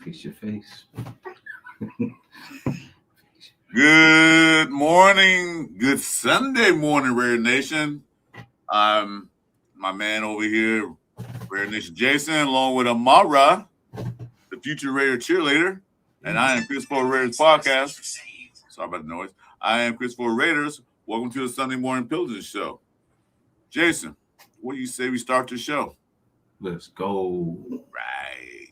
Fix your face. Good morning. Good Sunday morning, Raider Nation. I'm my man over here, Raider Nation Jason, along with Amara, the future Raider cheerleader, and I am Chris4Raiders podcast. Sorry about the noise. I am Chris4Raiders. Welcome to the Sunday Morning Pillaging Show. Jason, what do you say we start the show? Let's go. Right.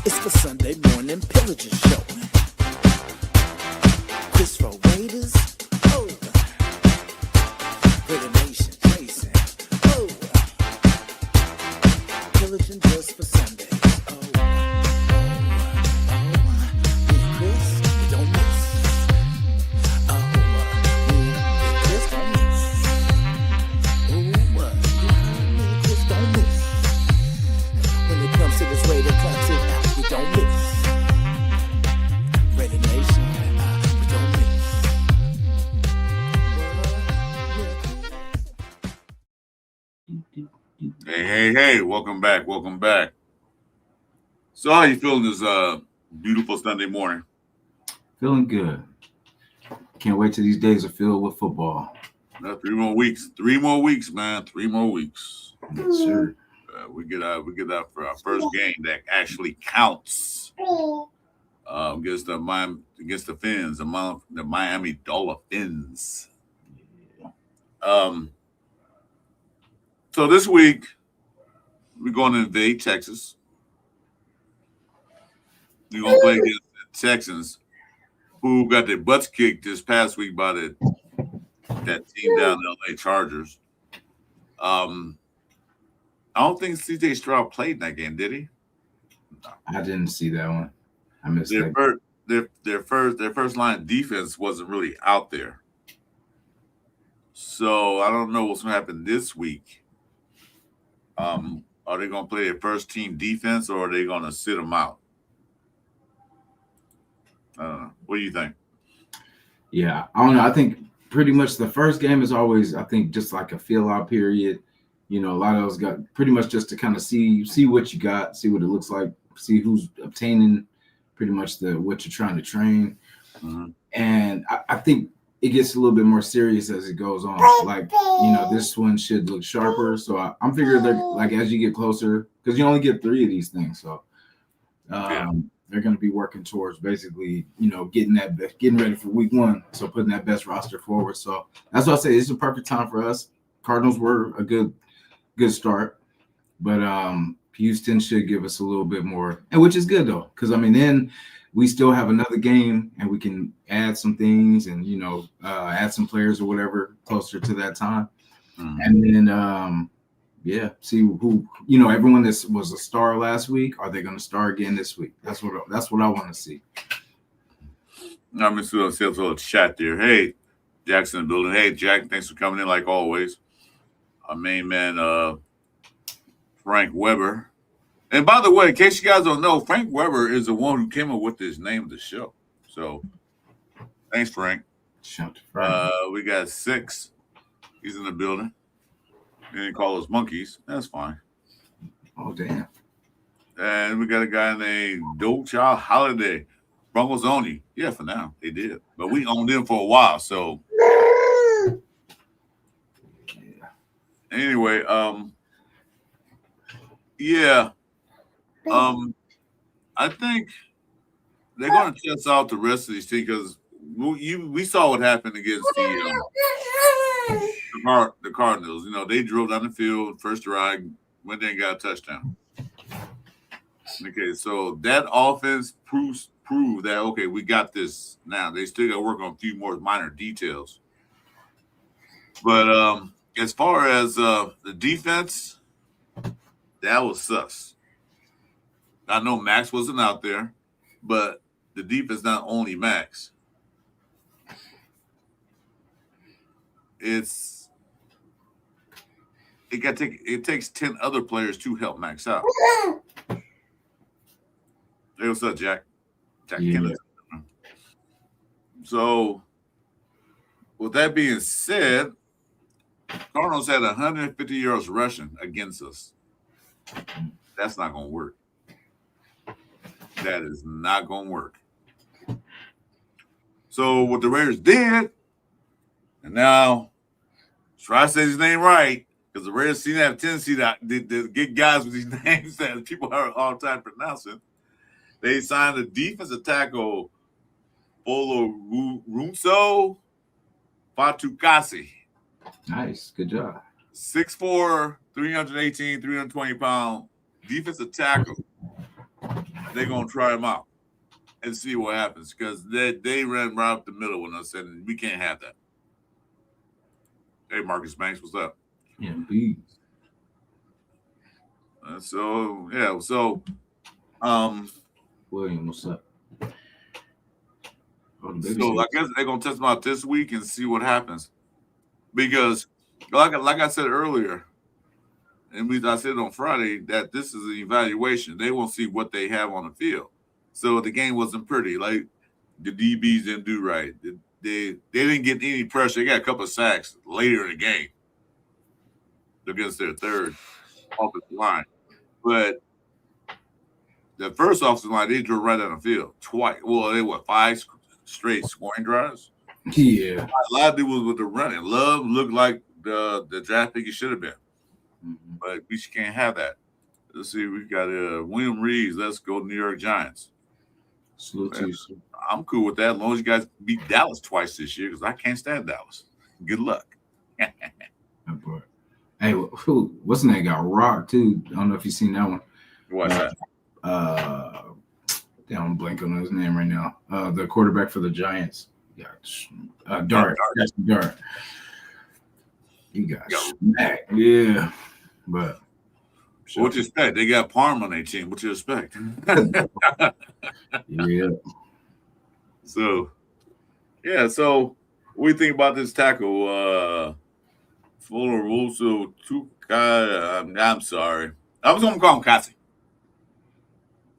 It's the Sunday Morning Pillaging Show. Chris4Raiders. Oh. Raider Nation, Jason. Oh. Pillaging just for Sundays. Oh. Me and Chris, we don't miss. Oh. Me and Chris don't miss. Oh. Me and Chris don't miss. When it comes to this Raider classic, we don't miss. Raider Nation, we don't miss. Hey, welcome back. So how you feeling this beautiful Sunday morning? Feeling good. Can't wait till these days are filled with football. 3 more weeks, man. 3 more weeks. Yes, sir. We get out for our first game that actually counts against the Fins, the Miami Dolphins. So this week we're going to invade Texas. We're going to play against the Texans, who got their butts kicked this past week by that team down the LA Chargers. I don't think CJ Stroud played in that game, did he? No. I didn't see that one. I missed their first line defense wasn't really out there. So I don't know what's going to happen this week. Are they going to play their first team defense, or are they going to sit them out? I don't know. What do you think? Yeah, I don't know. I think pretty much the first game is always, I think, just like a fill-out period. You know, a lot of those got pretty much just to kind of see what you got, see what it looks like, see who's obtaining pretty much what you're trying to train. Mm-hmm. And I think it gets a little bit more serious as it goes on. Like, this one should look sharper. So I'm figuring like as you get closer, because you only get 3 of these things. So they're going to be working towards basically, getting ready for week 1. So putting that best roster forward. So that's why I say it's a perfect time for us. Cardinals were a good start, but Houston should give us a little bit more, and which is good though, because then we still have another game and we can add some things and add some players or whatever closer to that time. Mm-hmm. And then see who everyone that was a star last week, are they going to star again this week? That's what I want to see. I'm just going to see a little chat there. Hey, Jackson in the building. Hey, Jack, thanks for coming in like always. Our main man, Frank Weber. And by the way, in case you guys don't know, Frank Weber is the one who came up with this name of the show. So, thanks, Frank. We got 6. He's in the building. They didn't call us monkeys. That's fine. Oh, damn. And we got a guy named Child Holiday. Broncos own you. Yeah, for now. They did. But we owned them for a while, so... Anyway, I think they're going to test out the rest of these teams because we saw what happened against the Cardinals. They drove down the field, first drive, went there and got a touchdown. Okay, so that offense proved that, okay, we got this now. They still got to work on a few more minor details. But as far as the defense, that was sus. I know Max wasn't out there, but the defense not only Max. It takes 10 other players to help Max out. Hey, what's up, Jack? Yeah. So with that being said, Cardinals had 150 yards rushing against us. That's not going to work. That is not going to work. So what the Raiders did, and now try to say his name right, because the Raiders seem to have a tendency to get guys with these names that people are all the time pronouncing. They signed a defensive tackle, Runso Fatukasi. Nice. Good job. 6'4", 318, 320-pound defensive tackle. They're going to try him out and see what happens, because they ran right up the middle when I said we can't have that. Hey, Marcus Banks, what's up? Yeah, bees. William, what's up? So I guess they're gonna test them out this week and see what happens, because like I said earlier, and I said on Friday that this is an evaluation. They won't see what they have on the field. So the game wasn't pretty. Like the DBs didn't do right. They didn't get any pressure. They got a couple of sacks later in the game against their third offensive line, but the first offensive line they drew right on the field twice. Well, they were 5 straight scoring drives. Yeah, a lot of it was with the running. Love looked like the draft pick he should have been, but we can't have that. Let's see, we got William Reeves. Let's go New York Giants. Salute to you, sir. I'm cool with that as long as you guys beat Dallas twice this year, because I can't stand Dallas. Good luck. Hey, what's the name? Got rocked too. I don't know if you've seen that one. What's that? I'm blanking on his name right now. The quarterback for the Giants. Dart. That's Dart. He got smacked. Yeah, but what you expect? They got Parm on their team. What you expect? Yeah. So what do you think about this tackle? Fuller Russo Tuka. I'm sorry. I was going to call him Kasi.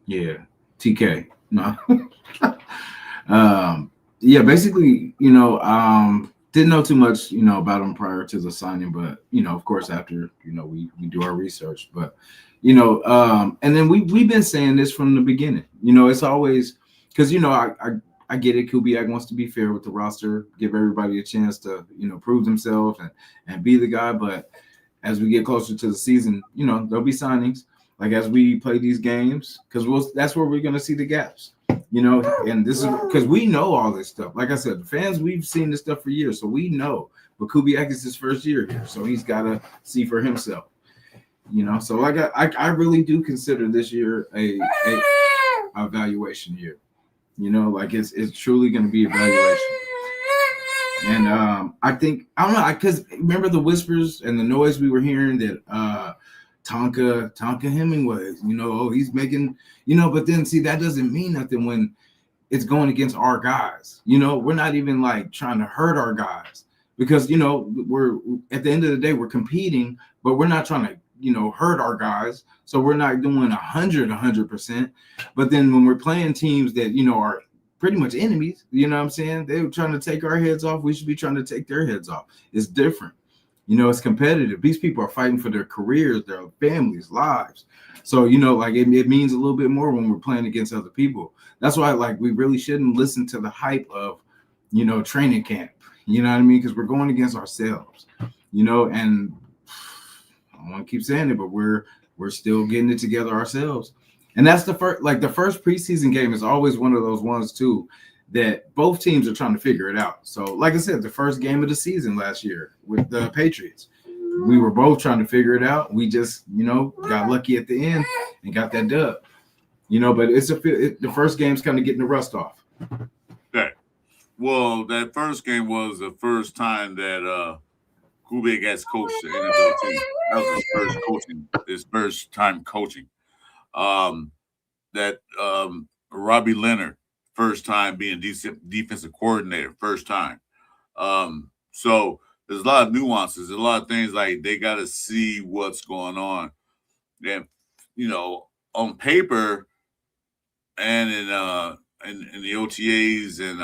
Yeah. TK. No. Yeah, basically, didn't know too much, about him prior to the signing, but, of course, after, we do our research, but, and then we've been saying this from the beginning, it's always because, I get it. Kubiak wants to be fair with the roster, give everybody a chance to, prove themselves and be the guy. But as we get closer to the season, there'll be signings like as we play these games, because that's where we're going to see the gaps. And this is because we know all this stuff. Like I said, the fans, we've seen this stuff for years, so we know. But Kubiak is his first year here, so he's got to see for himself. So like I really do consider this year a evaluation year. Like it's truly going to be evaluation. And I think I don't know because remember the whispers and the noise we were hearing that Tonka Hemingway, he's making, but then see that doesn't mean nothing when it's going against our guys. We're not even like trying to hurt our guys because we're at the end of the day we're competing, but we're not trying to hurt our guys. So we're not doing 100%. But then when we're playing teams that are pretty much enemies, what I'm saying, they're trying to take our heads off. We should be trying to take their heads off. It's different. It's competitive. These people are fighting for their careers, their families, lives. So, like it means a little bit more when we're playing against other people. That's why, like, we really shouldn't listen to the hype of, training camp. You know what I mean? Because we're going against ourselves, and I don't want to keep saying it, but we're still getting it together ourselves. And that's the first preseason game is always one of those ones too that both teams are trying to figure it out. So, like I said, the first game of the season last year with the Patriots, we were both trying to figure it out. We just, got lucky at the end and got that dub. But the first game's kind of getting the rust off. Okay. Well, that first game was the first time that Kubiak has coached the NFL team. That was his first time coaching. Robbie Leonard, first time being defensive coordinator, first time. So there's a lot of nuances, a lot of things like they got to see what's going on. And, on paper and in the OTAs and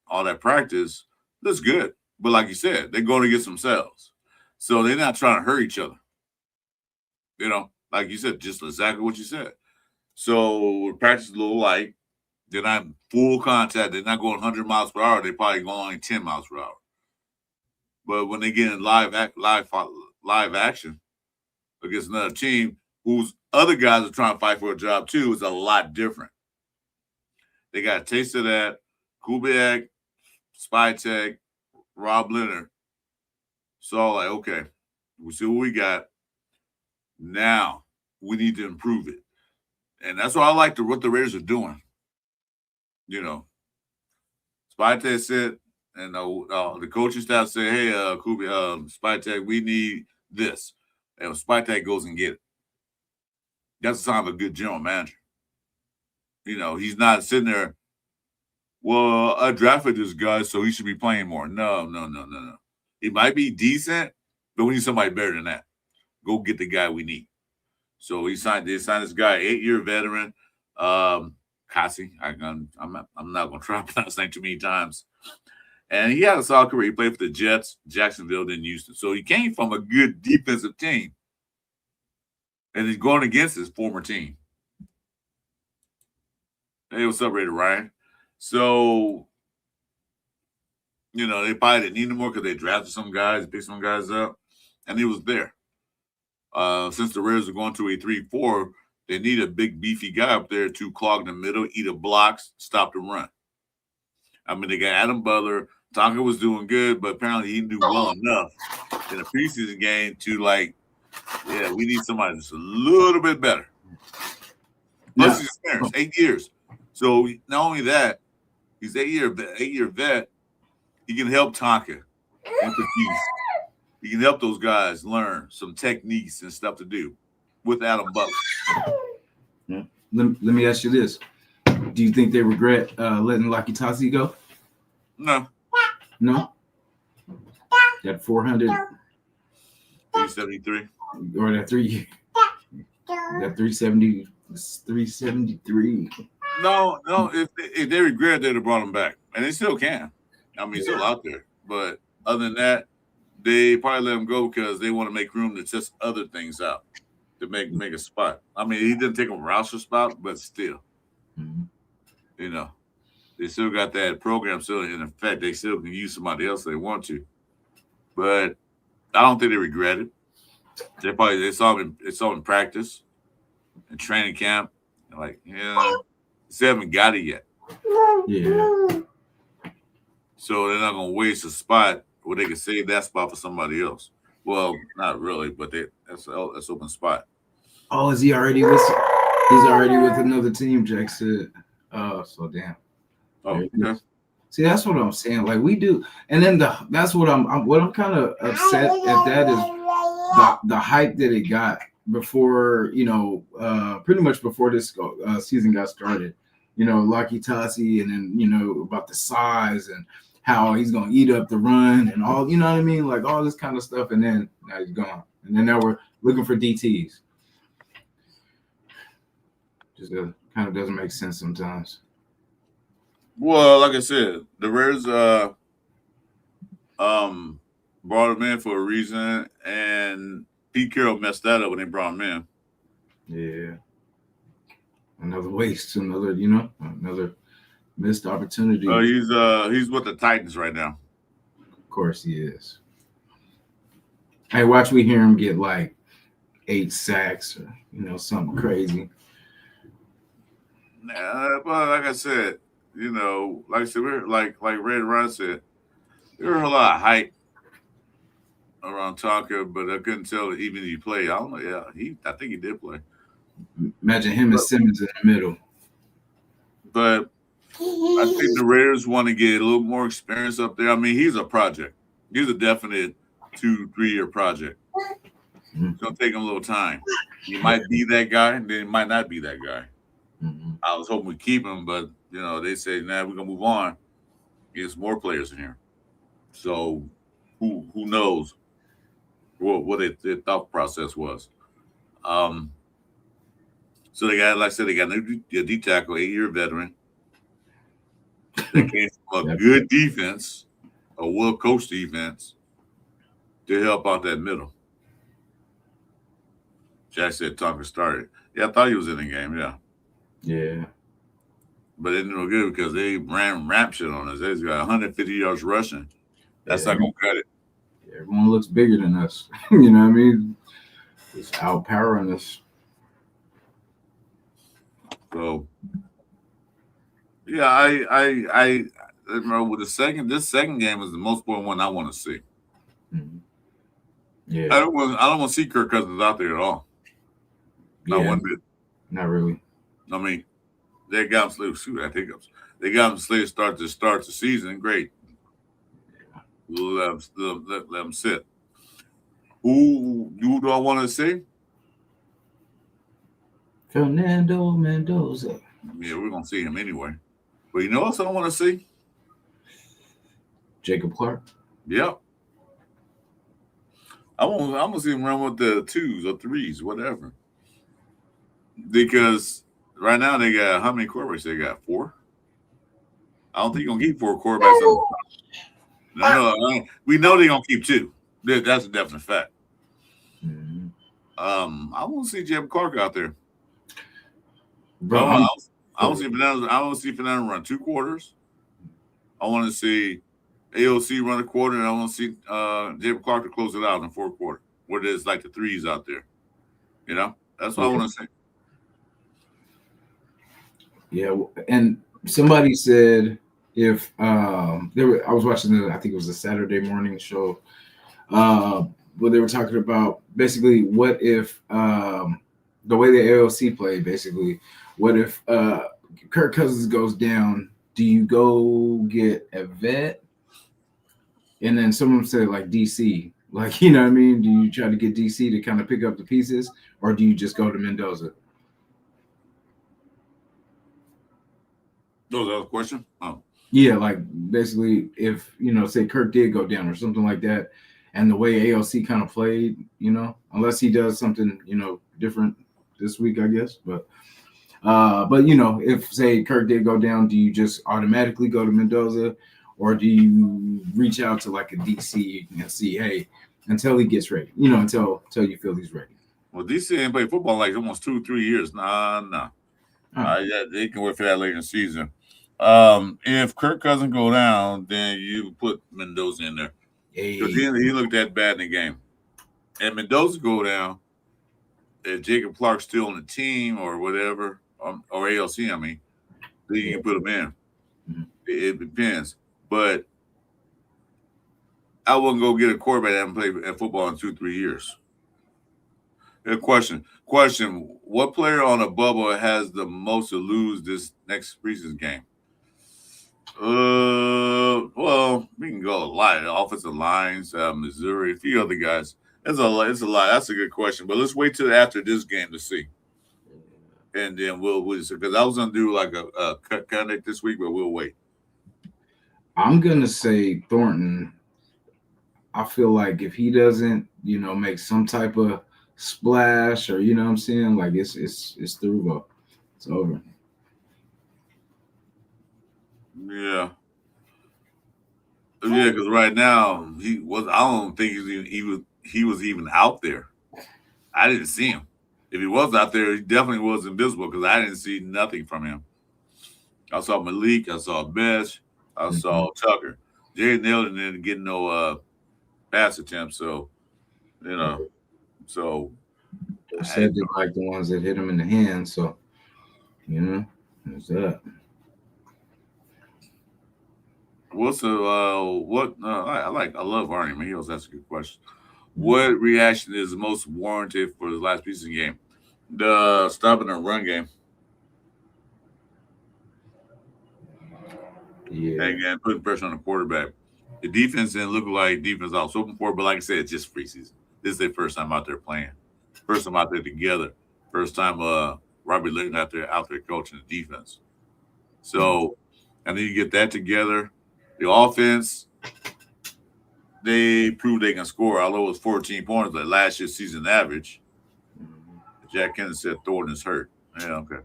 all that practice, looks good. But like you said, they're going against themselves. So they're not trying to hurt each other. You know, like you said, just exactly what you said. So practice is a little light. They're not full contact. They're not going 100 miles per hour. They're probably going only 10 miles per hour. But when they get in live action against another team whose other guys are trying to fight for a job too, is a lot different. They got a taste of that. Kubiak, Spytek, Rob Leonard. So like, okay, we see what we got. Now we need to improve it. And that's why I like what the Raiders are doing. You know, Spytek said, and the coaching staff said, hey, Spytek, we need this. And Spytek goes and get it. That's a sign of a good general manager. You know, he's not sitting there, well, I drafted this guy, so he should be playing more. No. He might be decent, but we need somebody better than that. Go get the guy we need. So they signed this guy, 8-year veteran, Kasi. I'm not going to try to pronounce his name too many times. And he had a solid career. He played for the Jets, Jacksonville, then Houston. So he came from a good defensive team. And he's going against his former team. Hey, what's up, Raider Ryan? So, you know, they probably didn't need him more because they drafted some guys, picked some guys up, and he was there. Since the Raiders are going to a 3-4, they need a big, beefy guy up there to clog the middle, eat the blocks, stop the run. I mean, they got Adam Butler. Tonka was doing good, but apparently he didn't do well enough in a preseason game to, like, yeah, we need somebody that's a little bit better. Plus his experience, 8 years. So not only that, he's 8-year vet. He can help Tonka and produce. He can help those guys learn some techniques and stuff to do with Adam Butler. Yeah. Let me ask you this. Do you think they regret letting Lakitasi go? No. No? That 400. 373. Or that 370. 373. No. If they regret, they'd have brought him back. And they still can. I mean, he's still out there. But other than that, they probably let him go because they want to make room to test other things out to make a spot. I mean, he didn't take a Roush's spot, but still, you know, they still got that program still in effect. They still can use somebody else if they want to. But I don't think they regret it. They saw him in practice, in training camp. They're like, yeah, they haven't got it yet. Yeah. So they're not going to waste a spot where they can save that spot for somebody else. Well, not really, but that's open spot. Oh, is he already with? He's already with another team. Jack said. Oh, so damn. Oh, yeah. See, that's what I'm saying. Like we do, and then that's what I'm kind of upset at. That is the hype that it got before, you know, pretty much before this season got started. You know, Lakitasi, and then, you know, about the size and how he's going to eat up the run and all, you know what I mean? Like all this kind of stuff. And then now he's gone. And then now we're looking for DTs. Just kind of doesn't make sense sometimes. Well, like I said, the Raiders brought him in for a reason, and Pete Carroll messed that up when they brought him in. Yeah. Another waste, another missed opportunity. He's with the Titans right now. Of course he is. Hey, watch we hear him get like 8 sacks or, you know, something crazy. Well, like I said, you know, like I said, we're like Red Ryan said, there was a lot of hype around Tonka, but I couldn't tell even if he played. I don't know. Yeah, I think he did play. Imagine him and Simmons in the middle. But I think the Raiders want to get a little more experience up there. I mean, he's a project. He's a definite 2-3 year project. It's going to take him a little time. He might be that guy, and then he might not be that guy. I was hoping we'd keep him, but, you know, they say, nah, we're going to move on. Get some more players in here. So who knows what their thought process was. So they got, like I said, they got a D tackle, 8-year veteran. They came from a good defense. a well-coached defense to help out that middle. Jack said Tonka started. Yeah, I thought he was in the game, yeah. Yeah. But it didn't look good because they ran rap shit on us. They got 150 yards rushing. That's not going to cut it. Everyone looks bigger than us. You know what I mean? It's outpowering us. So, yeah, I remember with this second game was the most important one I want to see. Mm-hmm. Yeah. I don't want to see Kirk Cousins out there at all. Not one bit. Not really. I mean, they got him slated. Shoot, I had hiccups. They got him slated to start the season. Great. Let them sit. Who do I want to see? Fernando Mendoza. Yeah, we're gonna see him anyway. But you know what else I don't want to see? Jacob Clark. Yep. I'm gonna see him run with the 2s or 3s, whatever. Because right now they got how many quarterbacks they got? 4. I don't think you're gonna keep 4 quarterbacks. No, we know they're gonna keep 2. That's a definite fact. Mm-hmm. I want to see Jacob Clark out there. Bro, I want to see Fernando run 2 quarters. I want to see AOC run a quarter, and I want to see Jacob Clark to close it out in the 4th quarter, where there's like the 3s out there. You know, that's what I want to see. Yeah, and somebody said if I was watching I think it was a Saturday morning show, where they were talking about basically what if the way the AOC played, basically, what if Kirk Cousins goes down? Do you go get a vet? And then someone said like DC, like, you know what I mean? Do you try to get DC to kind of pick up the pieces, or do you just go to Mendoza? That was a question? Oh. Yeah, like basically if, say Kirk did go down or something like that, and the way AOC kind of played, unless he does something, different this week, I guess. But if say Kirk did go down, do you just automatically go to Mendoza, or do you reach out to like a DC and see, hey, until he gets ready, until you feel he's ready? Well, DC ain't played football like almost 2-3 years. Nah. Yeah, they can wait for that later in the season. If Kirk Cousins go down, then you put Mendoza in there. Because he looked that bad in the game. And Mendoza go down, if Jacob Clark's still on the team or whatever, or ALC, I mean, then you can put him in. Mm-hmm. It depends. But I wouldn't go get a quarterback that hasn't played at football in 2-3 years. Question. What player on a bubble has the most to lose this next preseason game? Well, we can go a lot. Offensive lines, Missouri, a few other guys. It's a lot. That's a good question. But let's wait till after this game to see. And then we'll because I was gonna do like a cut connect this week, but we'll wait. I'm gonna say Thornton. I feel like if he doesn't, make some type of splash, or what I'm saying, like it's through, bro. It's over. Yeah, because right now I don't think he was even out there. I didn't see him. If he was out there, he definitely was invisible because I didn't see nothing from him. I saw Malik, I saw Bech, I saw Tucker. Jerry Neal didn't get no pass attempt, so so they said they like the ones that hit him in the hand, so there's that. What's I love Arnie Meals. That's a good question. What reaction is most warranted for the last preseason game? The stopping the run game. Yeah. And putting pressure on the quarterback. The defense didn't look like defense I was hoping for, but like I said, it's just preseason. This is their first time out there playing. First time out there together. First time Robbie Linton out there coaching the defense. So and then you get that together. The offense, they proved they can score, although it was 14 points, like last year's season average. Jack Kennedy said Thornton is hurt. Yeah, okay.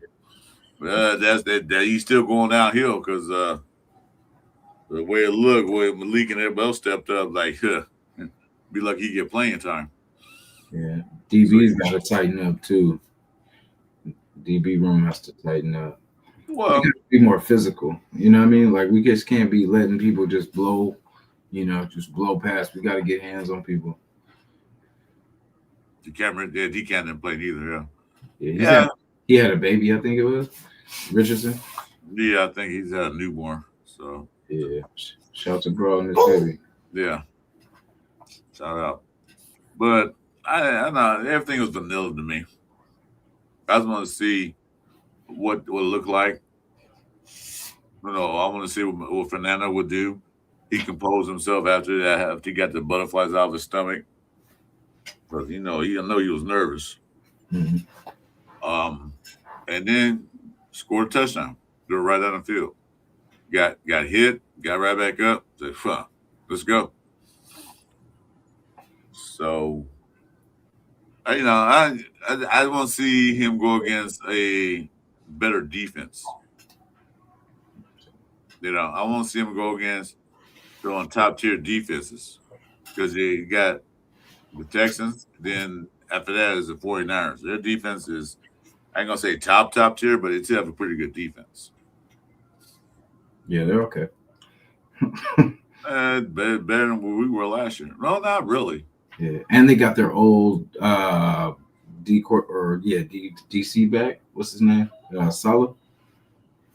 That's that he's still going downhill because The way it looked, where Malik and everybody else stepped up, like, be lucky he get playing time. Yeah, DB's got to tighten up too. DB room has to tighten up. Well, be more physical. You know what I mean? Like, we just can't be letting people just blow, just blow past. We got to get hands on people. D didn't play neither. Yeah. He had a baby, I think it was Richardson. Yeah, I think he's had a newborn. So yeah, shout out to bro and his baby. Yeah, shout out. But I know everything was vanilla to me. I just want to see what it looked like. I want to see what Fernando would do. He composed himself after that, after he got the butterflies out of his stomach. But he was nervous. Mm-hmm. And then scored a touchdown. Go right down the field. Got hit, got right back up. Said, let's go. So, I want to see him go against a better defense. I want to see him go against on top tier defenses, because you got the Texans. Then after that is the 49ers. Their defense is, I ain't gonna say top tier, but they still have a pretty good defense. Yeah, they're okay. Better than where we were last year. No, not really. Yeah, and they got their old DC back. What's his name? Saleh.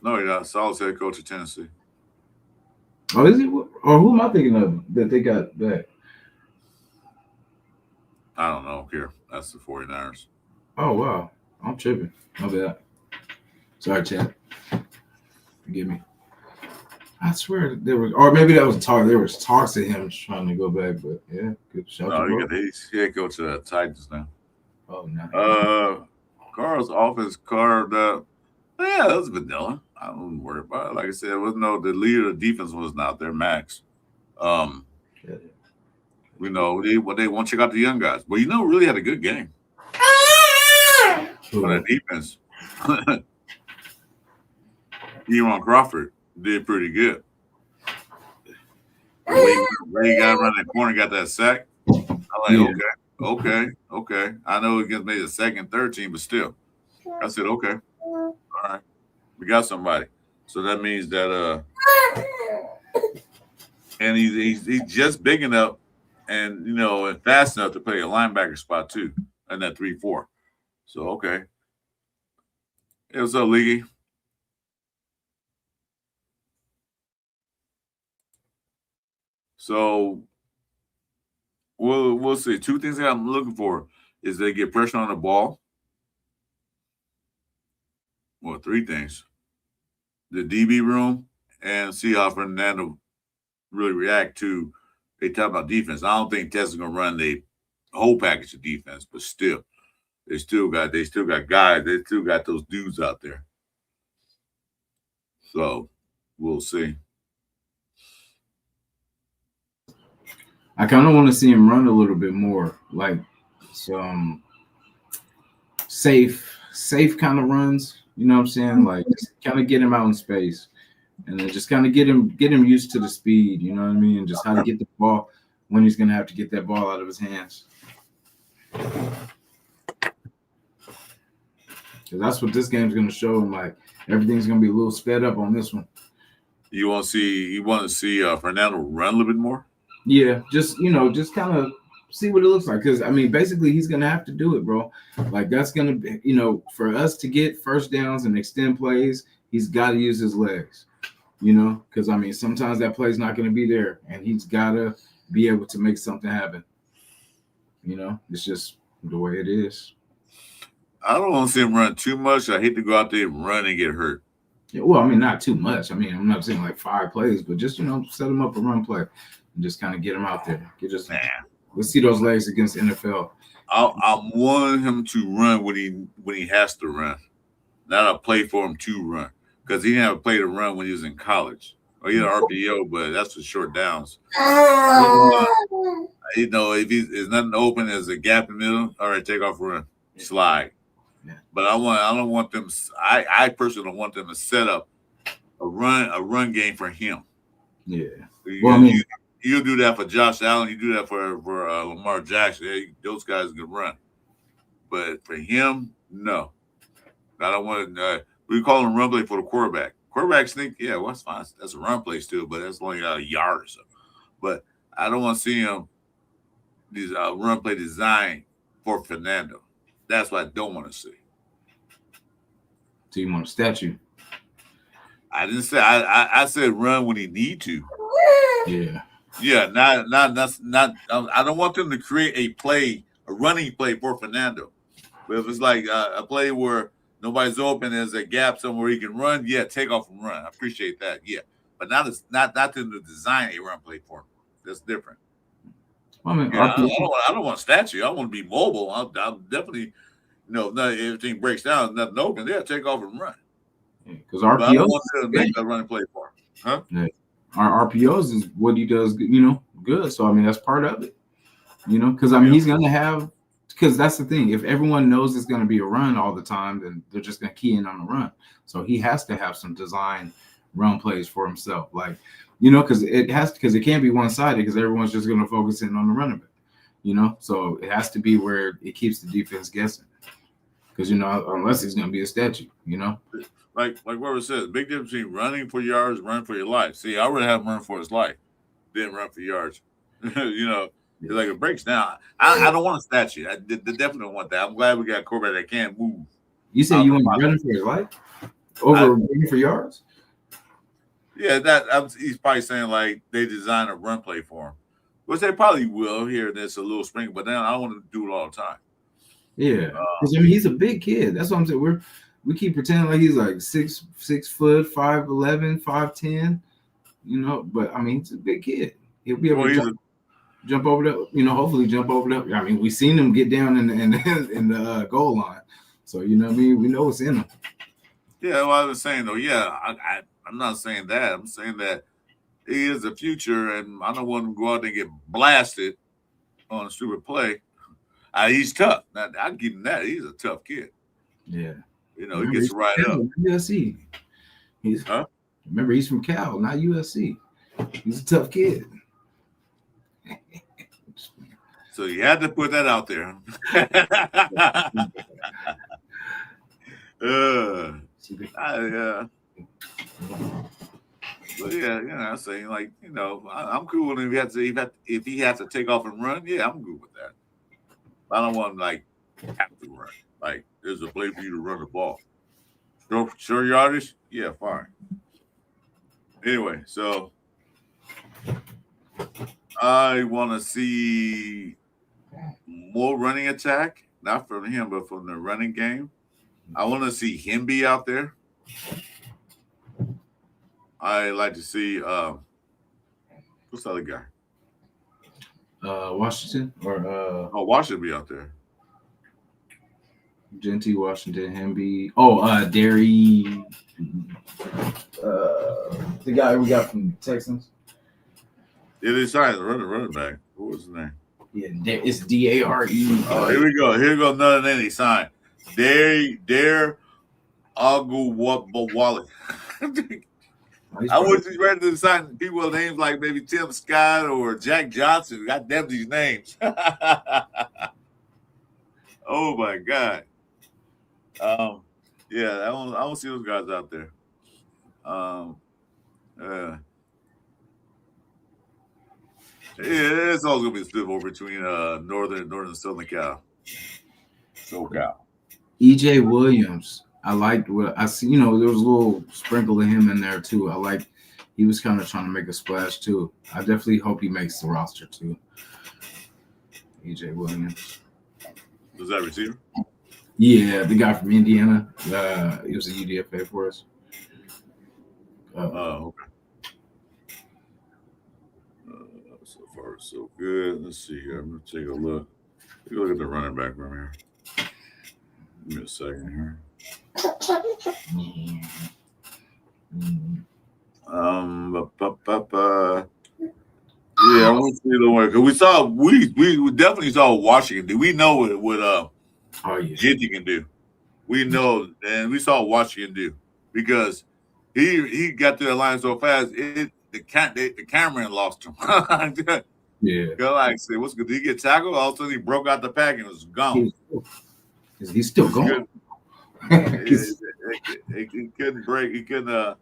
No, yeah, Saleh's head coach of Tennessee. Oh, is he? Or who am I thinking of that they got back? I don't know. Here, that's the 49ers. Oh, wow. I'm tripping. My bad. Sorry, Chad. Forgive me. I swear there was, or maybe that was talk. There was talks to him trying to go back, but yeah, good shout. No, he's head coach of the Titans now. Oh, nice. Carr's office carved up. Yeah, that was vanilla. I don't worry about it. Like I said, it wasn't the leader of the defense wasn't out there, Max. They want to check out the young guys. But really had a good game. For that defense. Ewan Crawford did pretty good. Ray got around that corner, got that sack. I'm like, okay. I know against maybe the second, third team, but still. I said, okay. All right. We got somebody. So that means that and he's just big enough and and fast enough to play a linebacker spot too in that 3-4. So okay. Hey, what's up, League? So we'll see. Two things that I'm looking for is they get pressure on the ball. Well, three things. The DB room and see how Fernando really react to. They talk about defense. I don't think Texas is gonna run the whole package of defense, but still, they still got guys. They still got those dudes out there. So we'll see. I kind of want to see him run a little bit more, like some safe kind of runs. You know what I'm saying? Like, just kind of get him out in space, and then just kind of get him used to the speed. You know what I mean? And just how to get the ball when he's gonna have to get that ball out of his hands. Because that's what this game's gonna show him. Like, everything's gonna be a little sped up on this one. You want to see Fernando run a little bit more? Yeah, just kind of see what it looks like. Because, I mean, basically, he's going to have to do it, bro. Like, that's going to be, for us to get first downs and extend plays, he's got to use his legs, because, I mean, sometimes that play's not going to be there, and he's got to be able to make something happen. It's just the way it is. I don't want to see him run too much. I hate to go out there and run and get hurt. Yeah, well, I mean, not too much. I mean, I'm not saying like 5 plays, but just, set him up a run play. And just kind of get him out there. Let's see those legs against the NFL. I want him to run when he has to run, not a play for him to run, because he didn't have a play to run when he was in college. Or he had an RPO, but that's for short downs. If there's nothing open, there's a gap in the middle. All right, take off, run, slide. Yeah. But I don't want them. I personally don't want them to set up a run game for him. Yeah. You, Well, I mean, you do that for Josh Allen. You do that for Lamar Jackson. Those guys can run. But for him, no. I don't want to. We call him run play for the quarterback. Quarterbacks think, yeah, well, that's fine. That's a run play still, but that's only a yard or so. But I don't want to see him these run play design for Fernando. That's what I don't want to see. so you want a statue? I didn't say. I said run when he need to. Yeah. Yeah, not. I don't want them to create a running play for Fernando. But if it's like a play where nobody's open, there's a gap somewhere he can run. Yeah, take off and run. I appreciate that. Yeah, but not them to design a run play for him. That's different. I mean, Yeah, I don't want a statue. I want to be mobile. I'll definitely, if everything breaks down, nothing open. Yeah, take off and run. Because But I RPOs, don't want to make a running play for him. Huh? yeah. Our RPOs is what he does, good. So I mean, that's part of it, because I mean, he's gonna have. Because that's the thing. If everyone knows it's going to be a run all the time, then they're just going to key in on the run. So he has to have some design run plays for himself. Like, because it can't be one-sided because everyone's just going to focus in on the running back, So it has to be where it keeps the defense guessing. Because, unless he's going to be a statue, Like Weber says, big difference between running for yards, running for your life. See, I would have run for his life, didn't run for yards. Like it breaks down. I don't want a statue. I definitely don't want that. I'm glad we got a quarterback that can't move. You said you want to run for his life over running for yards? Yeah, he's probably saying like they designed a run play for him, which they probably will here. That's a little spring, but then I want to do it all the time. Yeah, because I mean he's a big kid. That's what I'm saying. We keep pretending like he's like 6 foot, 5'11", 5'10", But I mean he's a big kid. He'll be able to jump over the, hopefully jump over the. I mean, we've seen him get down in the goal line, so what I mean. We know what's in him. Yeah, well, I was saying though. Yeah, I'm not saying that. I'm saying that he is the future, and I don't want him to go out there and get blasted on a stupid play. He's tough. Now, I give him that. He's a tough kid. Yeah, he gets right up. USC. Remember, he's from Cal, not USC. He's a tough kid. So you had to put that out there. But yeah, I'm saying like I'm cool with him if he has to take off and run. Yeah, I'm good with that. I don't want him like have to run. Like there's a play for you to run the ball. Sure yardage. Yeah, fine. Anyway, so I want to see more running attack, not from him, but from the running game. I want to see him be out there. I like to see what's the other guy? Washington or Washington be out there. Genty, Washington, Hemby. Derry. The guy we got from Texans. Yeah, they signed the running back. What was his name? Yeah, it's Dare. Oh, here we go. Here we go. Another name he signed. Dare Aguwale. I was just ready to sign people with names like maybe Tim Scott or Jack Johnson. Got them these names. Oh my God. Yeah, I don't see those guys out there. Yeah, it's always gonna be a split over between northern and southern Cal. SoCal. EJ Williams. I liked what I see. There was a little sprinkle of him in there too. He was kind of trying to make a splash too. I definitely hope he makes the roster too. EJ Williams. Was that receiver? Yeah, the guy from Indiana. He was a UDFA for us. Okay. So far, so good. Let's see here. I'm gonna take a look. Take a look at the running back from here. Give me a second here. Yeah, I want to see the one because we definitely saw what Washington do. We know what Genty can do. We know, and we saw what Washington do because he got to the line so fast. the cameraman lost him. Yeah. Go like say, what's good? Did he get tackled? All of a sudden he broke out the pack and was gone. He's still going. He couldn't break. He couldn't.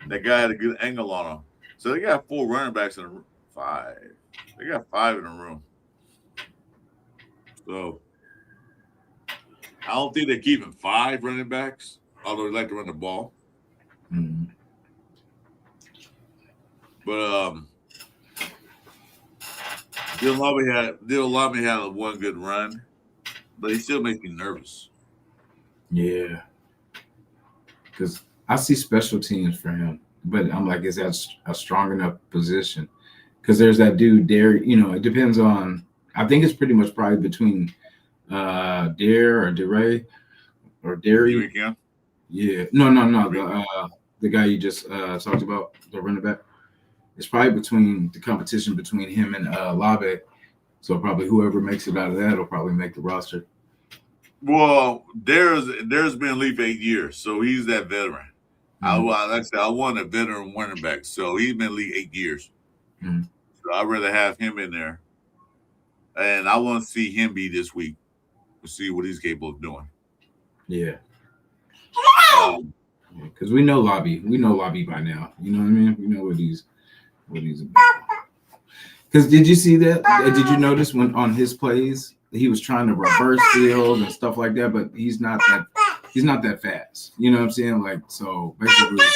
That guy had a good angle on him. So they got 4 running backs in the room. 5. They got 5 in the room. So I don't think they're keeping 5 running backs, although they like to run the ball. Mm-hmm. But Dilami had one good run, but he still makes me nervous. Yeah. Because I see special teams for him, but I'm like, is that a strong enough position? Because there's that dude, Dare. It depends on. I think it's pretty much probably between Dare or DeRay or Derry. Yeah. No. The guy you just talked about, the running back. It's probably between the competition between him and Labe. So probably whoever makes it out of that will probably make the roster. Well, Dare's been in the league for 8 years, so he's that veteran. Mm-hmm. Like I said, I want a veteran running back, so he's been in the league 8 years. Mm-hmm. So I'd rather have him in there, and I want to see him be this week to see what he's capable of doing. Yeah. Because we know Lobby by now. You know what I mean? We know what he's about. Because did you see that? Did you notice when on his plays he was trying to reverse field and stuff like that? But he's not that fast. You know what I'm saying? Like, so basically,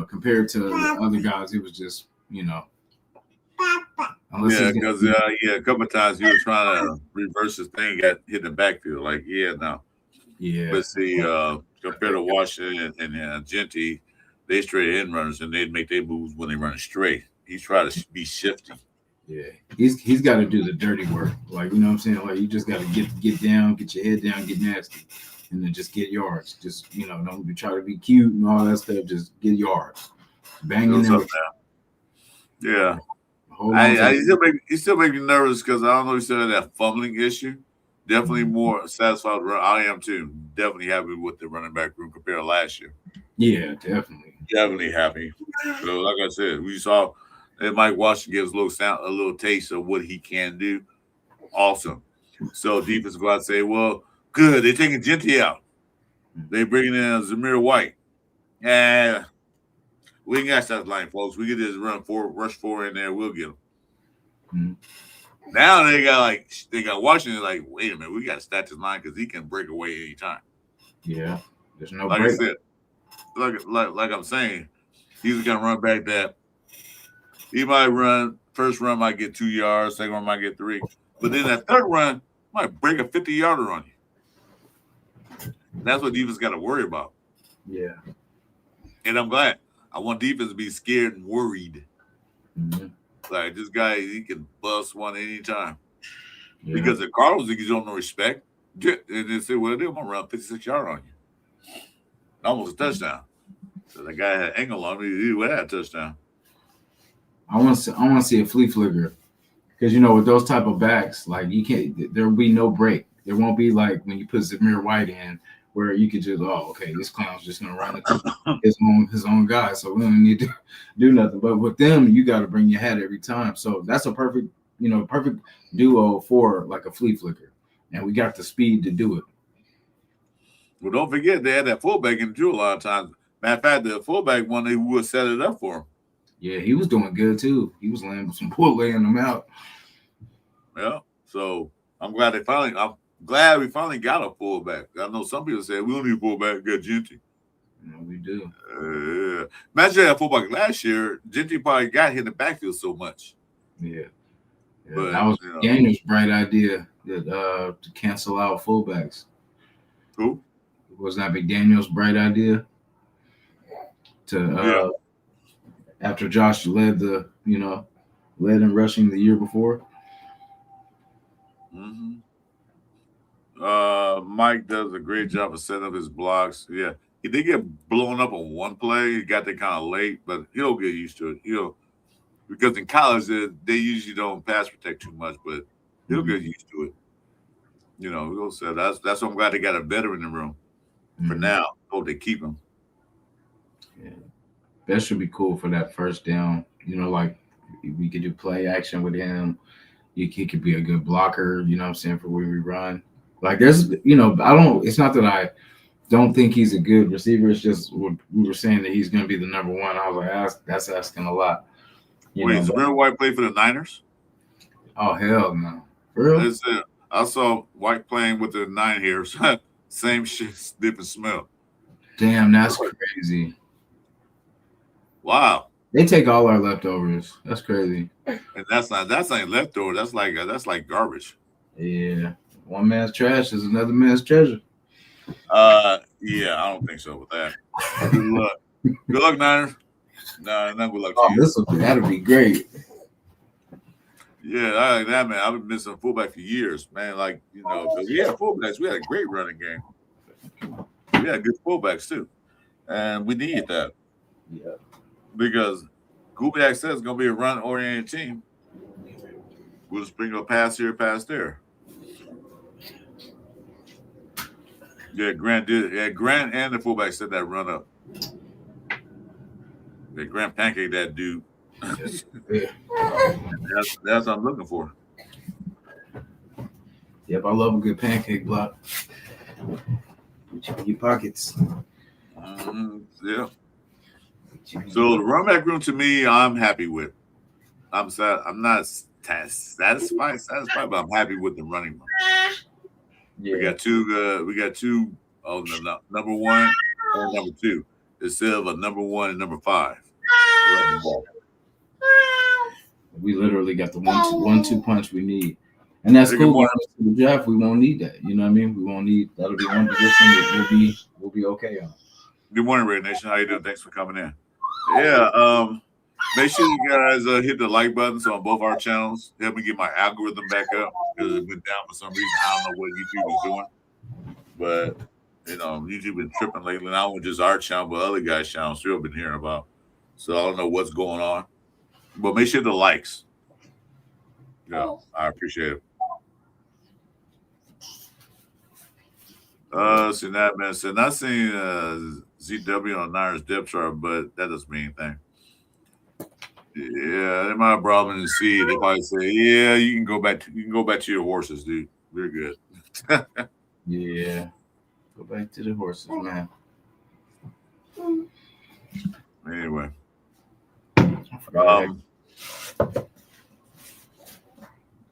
compared to the other guys, it was just because a couple of times he was trying to reverse his thing, hit the backfield. Like, yeah. But see, compared to Washington and Genty, they straight end runners and they'd make their moves when they run straight. He's trying to be shifty. Yeah, he's got to do the dirty work. Like, you know what I'm saying? Like, you just got to get down, get your head down, get nasty, and then just get yards. Just don't be try to be cute and all that stuff. Just get yards, banging them. Yeah, he still make me nervous because I don't know. He still had that fumbling issue. Definitely more satisfied. I am too. Definitely happy with the running back room compared to last year. Yeah, definitely. Definitely happy. So, like I said, we saw that Mike Washington gives a little taste of what he can do. Awesome. So defense go out and say, well, good. They're taking Genty out. They bringing in Zamir White. And we ain't got that line, folks. We can just rush 4 in there. We'll get them. Mm-hmm. Now they got Washington like, wait a minute, we got to stat this line because he can break away anytime. Yeah, there's no like break. I said, like I'm saying, he's gonna run back that. He might run first run might get 2 yards, second run might get 3, but then that third run might break a 50-yarder on you. That's what defense got to worry about. Yeah, and I'm glad. I want defense to be scared and worried. Mm-hmm. Like, this guy, he can bust one anytime. Yeah. Because the Cardinals think he's on no respect. And they say, well, they're going to run 56-yard on you. Almost a touchdown. So the guy had angle on me. He would have a touchdown. I want to see a flea flicker. Because, with those type of backs, like, there will be no break. There won't be like when you put Zamir White in where you could just, this clown's just going to run into his own guy. So we don't need to do nothing. But with them, you got to bring your hat every time. So that's a perfect duo for like a flea flicker. And we got the speed to do it. Well, don't forget, they had that fullback in the drill a lot of times. Matter of fact, the fullback one, they would set it up for him. Yeah, he was doing good too. He was laying them out. Yeah. So I'm glad we finally got a fullback. I know some people say we don't need a fullback, we got Genty. No, we do. Imagine that fullback last year, Genty probably got hit in the backfield so much. Yeah. But that was Daniel's bright idea to cancel out fullbacks. Who? Was that McDaniel's bright idea? After Josh led in rushing the year before. Mm-hmm. Mike does a great job of setting up his blocks. Yeah, he did get blown up on one play. He got there kind of late, but he'll get used to it. Because in college they usually don't pass protect too much, but he'll get used to it. He'll say that's why I'm glad they got a veteran in the room for now. Hope they keep him. Yeah. That should be cool for that first down. Like we could do play action with him. He could be a good blocker. You know what I'm saying, for where we run. Like there's, I don't. It's not that I don't think he's a good receiver. It's just we were saying that he's going to be the number one. I was like, that's asking a lot. Wait, is remember White played for the Niners? Oh hell no! For real? I saw White playing with the Nine here. Same shit, different smell. Damn, that's crazy. Wow. They take all our leftovers. That's crazy. And that's ain't leftover. That's like garbage. Yeah. One man's trash is another man's treasure. Yeah, I don't think so with that. Good luck. Good luck, Niners. Nah, not good luck to you. That'll be great. Yeah, I like that, man. I've been missing fullback for years, man. Like, because we had fullbacks. We had a great running game. We had good fullbacks, too. And we needed that. Yeah. Because Kubiak says it's going to be a run-oriented team. We'll just bring a pass here, pass there. Yeah, Grant did. Yeah, Grant and the fullback set that run up. Yeah, Grant pancake that dude. Yeah. That's what I'm looking for. Yep, I love a good pancake block. Your pockets. Yeah. So the run back room to me, I'm happy with. I'm sad. I'm not satisfied, but I'm happy with the running room. Yeah. We got two on the number one and number two instead of a number one and number 5. We literally got the 1-2 punch we need. And that's cool. Going into the draft, we won't need that. You know what I mean? We won't need that'll be one position that we'll be okay on. Good morning, Red Nation. How you doing? Thanks for coming in. Yeah, make sure you guys hit the like buttons on both our channels. Help me get my algorithm back up because it went down for some reason. I don't know what YouTube is doing, but YouTube been tripping lately. Not only just our channel, but other guys' channels too. I've been hearing about. So I don't know what's going on, but make sure the likes. Yeah, I appreciate it. See that, man. So not seeing ZW on Niners depth chart, but that doesn't mean anything. Yeah, they might have brought him in the seed. They probably say, "Yeah, you can go back to your horses, dude. We're good." Yeah, go back to the horses, man. Anyway,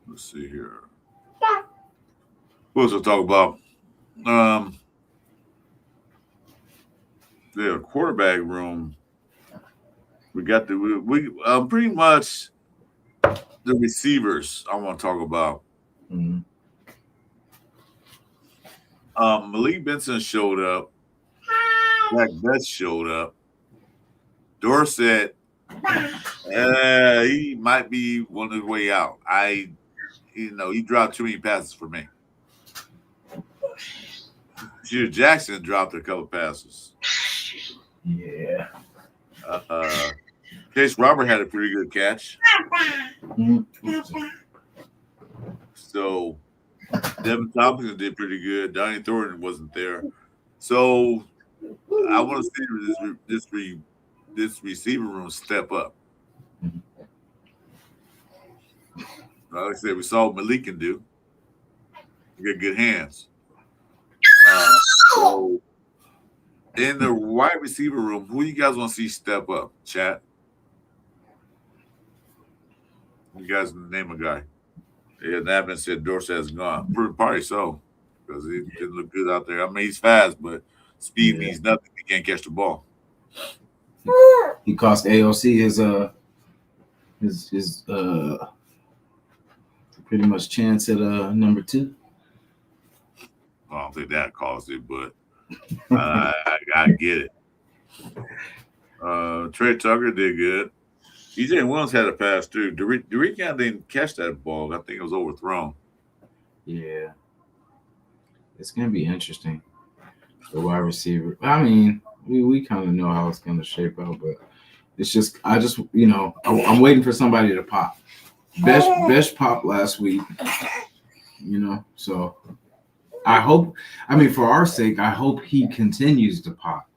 let's see here. What else to talk about? The quarterback room. We got pretty much the receivers I want to talk about. Mm-hmm. Malik Benson showed up. Bech showed up. Dorsett, he might be on his way out. He dropped too many passes for me. Jackson dropped a couple passes. Yeah. Case Robert had a pretty good catch. Mm-hmm. So Devin Thompson did pretty good. Donnie Thornton wasn't there. So I want to see this receiver room step up. Like I said, we saw what Malik can do. He got good hands. So in the wide receiver room, who you guys want to see step up? Chat. You guys name a guy. Yeah, Navin said Dorsett's gone. Probably so, because he didn't look good out there. I mean, he's fast, but speed means nothing. He can't catch the ball. He cost AOC his pretty much chance at number 2. I don't think that caused it, but I get it. Trey Tucker did good. EJ Williams had a pass too. DeRican didn't catch that ball. I think it was overthrown. Yeah. It's going to be interesting. The wide receiver. I mean, we kind of know how it's going to shape out, but it's just, I'm waiting for somebody to pop. Bech popped last week, so I hope, for our sake, I hope he continues to pop.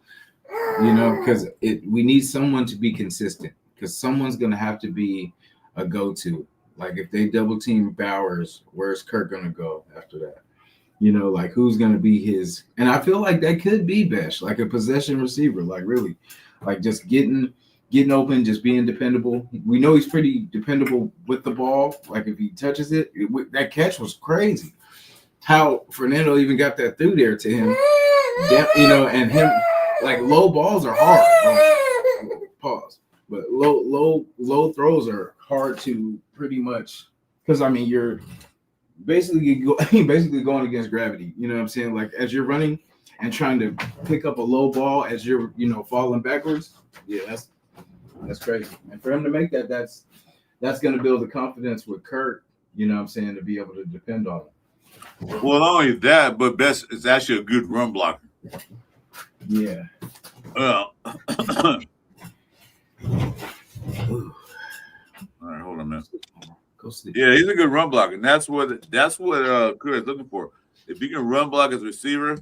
because we need someone to be consistent, because someone's going to have to be a go-to. Like if they double team Bowers, where's Kirk going to go after that? Like who's going to be his? And I feel like that could be Bech, like a possession receiver, like really, like just getting open, just being dependable. We know he's pretty dependable with the ball. Like if he touches it, that catch was crazy. How Fernando even got that through there to him, and him, like low balls are hard. Pause. But low throws are hard to pretty much, because I mean you're basically going against gravity. You know what I'm saying? Like as you're running and trying to pick up a low ball as you're falling backwards. Yeah, that's crazy. And for him to make that's going to build the confidence with Kirk. You know what I'm saying, to be able to depend on him. Well, not only that, but Bech is actually a good run blocker. Yeah. Well. All right, hold on a minute. Go sleep. Yeah, he's a good run blocker, and that's what Chris is looking for. If you can run block as a receiver,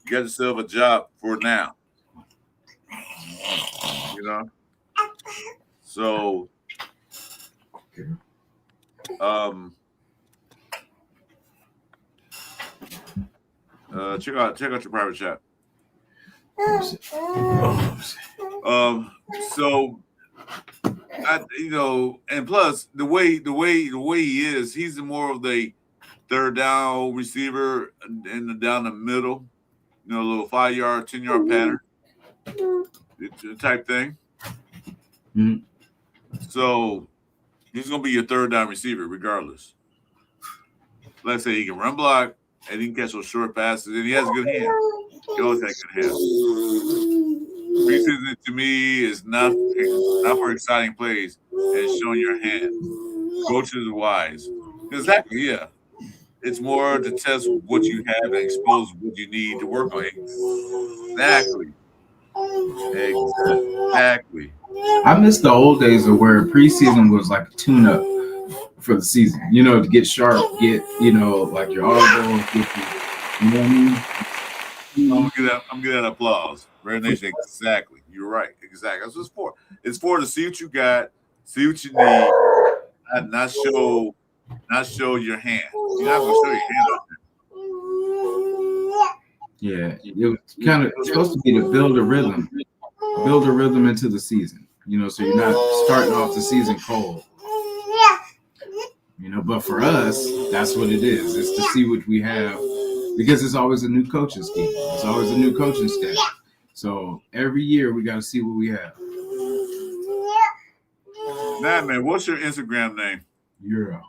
you got yourself a job for now. So, check out your private chat. So, and plus the way he is, he's more of the third down receiver down the middle, a little 5-yard, 10-yard pattern type thing. Mm-hmm. So he's gonna be your third down receiver regardless. Let's say he can run block and he can catch those short passes, and he has a good hand. He always has good hands. Preseason to me is not for exciting plays and showing your hand. Coaches are wise. Exactly, yeah. It's more to test what you have and expose what you need to work on. Exactly. I miss the old days of where preseason was like a tune-up for the season. To get sharp, get like your audible, get you know what I mean? I'm gonna get that applause. Very nice. Exactly. You're right. Exactly. That's what it's for. It's for to see what you got, see what you need, not show your hand. You're not gonna show your hand out there. Yeah, it's supposed to be to build a rhythm into the season. So you're not starting off the season cold. But for us, that's what it is. It's to see what we have, because it's always a new coaching scheme. It's always a new coaching staff. So every year we got to see what we have. Nah, man, what's your Instagram name? Euro.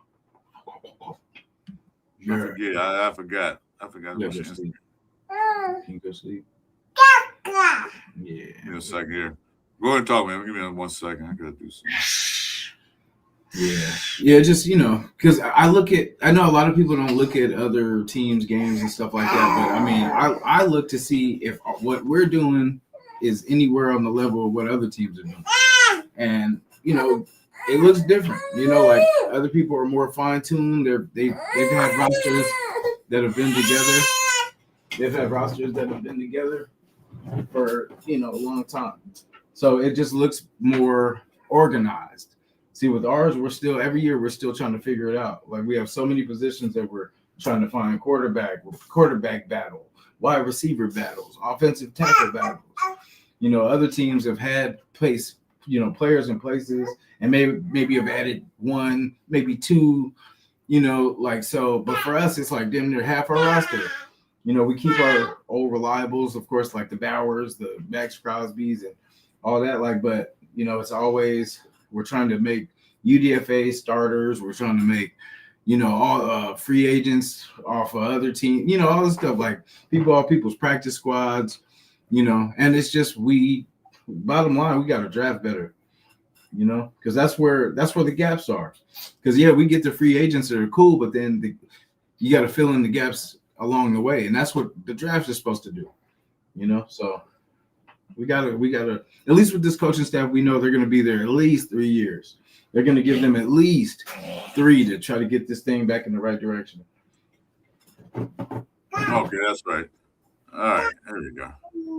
I forgot. What's your Instagram? Can you go sleep? Yeah. Give me a second here. Go ahead and talk, man. Give me 1 second. I gotta do something. Yeah, just because I know a lot of people don't look at other teams' games and stuff like that, but I mean, I look to see if what we're doing is anywhere on the level of what other teams are doing, and it looks different. Like other people are more fine-tuned. They've had rosters that have been together. They've had rosters that have been together for a long time, so it just looks more organized. See, with ours, every year we're still trying to figure it out. Like we have so many positions that we're trying to find quarterback battle, wide receiver battles, offensive tackle battles. Other teams have had players in places, and maybe have added one, maybe two, so. But for us, it's like damn near half our roster. We keep our old reliables, of course, like the Bowers, the Max Crosbys, and all that. But it's always. We're trying to make UDFA starters. We're trying to make, all free agents off of other teams, all this stuff, like all people's practice squads, and it's just bottom line, we got to draft better, because that's where the gaps are. Because, we get the free agents that are cool, but then you got to fill in the gaps along the way. And that's what the draft is supposed to do, so. We gotta at least with this coaching staff, we know they're gonna be there at least 3 years. They're gonna give them at least 3 to try to get this thing back in the right direction. Okay, that's right. All right, there you go.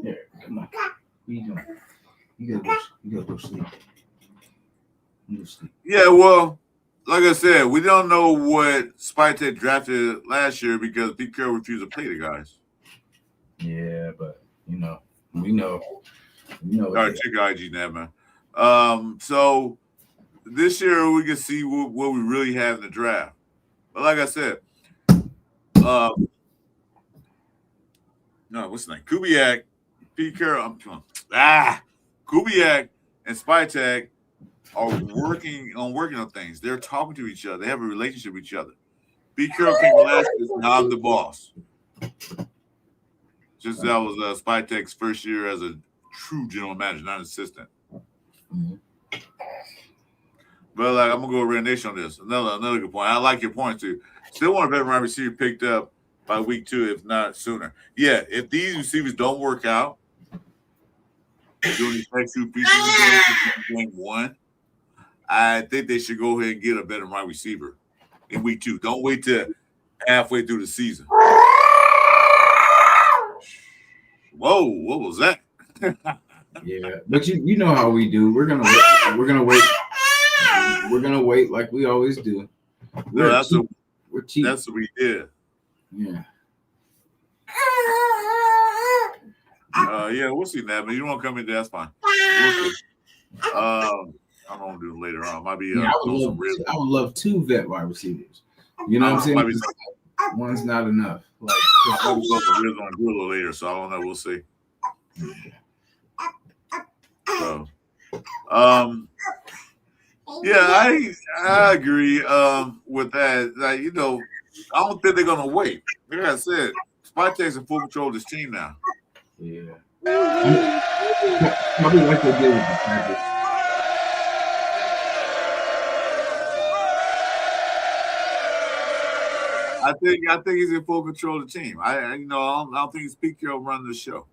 Yeah, come on. What you doing? You gotta go sleep. You go sleep. Yeah, well, like I said, we don't know what Spytek drafted last year because Pete Carroll refused to pay the guys. Yeah, but we know. All right, check your IG now, man. So this year we can see what we really have in the draft. But like I said, no, what's his name? Kubiak, Pete Carroll. Kubiak and Spytek are working on things. They're talking to each other. They have a relationship with each other. Pete Carroll came last year. Now I'm the boss. Just that was Spytek's first year as a true general manager, not assistant. Mm-hmm. But like, I'm gonna go Red Nation on this. Another good point. I like your point too. Still want a veteran wide receiver picked up by week 2, if not sooner. Yeah, if these receivers don't work out during these next 2 preseason games, game 1, I think they should go ahead and get a veteran wide receiver in week 2. Don't wait till halfway through the season. Whoa, what was that? Yeah, but you know how we do. We're gonna wait. We're gonna wait like we always do. No, We're cheap. That's what we did. Yeah. Yeah, we'll see that. But you don't want to come in there, that's fine. We'll see. I don't want to do it later on. Might be. I would love 2 vet wide receivers. You know what I'm saying? One's not enough. Like we'll go to Rizzo and Grillo later, so I don't know. We'll see. So, yeah, I agree with that. Like, I don't think they're gonna wait. Like I said, Spytek's in full control of this team now. Yeah. Probably like they did with the Packers. I think he's in full control of the team. I don't think it's Pete Carroll running the show.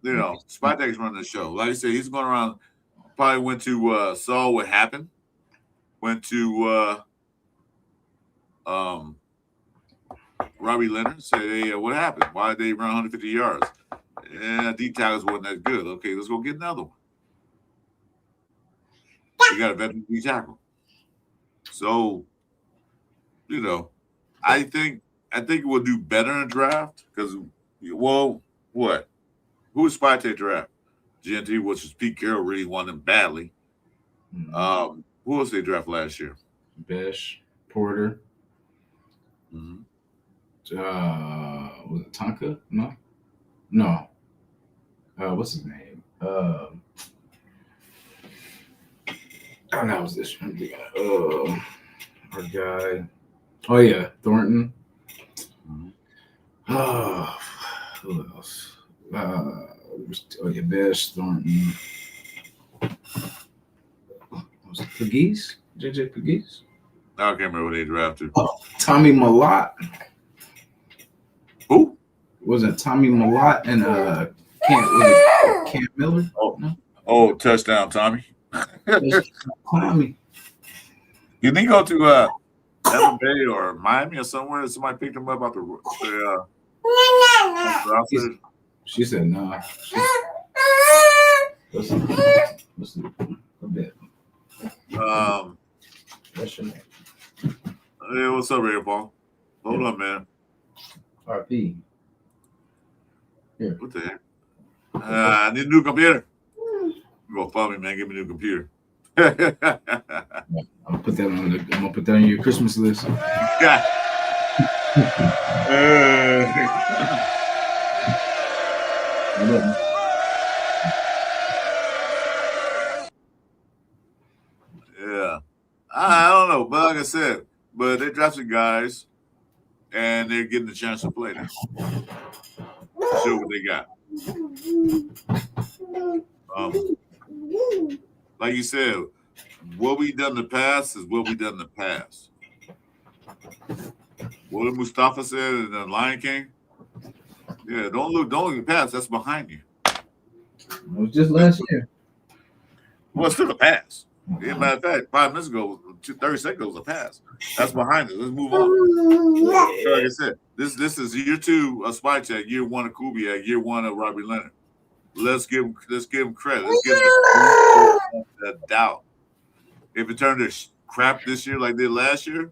Spytek's running the show. Like I said, he's going around. Probably went to saw what happened. Went to Robbie Leonard. Said, "Hey, what happened? Why did they run 150 yards? Yeah, D tackles wasn't that good. Okay, let's go get another one. You got a veteran D tackle. So, I think we'll do better in the draft because, what? Who was Spytek draft? GNT, which is Pete Carroll, really wanted him badly. Mm-hmm. Who else they draft last year? Bech, Porter. Mm-hmm. Was it Tonka? No. What's his name? That was this one. Our guy. Oh yeah, Thornton. Mm-hmm. Who else? Bech, Thornton. Was it Pegues? JJ Pegues? I can't remember who they drafted. Tommy Malott. Who? Was it Tommy Malott and Cam Miller? Oh, touchdown, Tommy. Tommy. You think go to Tampa Bay or Miami or somewhere? Somebody picked him up out the She said no. Listen, a bit. That's your name. Hey, what's up, Ray Paul? Hold up, man. RP. Here. What the heck? I need a new computer. You go follow me, man. Give me a new computer. I'm gonna put that on your Christmas list. Yeah. Yeah. I don't know, but like I said, they drafted guys and they're getting the chance to play now. Show what they got. Like you said, what we done in the past is what we done in the past. What did Mustafa said in the Lion King? Yeah, don't look at the past. That's behind you. It was just last year. Well, it's still the past. As a matter of fact, 5 minutes ago, 30 seconds ago was a pass. That's behind us. Let's move on. So like I said, this is year 2 of Spytek, year 1 of Kubiak, year 1 of Robbie Leonard. let's give him credit. Let's give him the doubt. If it turned to crap this year like they did last year,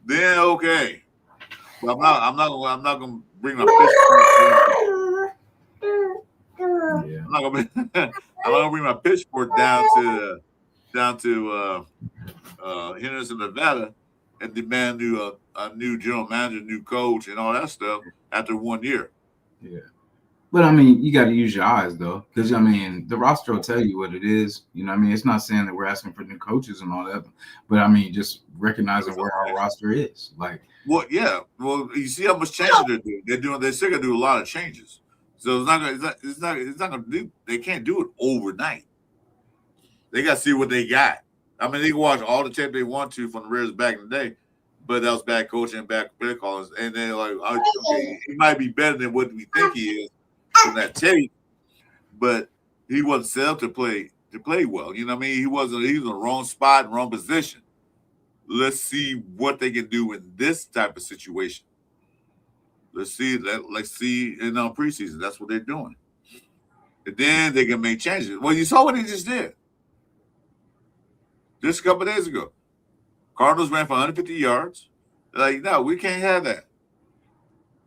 then okay. But I'm not gonna bring my pitchfork. Yeah. I'm not gonna bring my pitchfork down to Henderson, Nevada, and demand a new general manager, new coach, and all that stuff after 1 year. Yeah. But I mean, you got to use your eyes though, because I mean, the roster will tell you what it is. You know, what I mean, it's not saying that we're asking for new coaches and all that, but I mean, just recognizing where our roster is. Like, well, yeah. Well, you see how much changes they're doing. They're still gonna do a lot of changes. So it's not gonna do. They can't do it overnight. They got to see what they got. I mean, they can watch all the tape they want to from the Raiders back in the day, but that was bad coaching and bad play callers. And they're like, okay, he might be better than what we think he is from that tape, but he wasn't set up to play well. You know what I mean? He was in the wrong spot, wrong position. Let's see what they can do in this type of situation. Let's see in preseason. That's what they're doing. And then they can make changes. Well, you saw what he just did. Just a couple of days ago. Cardinals ran for 150 yards. They're like, no, we can't have that.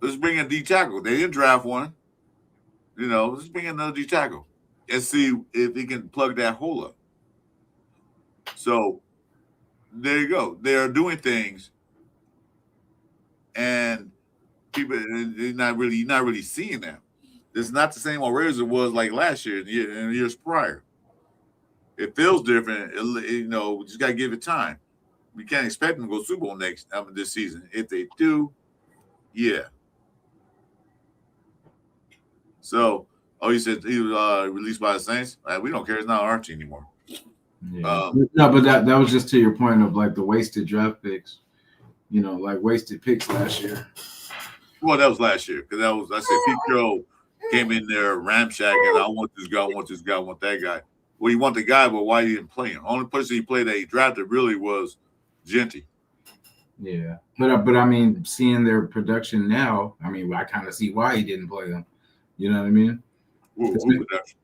Let's bring in D tackle. They didn't draft one. You know, let's bring in another D tackle and see if he can plug that hole up. So there you go. They are doing things, and people they're not really seeing that. It's not the same old Raiders it was like last year and years prior. It feels different. We just got to give it time. We can't expect them to go Super Bowl this season. If they do, yeah. So, you said he was released by the Saints? We don't care. It's not our team anymore. Yeah. No, but that was just to your point of like the wasted draft picks. You know, like wasted picks last year. Well, that was last year because I said Pete Carroll came in there ramshacking. I want this guy. I want this guy. I want that guy. Well, you want the guy, but why you didn't play him? Only person he played that he drafted really was Genty. Yeah, but I mean, seeing their production now, I mean, I kind of see why he didn't play them. You know what I mean? Who production?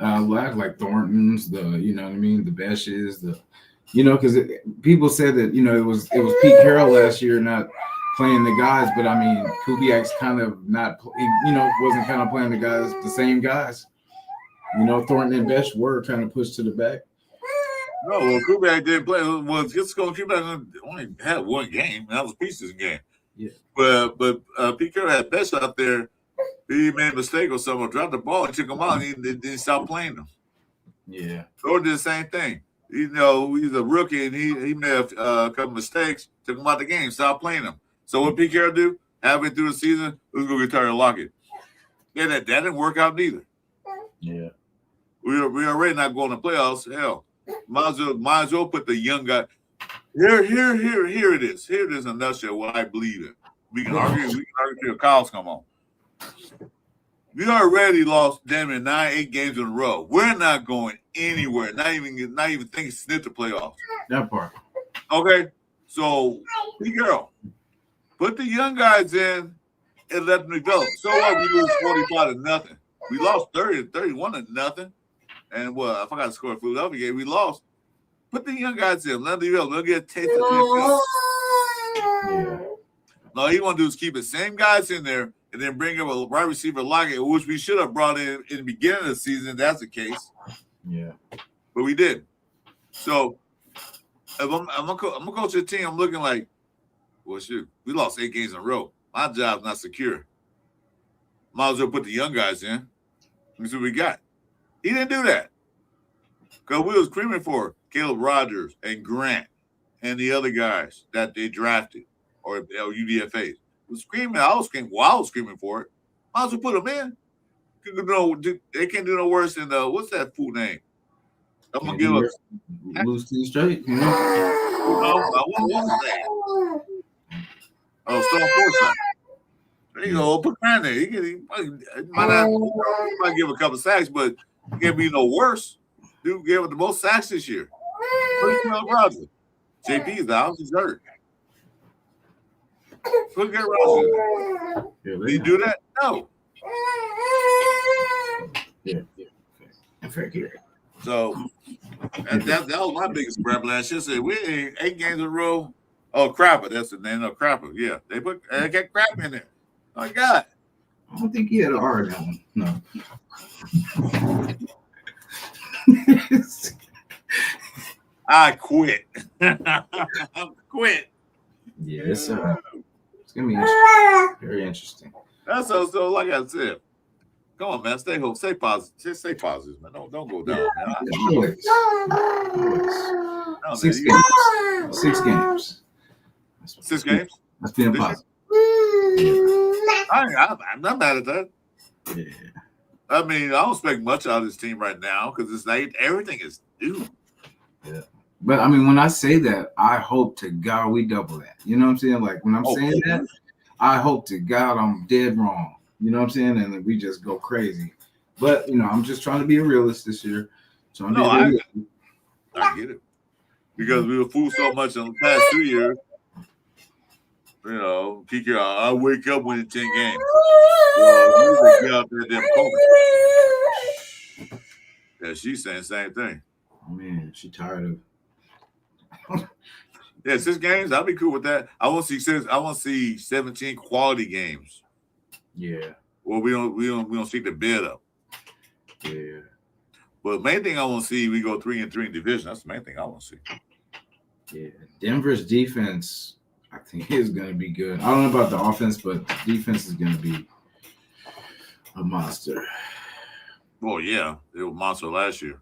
Like Thornton's, the Beches, because people said that it was Pete Carroll last year not playing the guys, but I mean, Kubiak's kind of not, wasn't kind of playing the same guys. Thornton and Bech were kind of pushed to the back. No, well, Kubiak didn't play. Well, Kubiak only had one game. And that was a preseason game. Yeah. But Pete Carroll had Bech out there. He made a mistake or something, dropped the ball, and took him out, and he didn't stop playing them. Yeah. Thornton did the same thing. He's a rookie, and he made a couple mistakes, took him out the game, stopped playing him. So what Pete Carroll do? Halfway through the season, let's go get Tyler Lockett. Yeah, that didn't work out neither. Yeah. We already not going to playoffs. Hell, might as well put the young guy. Here it is. Here it is in a nutshell what I believe in. We can argue till cows come on. We already lost damn near 9-8 games in a row. We're not going anywhere. Not even thinking sniff the playoffs. That part. Okay. So Pete Carroll, put the young guys in and let them develop. So what? We lose 45-0. We lost 30-31-0. And I forgot to score a Philadelphia game. We lost. Put the young guys in. Let them develop. They'll get a taste of the Yeah. No, all you want to do is keep the same guys in there and then bring up a wide receiver Lockett, which we should have brought in the beginning of the season. If that's the case. Yeah. But we did. So if I'm a coach of the team, I'm looking like, well, shoot, we lost 8 games in a row. My job's not secure. Might as well put the young guys in. Let me see what we got. He didn't do that. Because we was screaming for Caleb Rogers and Grant and the other guys that they drafted or UDFAs. I was screaming for it. Might as well put them in. They can't do no worse than what's that fool name? I'm gonna give up. Lose 2 straight. What was his name? Oh, Stone Forsythe. There you go. Put Grant there. He might give a couple sacks, but he can't be no worse. Dude gave up the most sacks this year. Rogers. JP's out. He's hurt. Put Rogers. Did he do that? No. Yeah. And fair here. So that was my biggest crap last year. Said we ain't 8 games in a row. Oh, Crapper, that's the name of Crapper. Yeah, they got crap in there. Oh my God. I don't think he had an R in that one. No. I quit. I quit. Yeah, it's gonna be interesting. Very interesting. That's so like I said. Come on, man. Stay home. Stay positive. Just stay positive, man. Don't go down, man. Always. No, 6 man, games. 6 games. 6 games? That's being positive. I'm not mad at that. Yeah. I mean, I don't expect much out of this team right now because it's like everything is due. Yeah. But I mean, when I say that, I hope to God we double that. You know what I'm saying? Like when I'm saying that, I hope to God I'm dead wrong. You know what I'm saying? And we just go crazy. But, I'm just trying to be a realist this year. I get it. Because we were fooled so much in the past 2 years. Kiki, I wake up winning 10 games. Well, get out there, damn COVID. Yeah, she's saying the same thing. Oh, man, she tired of. Yeah, 6 games. I'll be cool with that. I want to see 17 quality games. Yeah. Well, we don't see the bid up. Yeah. But main thing I want to see, we go 3-3 in division. That's the main thing I want to see. Yeah. Denver's defense, I think, is going to be good. I don't know about the offense, but defense is going to be a monster. Well, yeah, they were a monster last year.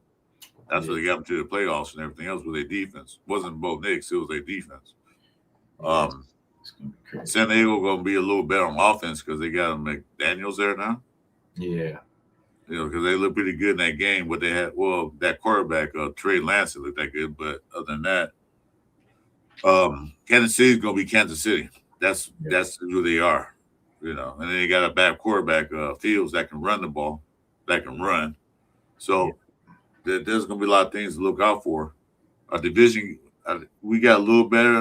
That's what they got to the playoffs and everything else with their defense. It wasn't both Knicks, it was their defense. San Diego going to be a little better on offense because they got McDaniels there now. Yeah. Because they look pretty good in that game. But they had, that quarterback, Trey Lance, looked that good. But other than that, Kansas City is going to be Kansas City. That's who they are. And then they got a bad quarterback, Fields, that can run the ball, that can run. So there's going to be a lot of things to look out for. Our division, we got a little better.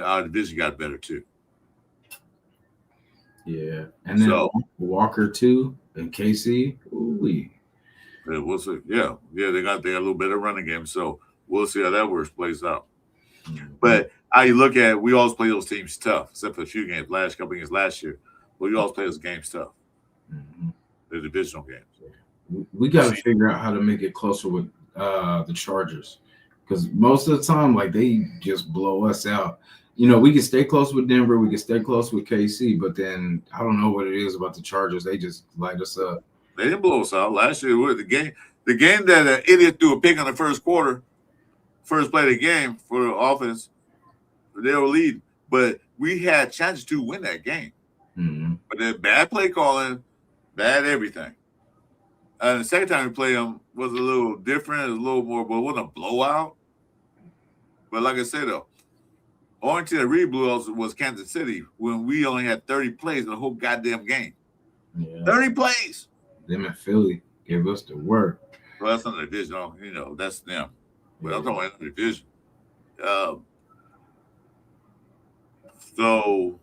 Our division got better too. Yeah, and then Walker too, and KC. Ooh-wee. We'll see. Yeah, they got a little bit of running game, so we'll see how that plays out. Mm-hmm. But how you look at it, we always play those teams tough, except for a few games, couple games last year. But we always play those games tough. Mm-hmm. The divisional games. We got to figure out how to make it closer with the Chargers, because most of the time, like, they just blow us out. We can stay close with Denver, we can stay close with KC, but then I don't know what it is about the Chargers. They just light us up. They didn't blow us out last year. The game that an idiot threw a pick in the first quarter, first play of the game for the offense, they were leading. But we had chances to win that game. Mm-hmm. But the bad play calling, bad everything. And the second time we played them was a little different, a little more, but it wasn't a blowout. But like I said, though, only team that really blew us was Kansas City when we only had 30 plays in the whole goddamn game. Yeah. 30 plays. Them in Philly gave us the work. Well, that's not the division. That's them. But I'm talking about the division. So,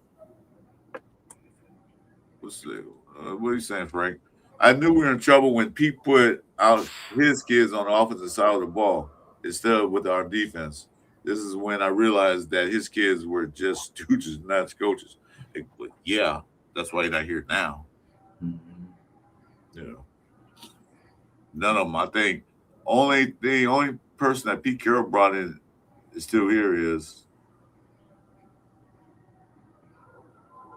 what are you saying, Frank? I knew we were in trouble when Pete put out his kids on the offensive side of the ball instead of with our defense. This is when I realized that his kids were just stooges, not coaches. But yeah, that's why he's not here now. Mm-hmm. None of them. I think the only person that Pete Carroll brought in is still here is,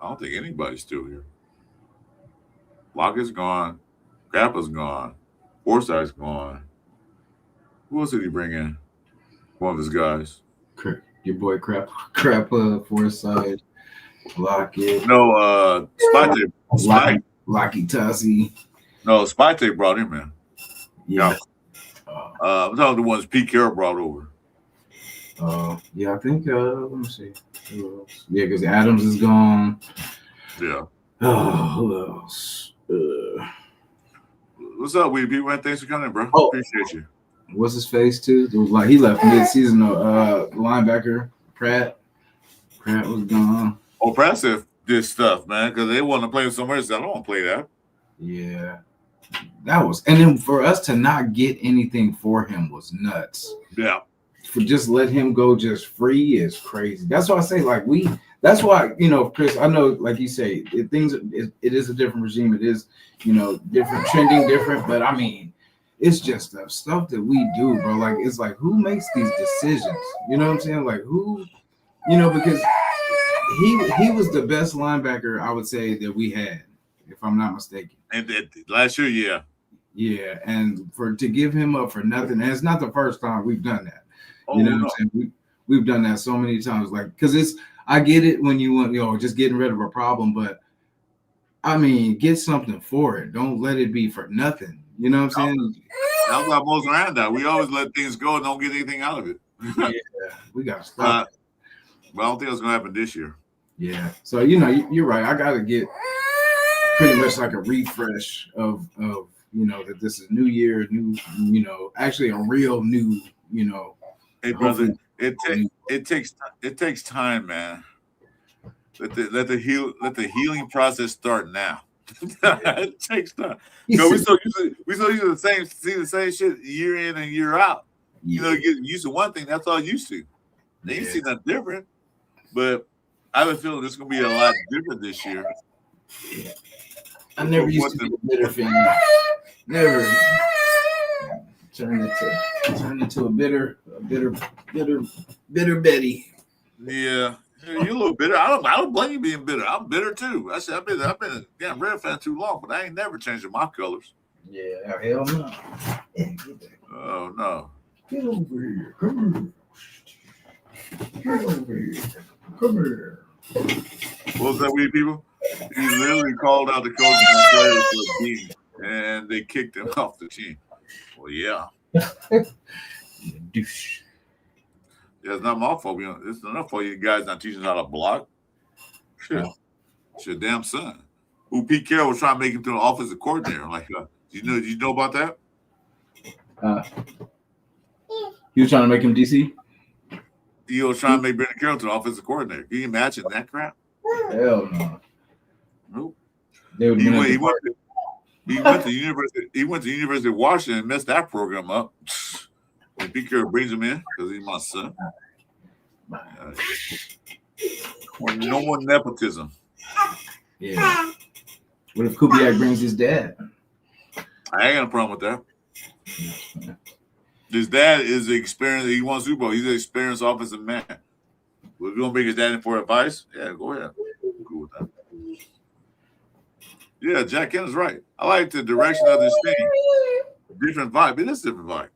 I don't think anybody's still here. Lockett's gone. Grappa's gone. Forsythe's gone. Who else did he bring in? One of his guys. Your boy Crappa, Forsythe, Lockett. No, Spite. Lockett Tassi. No, Spite brought him in. Yeah. I'm talking the ones Pete Carroll brought over. Yeah, I think, let me see. Who else? Yeah, because Adams is gone. Yeah. Who else? What's up, Weedy People? Thanks for coming in, bro. Appreciate you. What's his face too? It was like he left mid-season. Linebacker Pratt was gone. Pratt said this stuff, man, because they want to play somewhere else. I don't want to play that. Yeah. That was, and then for us to not get anything for him was nuts. Yeah. For just let him go just free is crazy. That's why I say, like, that's why, Chris, I know, like you say, it is a different regime. It is, different, trending different, but I mean, it's just the stuff that we do, bro. Like, it's like, who makes these decisions? You know what I'm saying? Like, who, because he was the best linebacker, I would say, that we had, if I'm not mistaken. And last year, yeah. Yeah, and to give him up for nothing, and it's not the first time we've done that. Oh, What I'm saying? We've done that so many times, like, because I get it when you want, just getting rid of a problem, but I mean, get something for it. Don't let it be for nothing. You know what I'm saying? That's why most around that. We always let things go and don't get anything out of it. Yeah, we got to stop. But I don't think it's going to happen this year. Yeah. So, you're right. I got to get pretty much like a refresh of that this is new year, new, actually a real new, Hey, brother, it takes time, man. Let the healing process start now. It takes time. We still use the same shit year in and year out. Yeah. You get used to one thing, that's all you see. They ain't see nothing different. But I have a feeling it's gonna be a lot different this year. Yeah. I never used to be a bitter fan. Never turn into a bitter Betty. Yeah, you're a little bitter. I don't blame you being bitter. I'm bitter too. I've been a damn Red fan too long, but I ain't never changing my colors. Yeah, hell no. Yeah, get back. Oh no. Get over here. Come here. Get over here. Come here. What was that, we people? He literally called out the coach and players for beating, and they kicked him off the team. Well, yeah. Douche. Yeah, it's not my fault. It's enough for you guys not teaching how to block. Shit. It's your damn son. Who Pete Carroll was trying to make him to an offensive coordinator. Like, did you know about that? He was trying to make him DC? He was trying to make Brandon Carroll to an offensive coordinator. Can you imagine that crap? Hell no. Nope. He went to University of Washington and messed that program up. And Pete Carroll brings him in because he's my son. No more nepotism. Yeah. What if Kubiak brings his dad? I ain't got a problem with that. His dad is experienced. He won Super Bowl. He's an experienced offensive man. If you gonna bring his dad in for advice, yeah, go ahead. I'm cool with that. Yeah, Jack Kennedy's right. I like the direction of this thing. Different vibe. It is a different vibe.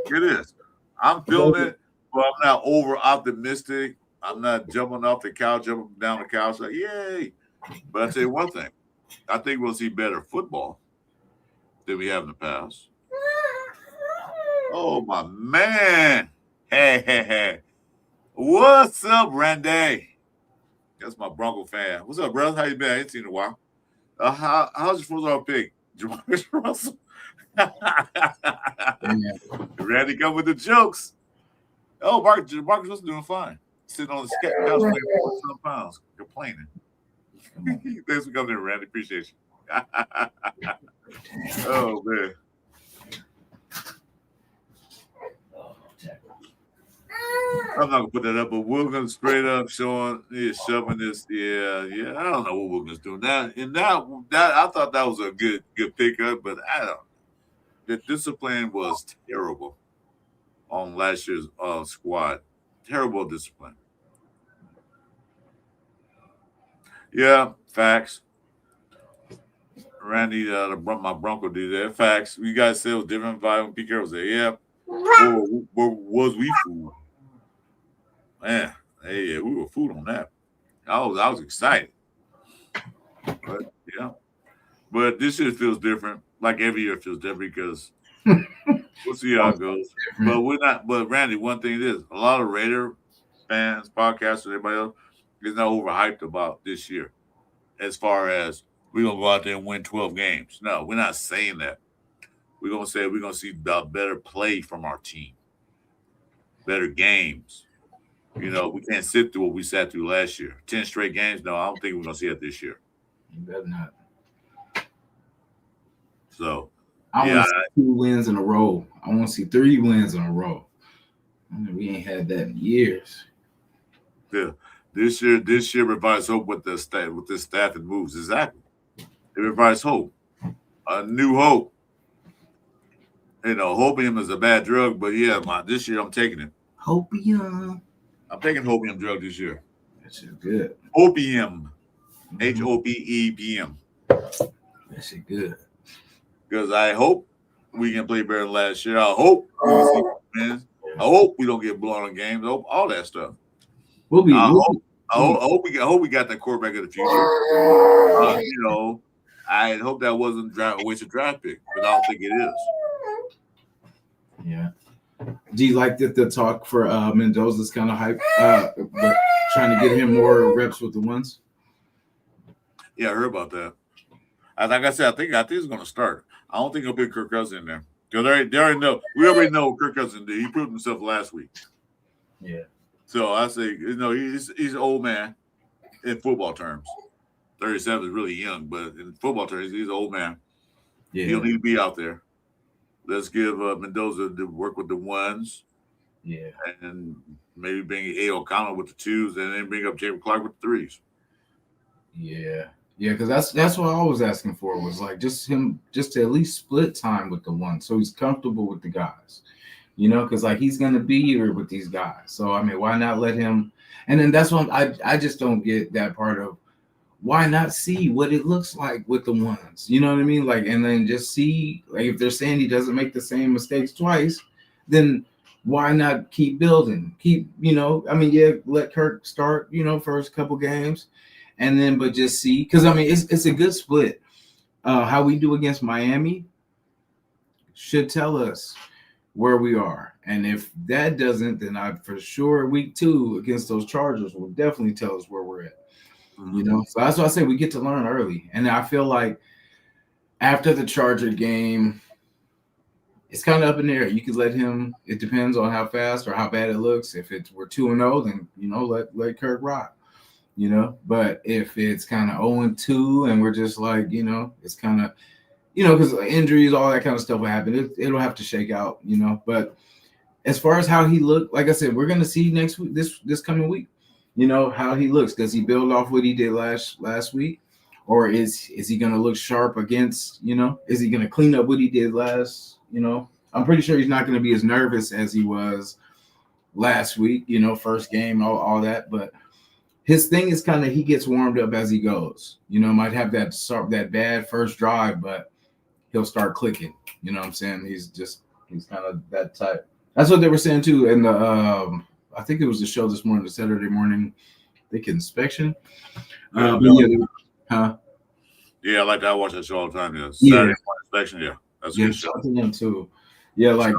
It is. I'm feeling it, but I'm not over optimistic. I'm not jumping off the couch, jumping down the couch like, yay. But I'll tell you one thing. I think we'll see better football than we have in the past. Oh, my man. Hey. What's up, Randy? That's my Bronco fan. What's up, brother? How you been? I ain't seen you in a while. How's your football pick? Jamarcus Russell? Randy come with the jokes. Oh, Marcus Russell doing fine. Sitting on the couch weighing 4 pounds, complaining. Thanks for coming in, Randy. Appreciate you. Oh, man. I'm not gonna put that up, but Wilkins straight up shoving this. Yeah. I don't know what Wilkins doing that. And that I thought that was a good pickup, but I don't. The discipline was terrible on last year's squad. Terrible discipline. Yeah, facts. Randy, my Bronco did that. Facts. You guys said it was different vibe when Pete Carroll was there. Yeah. Was we fooled? Man, hey, we were fooled on that. I was excited. But this year feels different. Like every year feels different because we'll see how it goes. But we're not. But Randy, one thing is, a lot of Raider fans, podcasters, everybody else is not overhyped about this year. As far as we're gonna go out there and win 12 games. No, we're not saying that. We're gonna say we're gonna see the better play from our team, better games. We can't sit through what we sat through last year. 10 straight games. No, I don't think we're gonna see it this year. You better not. So I yeah, want to see 2 wins in a row. I want to see 3 wins in a row. We ain't had that in years. yeah. This year provides hope with the staff, with this staff and moves. Exactly. It provides hope. A new hope. You know, hopium is a bad drug, but yeah, this year I'm taking it. Hopium. I'm taking hopium drug this year. That shit good. Opium. Mhm. HOPEPM. That shit good. Because I hope we can play better than last year. I hope we can see wins. I hope we don't get blown in games. I hope all that stuff. I hope we got the quarterback of the future. You know, I hope that wasn't a wasted draft pick, but I don't think it is. Yeah. Do you like that the talk for Mendoza's kind of hype, but trying to get him more reps with the ones? Yeah, I heard about that. Like I said, I think he's going to start. I don't think he'll put Kirk Cousins in there because they already know. We already know what Kirk Cousins did. He proved himself last week. Yeah. So I say, he's an old man in football terms. 37 is really young, but in football terms, he's an old man. Yeah. He'll need to be out there. Let's give Mendoza to work with the ones. Yeah. And maybe bring A. O'Connell with the 2s and then bring up James Clark with the 3s. Yeah. Yeah, because that's what I was asking for, was like just to at least split time with the 1, so he's comfortable with the guys, because like he's gonna be here with these guys. So I mean, why not let him? And then that's what I just don't get that part of why not see what it looks like with the 1s, you know what I mean? Like, and then just see, like, if they're saying he doesn't make the same mistakes twice, then why not keep building? Let Kirk start, first couple games. And then, but just see, because I mean, it's a good split. How we do against Miami should tell us where we are, and if that doesn't, then for sure week 2 against those Chargers will definitely tell us where we're at. Mm-hmm. So that's why I say we get to learn early, and I feel like after the Charger game, it's kind of up in the air. You could let him. It depends on how fast or how bad it looks. If we're 2-0, then let Kirk rock. But if it's kind of 0-2 and we're just like, it's kind of, because injuries, all that kind of stuff will happen. It'll have to shake out, But as far as how he looked, like I said, we're gonna see next week, this coming week, how he looks. Does he build off what he did last week, or is he gonna look sharp against, is he gonna clean up what he did last? I'm pretty sure he's not gonna be as nervous as he was last week. First game, all that, but. His thing is kind of he gets warmed up as he goes. Might have that bad first drive, but he'll start clicking. You know what I'm saying? He's kind of that type. That's what they were saying too. And I think it was the show this morning, the Saturday morning, inspection. Yeah, I like that. I watch that show all the time. Yeah, Saturday morning inspection. Yeah, that's a good show. To him too. Yeah, like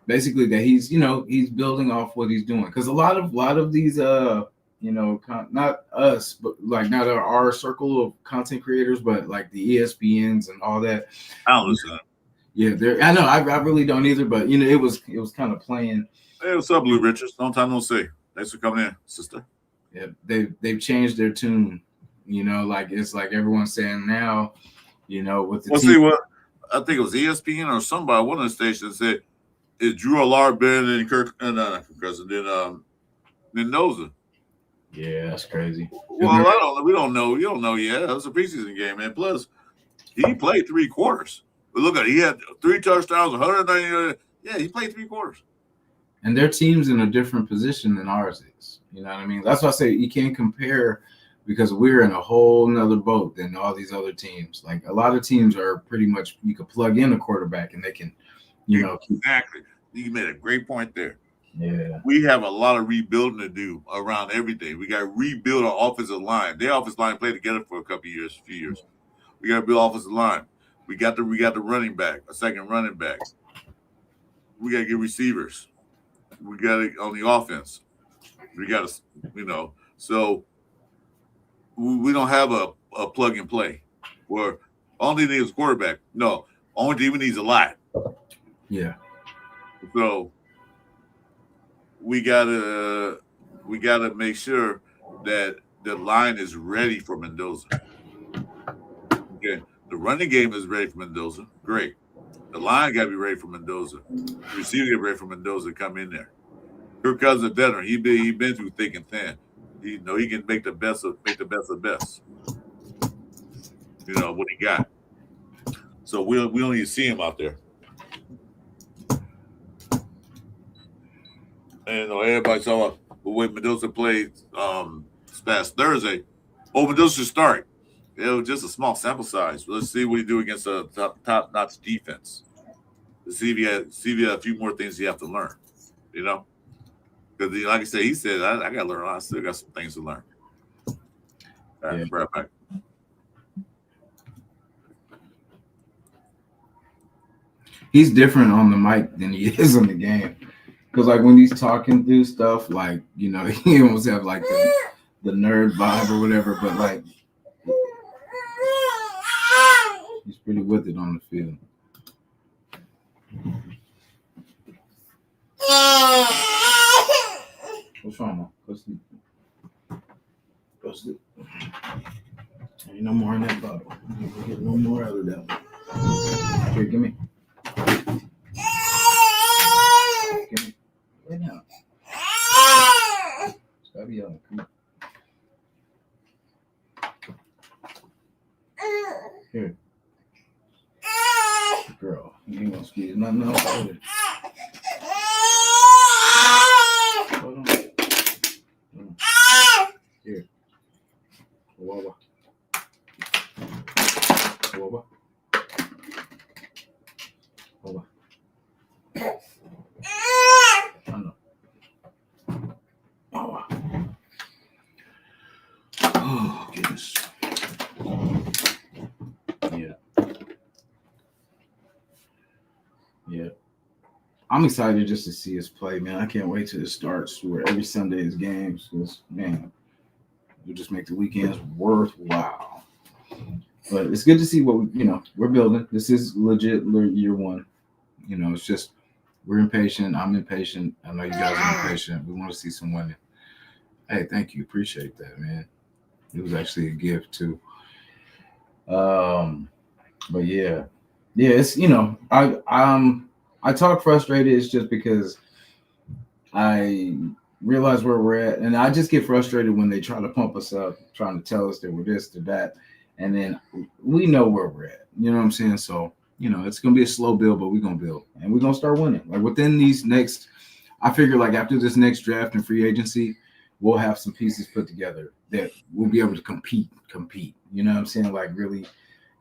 basically that he's he's building off what he's doing, because a lot of these not us, but like not our circle of content creators, but like the ESPNs and all that. I don't listen. Yeah, I know. I really don't either, but it was kind of playing. Hey, what's up, Blue Richards? Long time no see. Thanks for coming in, sister. Yeah, they've changed their tune. Like it's like everyone's saying now. With the see what I think it was ESPN or somebody, one of the stations said, "Is Drew Allard better than Kirk and Mendoza?" Yeah, that's crazy. Well, we don't know. You don't know yet. It was a preseason game, man. Plus, he played 3 quarters. But look at it. He had 3 touchdowns, 190. Yeah, he played 3 quarters. And their team's in a different position than ours is. You know what I mean? That's why I say you can't compare, because we're in a whole nother boat than all these other teams. Like a lot of teams are pretty much, you could plug in a quarterback and they can, Exactly. You made a great point there. Yeah, we have a lot of rebuilding to do around everything. We got to rebuild our offensive line. Their offensive line played together for a few years. We got to build offensive line. We got the running back, a second running back. We got to get receivers. We got it on the offense. We got to, so we don't have a plug and play where only thing is quarterback. No, only thing we need is a lot. Yeah. So we gotta make sure that the line is ready for Mendoza. Okay, the running game is ready for Mendoza. Great. The line got to be ready for Mendoza. The receiver get ready for Mendoza to come in there. Kirk Cousins is a veteran. He been through thick and thin. He can make the best of the best. What he got. So we don't even see him out there. And everybody's talking about the way Mendoza played past Thursday. Oh, Mendoza should start. It was just a small sample size. Let's see what he do against a top-notch defense. To see if he had a few more things he have to learn. Because like I said, he said I got to learn. I still got some things to learn. All right, right back. He's different on the mic than he is on the game. Because like when he's talking through stuff, like he almost have like the nerd vibe or whatever, but like he's pretty with it on the field. What's wrong, man? Go sleep. Go sleep. Ain't no more in that bottle. We'll get no more out of that one. Here, give me. Give me. Right now. Stop yelling. Come on. Here. Girl, you ain't gonna squeeze nothing else out of it. Hold on. Here. Wawa. Wawa. Wawa. I know. Wawa. Oh, goodness. Yeah. I'm excited just to see us play, man. I can't wait till it starts where every Sunday is games. Because, man, it'll just make the weekends worthwhile. But it's good to see what we're building. This is legit year one. It's just we're impatient. I'm impatient. I know you guys are impatient. We want to see some winning. Hey, thank you. Appreciate that, man. It was actually a gift too. But yeah, it's I talk frustrated. It's just because I realize where we're at, and I just get frustrated when they try to pump us up, trying to tell us that we're this or that, and then we know where we're at. You know what I'm saying? So it's gonna be a slow build, but we're gonna build, and we're gonna start winning. Like within these next, I figure like after this next draft and free agency, we'll have some pieces put together that we'll be able to compete. You know what I'm saying? Like really.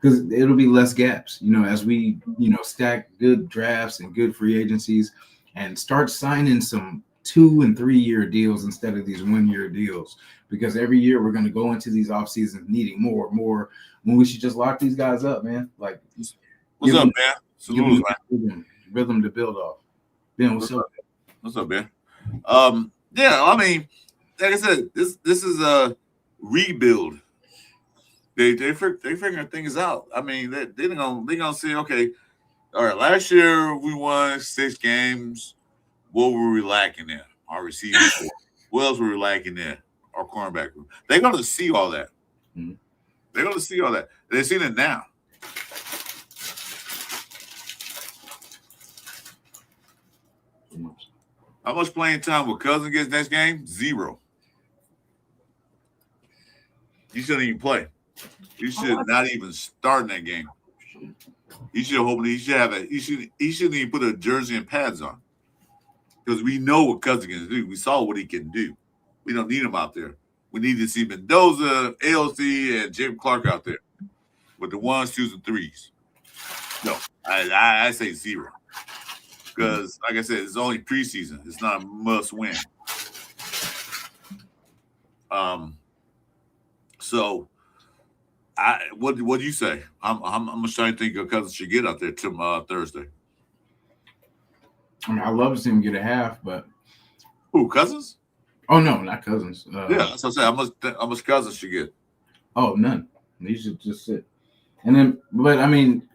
Because it'll be less gaps, as we, stack good drafts and good free agencies and start signing some 2 and 3 year deals instead of these 1 year deals. Because every year we're going to go into these off seasons needing more when we should just lock these guys up, man. Like, what's up, man? Salute, man. Rhythm to build off. Ben, what's up? What's up, man? Yeah, I mean, like I said, this is a rebuild. They figuring things out. I mean, they're gonna say, okay, all right. Last year we won 6 games. What were we lacking there? Our receiving core. What else were we lacking there? Our cornerback room. They're gonna see all that. Mm-hmm. They're gonna see all that. They're seeing it now. How much playing time will Cousins get next game? 0. You shouldn't even play. You should not even start in that game. He shouldn't even put a jersey and pads on. Because we know what Cousins can do. We saw what he can do. We don't need him out there. We need to see Mendoza, ALC, and Jim Clark out there with the 1s, 2s, and 3s. No, I say 0. Because, like I said, it's only preseason. It's not a must win. So, what do you say? I'm trying to think of Cousins should get out there to Thursday. I mean, I love to see him get a half, but who, Cousins? Oh no, not Cousins. Yeah, that's what I'm saying. How much Cousins should get? Oh, none. He should just sit. And then, but I mean,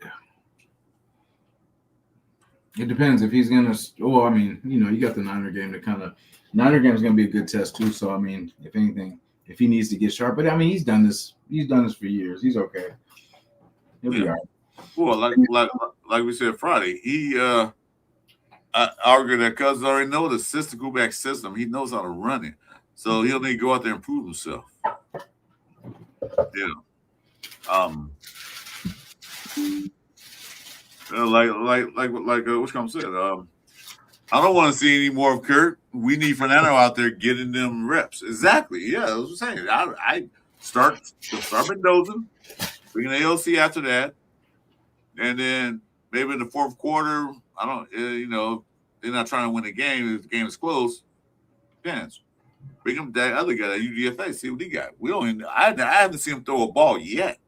it depends if he's gonna. Well, I mean, you got the Niner game to Niner game is gonna be a good test too. So I mean, if anything. If he needs to get sharp, but I mean, he's done this for years. He's okay. He'll be all right. Well, like we said Friday, he I argue that Cousins already know the system, go back system. He knows how to run it, so he'll need to go out there and prove himself. Yeah. Like Wishcombe said, I don't want to see any more of Kurt. We need Fernando out there getting them reps. Exactly. Yeah, that's what I'm saying. I start Mendoza, bring an ALC after that, and then maybe in the fourth quarter, I don't, they're not trying to win the game. If the game is close, dance. Bring him that other guy, that UDFA, see what he got. We don't even, I haven't seen him throw a ball yet.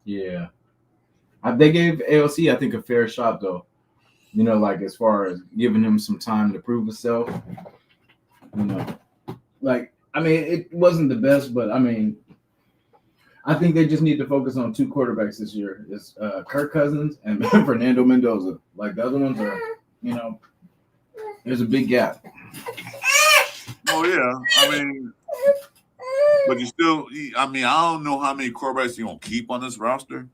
Yeah. They gave ALC, I think, a fair shot, though. Like as far as giving him some time to prove himself. It wasn't the best, but I think they just need to focus on two quarterbacks this year. It's Kirk Cousins and Fernando Mendoza. Like the other ones are, there's a big gap. Oh yeah, but you still. I don't know how many quarterbacks you're gonna keep on this roster,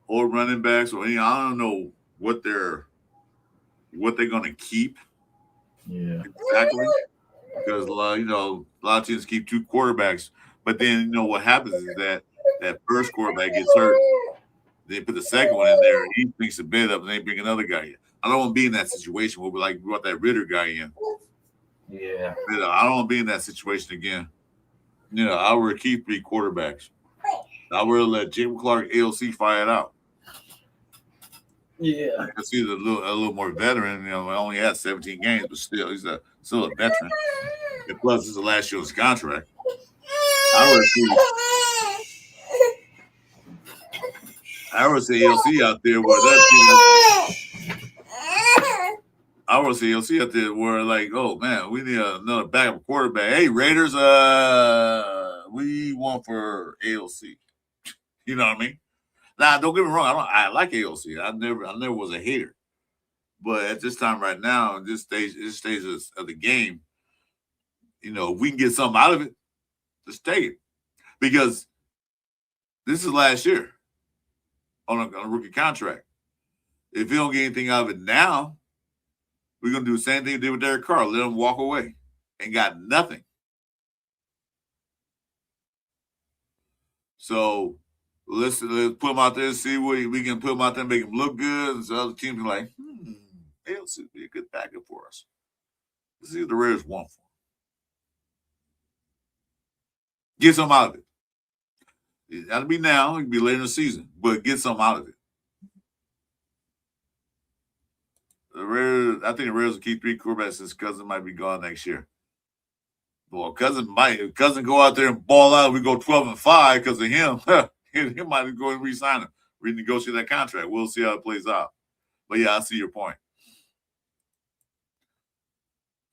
or running backs, or I don't know what they're gonna keep. Yeah, exactly. Because a lot of teams keep two quarterbacks, but then what happens is that first quarterback gets hurt. They put the second one in there, and he thinks a bit up, and they bring another guy in. I don't want to be in that situation where we brought that Ritter guy in. Yeah. I don't want to be in that situation again. I would keep three quarterbacks. I would let Jim Clark ALC fire it out. Yeah. I see a little more veteran. Only had 17 games, but still, he's still a veteran. And plus, this is the last year of his contract. I would say ALC out there where that I would say ALC out there where oh man, we need another backup quarterback. Hey Raiders, we want for ALC. You know what I mean? Now, don't get me wrong. I like ALC. I never was a hater. But at this time right now, in this stage of the game, if we can get something out of it, just take it. Because this is last year on a rookie contract. If you don't get anything out of it now, we're going to do the same thing we did with Derek Carr. Let him walk away and got nothing. So let's put him out there and see what we can put him out there and make him look good. And so other teams are like, ALC would be a good backup for us. Let's see what the Raiders want for him. Get something out of it. It got to be now. It can be later in the season, but get something out of it. I think the Raiders will keep three quarterbacks since Cousins might be gone next year. Well, Cousins go out there and ball out. We go 12-5 because of him. He might go and re-sign him, renegotiate that contract. We'll see how it plays out. But yeah, I see your point.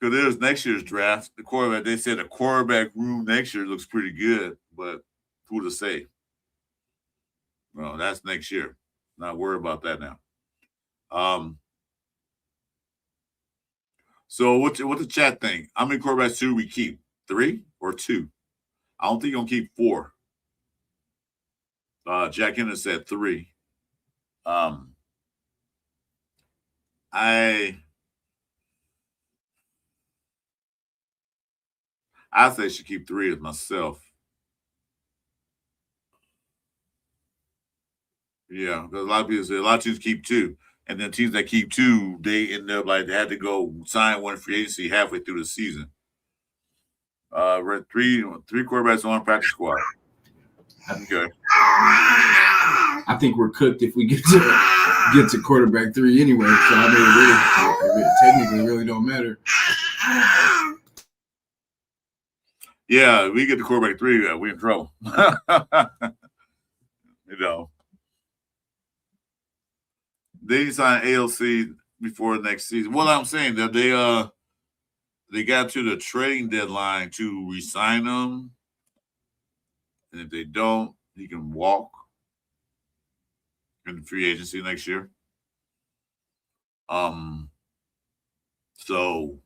Because there's next year's draft. The quarterback, they said the quarterback room next year looks pretty good, but who to say? Well, that's next year. Not worried about that now. So what the chat think? How many quarterbacks should we keep? 3 or 2? I don't think you're gonna keep 4. Jack Henry said 3. I say should keep 3 as myself. Yeah, because a lot of people say a lot of teams keep 2. And then teams that keep 2, they end up they had to go sign one free agency halfway through the season. We're 3 quarterbacks on practice squad. Okay. I think we're cooked if we get to quarterback 3 anyway. So it technically really don't matter. Yeah, we get to quarterback 3, we're in trouble. They signed ALC before next season. Well, I'm saying that they got to the trading deadline to re-sign him, and if they don't, he can walk in the free agency next year. So,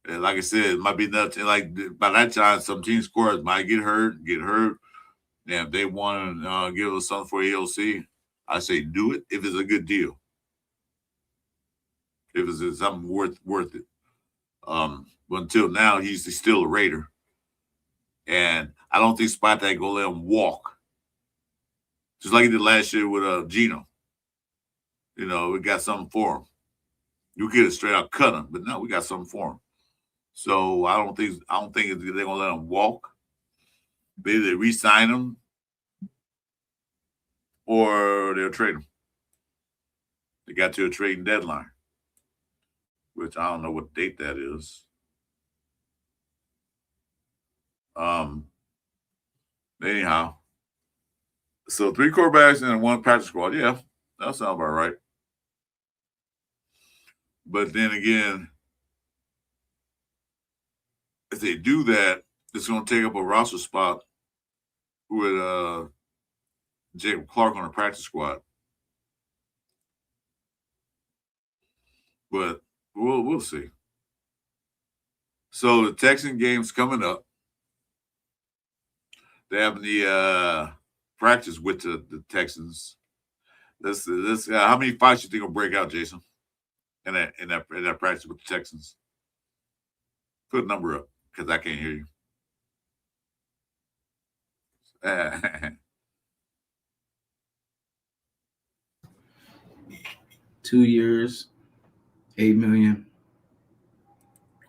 like I said, it might be nuts. And by that time, some team scorers might get hurt. And if they want to give us something for ALC, I say do it if it's a good deal. If it's something worth it. But until now, he's still a Raider. And I don't think Spivak gonna let him walk. Just like he did last year with Geno. You know, we got something for him. You could have straight out cut him, but no, we got something for him. So I don't think they're gonna let him walk. Maybe they re-sign him or they'll trade him. They got to a trading deadline, which I don't know what date that is. Anyhow, so 3 quarterbacks and 1 practice squad. Yeah, that sounds about right. But then again, if they do that, it's going to take up a roster spot with Jacob Clark on the practice squad. But we'll see. So the Texan game's coming up. They have the practice with the Texans. Let's how many fights you think will break out, Jason? In that practice with the Texans? Put a number up because I can't hear you. 2 years, $8 million.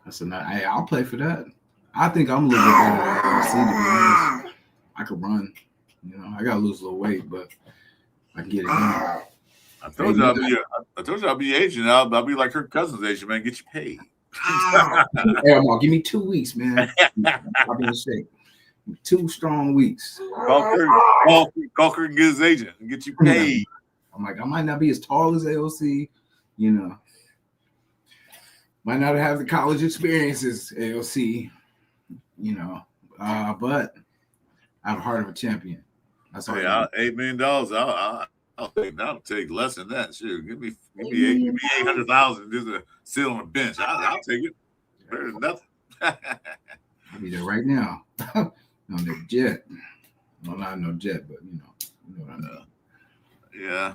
That's enough. Hey, I'll play for that. I think I'm a little bit better than UFC, to be honest. I could run. You know, I gotta lose a little weight, but I can get it done. I told you I'll be Asian. I'll be like her cousin's Asian, man. Get you paid. Hey, give me 2 weeks, man. I'll be in shape. 2 strong weeks. Call Kirk and get his agent and get you paid. I'm like, I might not be as tall as AOC, you know. Might not have the college experience as AOC, you know. But I have a heart of a champion. That's all. $8 million. I'll take less than that. Sure, give me $800,000 just to sit on the bench. I'll take it. Better than nothing. I'll be there right now on the jet. Well, not no jet, but you know what I mean. Yeah.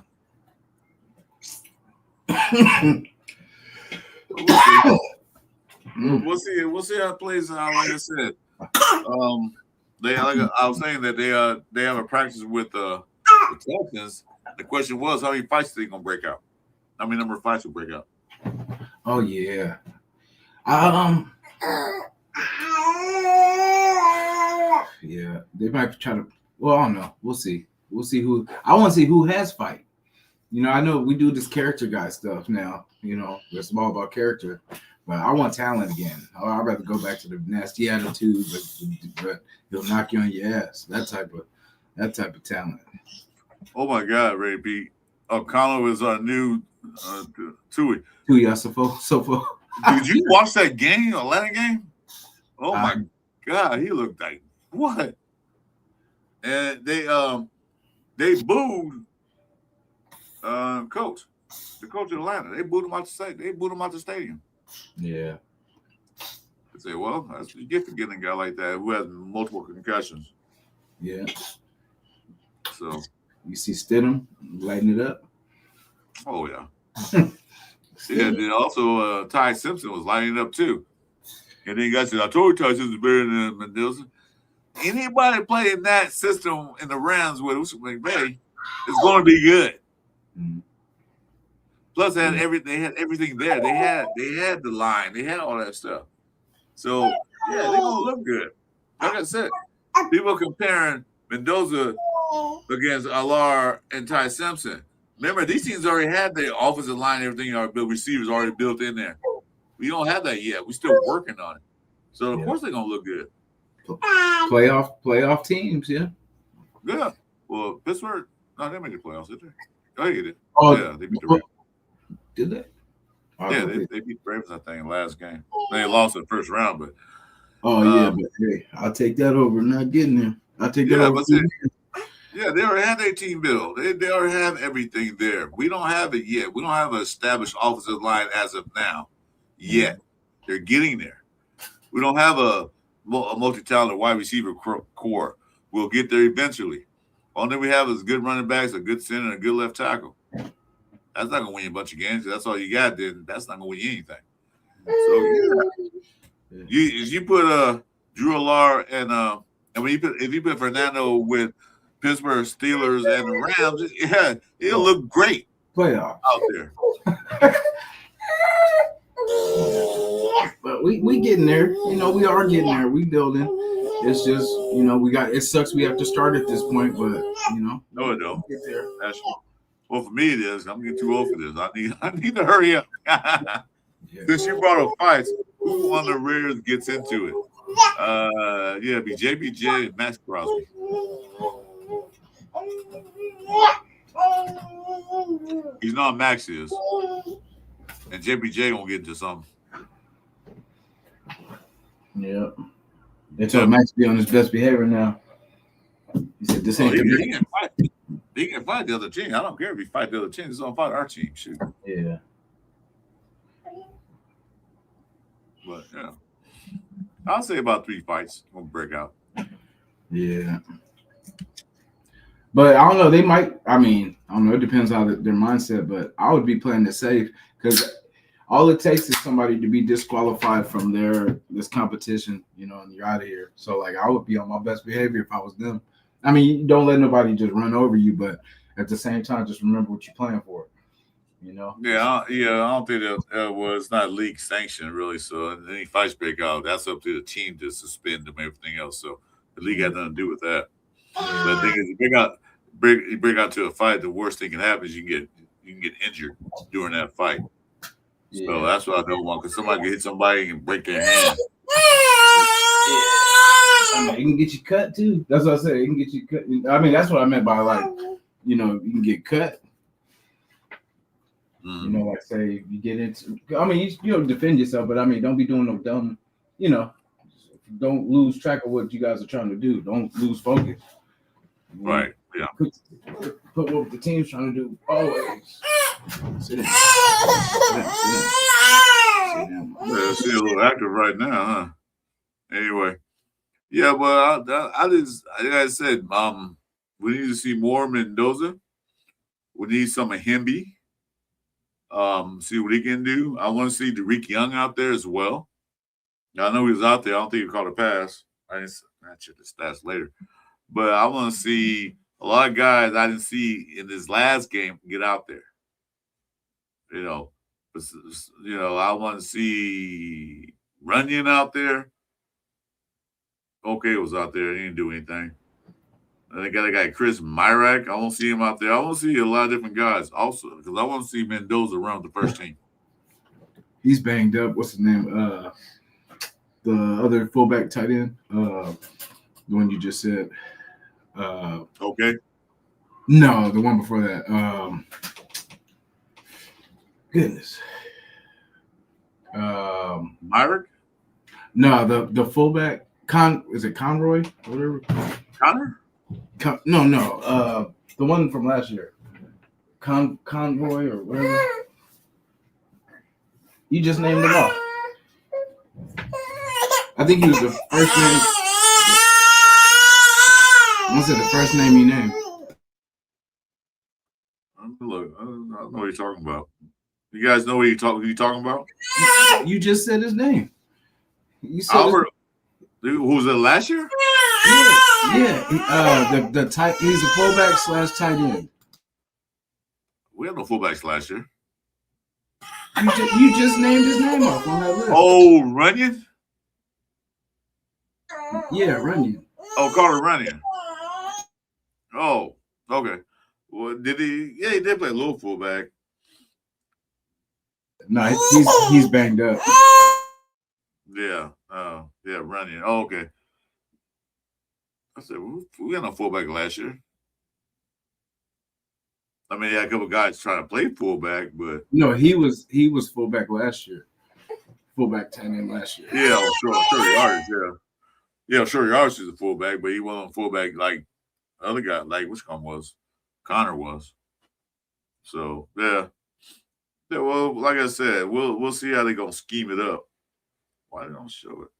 We'll see how it plays out. Like I said, I was saying that they have a practice with the Texans. The question was, how many fights are they gonna break out? How many number of fights will break out? Oh yeah. Yeah, they might try to. Well, I don't know. We'll see. We'll see who. I want to see who has fight. You know, I know we do this character guy stuff now. You know, it's all about character, but I want talent again. I'd rather go back to the nasty attitude, but he'll knock you on your ass. That type of talent. Oh my God, Ray B. O'Connell is our new Tui. Sofo. Did you watch that game, Atlanta game? Oh my God, he looked like what? And they booed the coach of Atlanta. They booed him out the stadium. Yeah. They say, well, that's what you get for getting a guy like that who has multiple concussions. Yeah. So you see Stidham lighting it up. Oh yeah. Yeah. Then also Ty Simpson was lighting it up too. And then you guys said, I told you Ty Simpson was better than Mendoza. Anybody playing that system in the Rams with McVay is going to be good. Mm-hmm. Plus, they had everything there. They had the line. They had all that stuff. So yeah, they're gonna look good. Like I said, people comparing Mendoza against Alar and Ty Simpson. Remember, these teams already had their offensive line, everything, our receivers already built in there. We don't have that yet. We're still working on it. So of course they're gonna look good. Playoff teams, yeah. Yeah. Well, Pittsburgh, no, they made the playoffs, did they? Oh, they did. Oh, yeah, they beat the Ravens. Did they? Yeah, they beat the Ravens, I think, last game. They lost in the first round, but but hey, I'll take that over not getting there. I'll take that over. Yeah, they already have their team built. They already have everything there. We don't have it yet. We don't have an established offensive line as of now yet. They're getting there. We don't have a multi-talented wide receiver core. We'll get there eventually. Only thing we have is good running backs, a good center, and a good left tackle. That's not gonna win you a bunch of games. That's all you got. Then that's not gonna win you anything. So you put Drew Allar and if you put Fernando with Pittsburgh Steelers and the Rams, it'll look great Playoff out there. But we getting there. You know, we are getting there. We building. It's just, you know, it sucks we have to start at this point, but you know. No, it don't. Get there. Well, for me it is. I'm getting too old for this. I need to hurry up. Since you brought up fights, who on the Raiders gets into it? It'd be JBJ and Max Crosby. He's not Max is. And JBJ gonna get into something. Yeah. They told Max to be on his best behavior now. He said this ain't he can fight. He can fight the other team. I don't care if he fight the other team. He's gonna fight our team. Shoot. Yeah. But yeah. I'll say about 3 fights will break out. Yeah. But I don't know. They might. I mean, I don't know. It depends on their mindset. But I would be playing it safe because all it takes is somebody to be disqualified from this competition, you know, and you're out of here. So like, I would be on my best behavior if I was them. I mean, you don't let nobody just run over you, but at the same time, just remember what you're playing for. You know. Yeah. I don't think it's not league sanctioned really. So any fights break out, that's up to the team to suspend them and everything else. So the league has nothing to do with that. But the thing is, you break out to a fight, the worst thing can happen is you can get injured during that fight. Yeah. So that's what I don't want, because somebody can hit somebody and break their hand. I mean, it can get you cut too. That's what I said. It can get you cut. I mean, that's what I meant by like, you know, you can get cut. You know, like say you get into. I mean, you don't defend yourself, but I mean, don't be doing no dumb. You know, don't lose track of what you guys are trying to do. Don't lose focus. Right. Yeah. Put what the team's trying to do always. Sit down. Yeah, she's a little active right now, huh? Anyway, yeah, but I just, like I said, we need to see more Mendoza. We need some of Hemby. See what he can do. I want to see Derek Young out there as well. I know he was out there. I don't think he caught a pass. I check the stats later. But I want to see a lot of guys I didn't see in this last game get out there. You know, I want to see Runyon out there. Okay, was out there. He didn't do anything. And they got a guy, Chris Myrak. I want to see him out there. I want to see a lot of different guys also, because I want to see Mendoza around the first team. He's banged up. What's his name? The other fullback tight end. The one you just said. Okay. No, the one before that. Goodness. Myrick? No, the fullback. Is it Conroy? Whatever. Connor? No. The one from last year. Conroy or whatever. You just named them off. I think he was the first name. What's it? The first name you named? Look, I don't know what you're talking about. You guys know what you're talking about? You just said his name. You said Albert. Who was it last year? Yeah. The tight. He's a fullback / tight end. We had no fullbacks last year. You just named his name off on that list. Oh, Runyon? Yeah, Runyon. Oh, Carter Runyon. Oh, okay. Well, did he? Yeah, he did play a little fullback. No, he's banged up. Yeah. Yeah, Runyon. Oh, okay. I said, we had no fullback last year. I mean, yeah, a couple guys trying to play fullback, but no, he was fullback last year. Fullback tight end last year. Yeah, sure yards. Yeah, sure yards is a fullback, but he wasn't a fullback like the other guy, like which one was Connor was. So yeah. Well, like I said, we'll see how they're gonna scheme it up. Why they don't show it?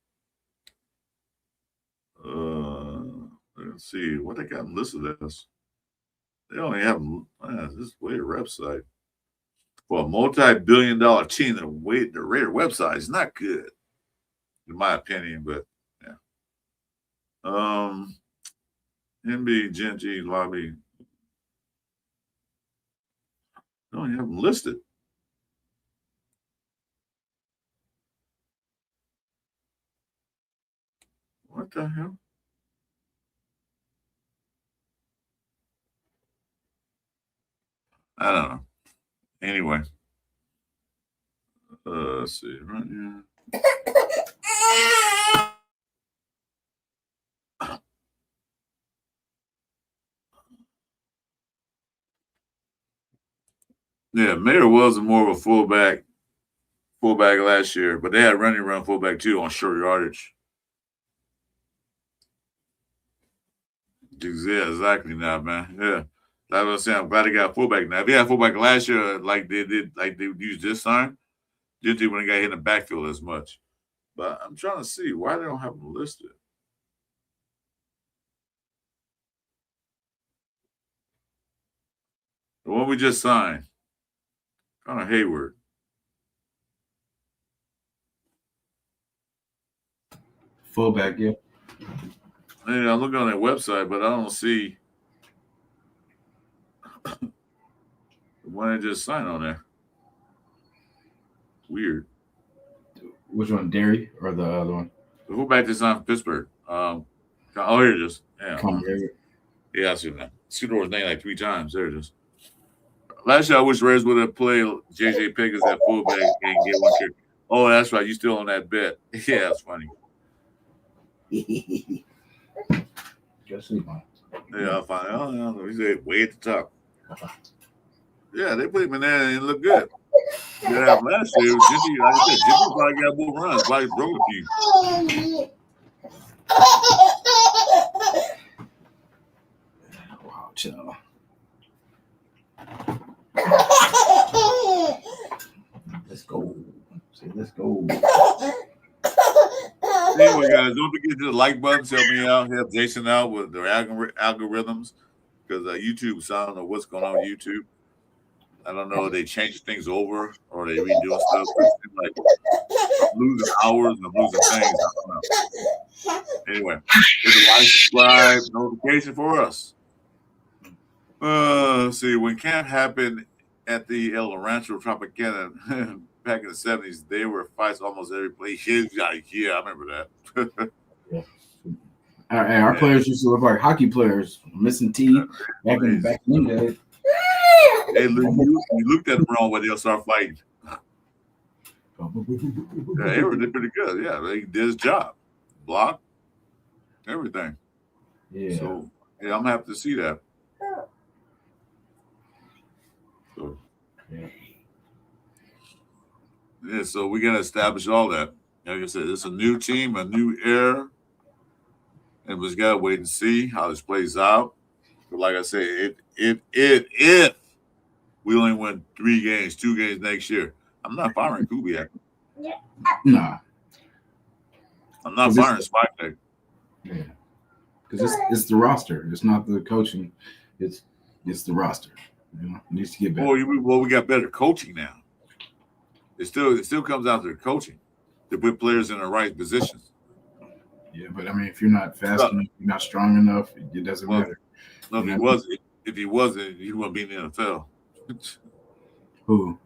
Let's see what they got listed as. They only have this Raider website for a multi-billion-dollar team. The Raider website is not good, in my opinion. But yeah, NBA Gen G lobby. They don't have them listed. What the hell? I don't know. Anyway, let's see right here. Yeah, Mayer was more of a fullback last year, but they had running run fullback too on short yardage. Yeah, exactly. Now, man. Yeah, that's what I'm saying. I'm glad they got fullback now. If they had fullback last year, like they used this time, didn't they when they got hit in the backfield as much? But I'm trying to see why they don't have them listed. The one we just signed, Connor Hayward. Fullback, yeah. Yeah, I'm looking on their website, but I don't see the one I just signed on there. Weird. Which one, Derry or the other one? The fullback that's on Pittsburgh. Oh, here it is. Yeah, yeah, I see that. Scoot's name like 3 times. There it is. Last year, I wish Raiders would have played J.J. Pickens at fullback and get one kick. Oh, that's right. You still on that bet? Yeah, that's funny. Just sleep on. Yeah, I'll find out. Oh, he's way at the top. Yeah, they put him in there and it looked good. Yeah, last year, Jimmy, like I said, Jimmy probably got more runs. Probably broke a few. Wow, chill. Let's go. Say, let's go. Anyway, guys, don't forget to the like button. Help me out. Help Jason out with their algorithms because YouTube. So I don't know what's going on with YouTube. I don't know if they changed things over or they redoing stuff. It seems like I'm losing hours and I'm losing things. I don't know. Anyway, hit the like, subscribe, notification for us. Let's see, when camp happened at the El Rancho Tropicana back in the 70s, there were fights almost every place. Yeah, I remember that. Our players used to look like hockey players, missing teeth back in the day. Hey, you looked at them wrong when they'll start fighting. Yeah, they were pretty good. Yeah, they did his job. Block, everything. Yeah. So, yeah, I'm happy to see that. So, yeah, so we got to establish all that. Like I said, it's a new team, a new era. And we just got to wait and see how this plays out. But like I said, if we only win 2 games next year, I'm not firing Kubiak. Nah. I'm not firing Spike. Yeah. Because it's the roster. It's not the coaching. It's the roster. You know, it needs to get better. Well, we got better coaching now. It still comes down to the coaching to put players in the right positions. Yeah, but I mean, if you're not fast enough, you're not strong enough, it doesn't matter. No, if he wasn't, he wouldn't be in the NFL. Who?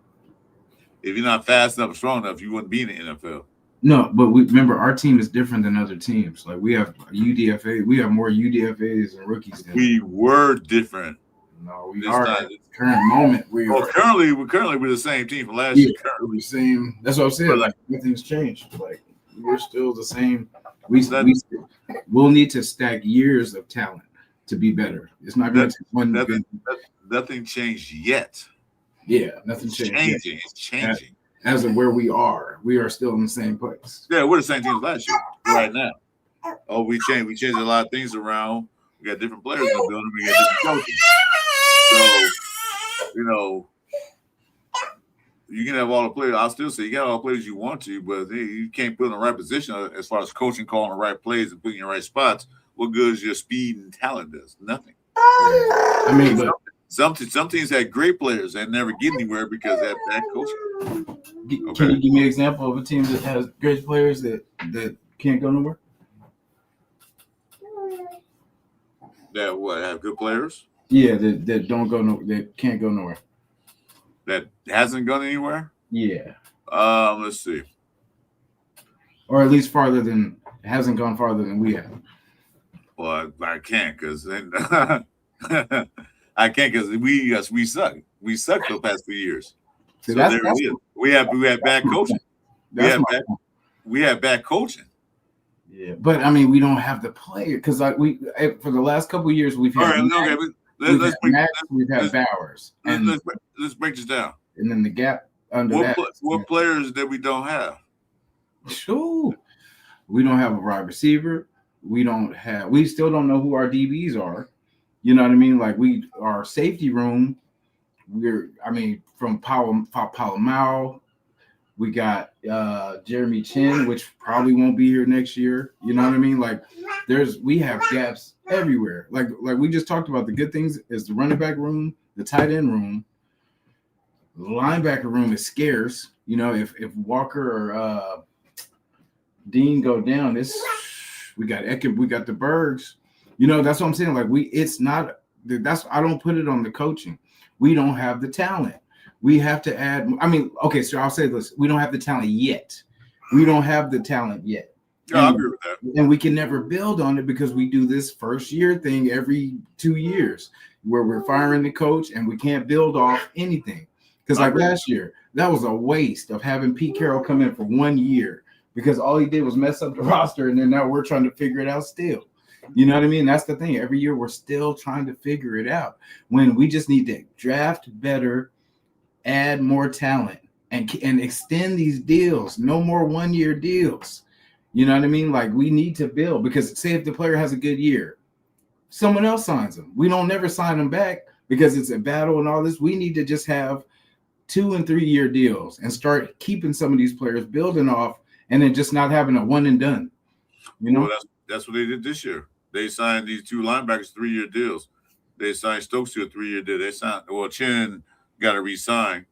If you're not fast enough, strong enough, you wouldn't be in the NFL. No, but remember, our team is different than other teams. Like we have UDFA, we have more UDFAs and rookies. We were different. No, we are at the current moment. Currently we're the same team from last year. We're the same. That's what I'm saying. Like nothing's changed. Like we're still the same. We'll need to stack years of talent to be better. It's not going to take one. Nothing changed yet. Yeah, nothing changed. It's changing. As of where we are still in the same place. Yeah, we're the same team as last year right now. Oh, we changed. We changed a lot of things around. We got different players in the building. We got different coaches. So, you can have all the players. I'll still say you got all the players you want to, but you can't put in the right position as far as coaching, calling the right plays, and putting in the right spots. What good is your speed and talent does? Nothing. I mean, but Some teams had great players and never get anywhere because they had bad coaching. Can you give me an example of a team that has great players that can't go nowhere? That what have good players? Yeah, that don't go that can't go nowhere. That hasn't gone anywhere? Yeah. Let's see. Or at least hasn't gone farther than we have. Well, I can't because I can't because we suck. We suck for the past 2 years. So there it is. We have bad coaching. We have bad coaching. Yeah, but I mean, we don't have the player because for the last couple of years we've had. We've had Bowers. Let's break this down. And then the gap under what players that we don't have? Sure, we don't have a wide receiver. We still don't know who our DBs are. You know what I mean? Like our safety room. From Palomao, we got Jeremy Chin, which probably won't be here next year. You know what I mean? Like we have gaps everywhere. Like we just talked about, the good things is the running back room, the tight end room, the linebacker room is scarce. You know, if Walker or Dean go down, we got the Bergs. You know, that's what I'm saying. Like I don't put it on the coaching. We don't have the talent. We have to add. Okay, so I'll say this: we don't have the talent yet. Yeah, I agree with that. And we can never build on it because we do this first year thing every 2 years, where we're firing the coach and we can't build off anything. Because like last year, that was a waste of having Pete Carroll come in for 1 year because all he did was mess up the roster, and then now we're trying to figure it out still. You know what I mean? That's the thing. Every year we're still trying to figure it out when we just need to draft better, add more talent, and extend these deals. No more 1 year deals. You know what I mean? Like we need to build, because say if the player has a good year, someone else signs him. We don't never sign them back because it's a battle and all this. We need to just have 2 and 3 year deals and start keeping some of these players, building off, and then just not having a one and done. You know, well, that's what they did this year. They signed these 2 linebackers 3 year deals. They signed Stokes to a 3 year deal. They signed Chin got to re-sign.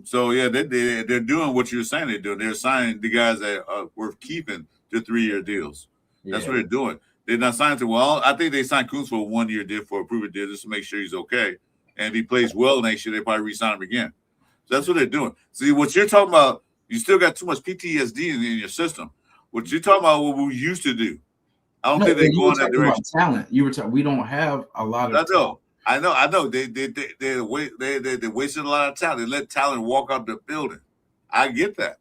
So yeah, they're doing what you're saying they're doing. They're signing the guys that are worth keeping to 3 year deals. That's what they're doing. They're not signing to. Well, I think they signed Kuntz for a 1 year deal, for a proven deal, just to make sure he's okay. And if he plays well next year, they probably re-sign him again. So that's what they're doing. See, what you're talking about, you still got too much PTSD in your system. What you're talking about, what we used to do. I don't think they go in that direction. Talent. You were talking. We don't have a lot of. I know. They wasted a lot of talent. They let talent walk out the building. I get that.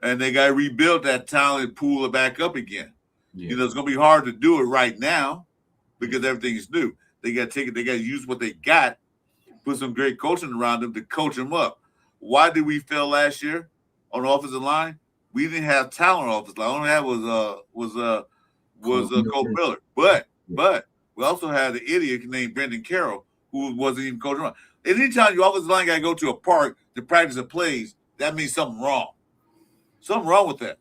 And they got to rebuild that talent pool back up again. Yeah. You know, it's going to be hard to do it right now because everything is new. They got to take it. They got to use what they got, put some great coaching around them to coach them up. Why did we fail last year on the offensive line? We didn't have talent on the offensive line. All we had was Cole Miller. But we also had an idiot named Brendan Carroll who wasn't even coaching around. Anytime your offensive line got to go to a park to practice the plays, that means something wrong. Something wrong with that.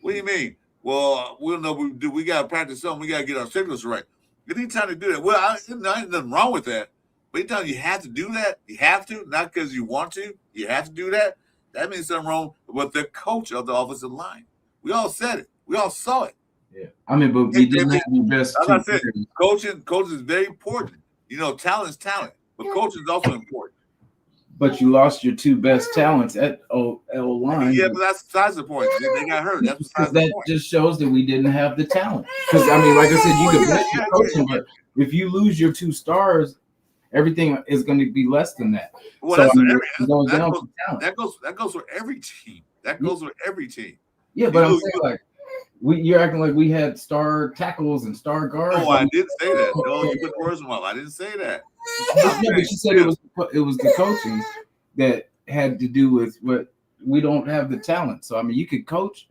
What do you mean? Well, we don't know what we do. We got to practice something. We got to get our signals right. Anytime to do that. Well, ain't nothing wrong with that. But anytime you have to do that, you have to, not because you want to, you have to do that. That means something wrong with the coach of the offensive line. We all said it. We all saw it. Yeah. I mean, but we didn't have the best. Like I said, coaching is very important. You know, talent is talent, but coaching is also important. But you lost your 2 best talents at O-line. Yeah, but that's besides the point. They got hurt. That's besides the point. That just shows that we didn't have the talent. Because, I mean, like I said, you could bless your coaching, but if you lose your 2 stars, everything is going to be less than that. Well, so, that goes for every team. That goes for every team. Yeah, but I'm saying, like, you're acting like we had star tackles and star guards. No, I didn't say that. No, you put words in my mouth. I didn't say that. Yeah, but you said it was the coaching that had to do with what we don't have the talent. So I mean, you could coach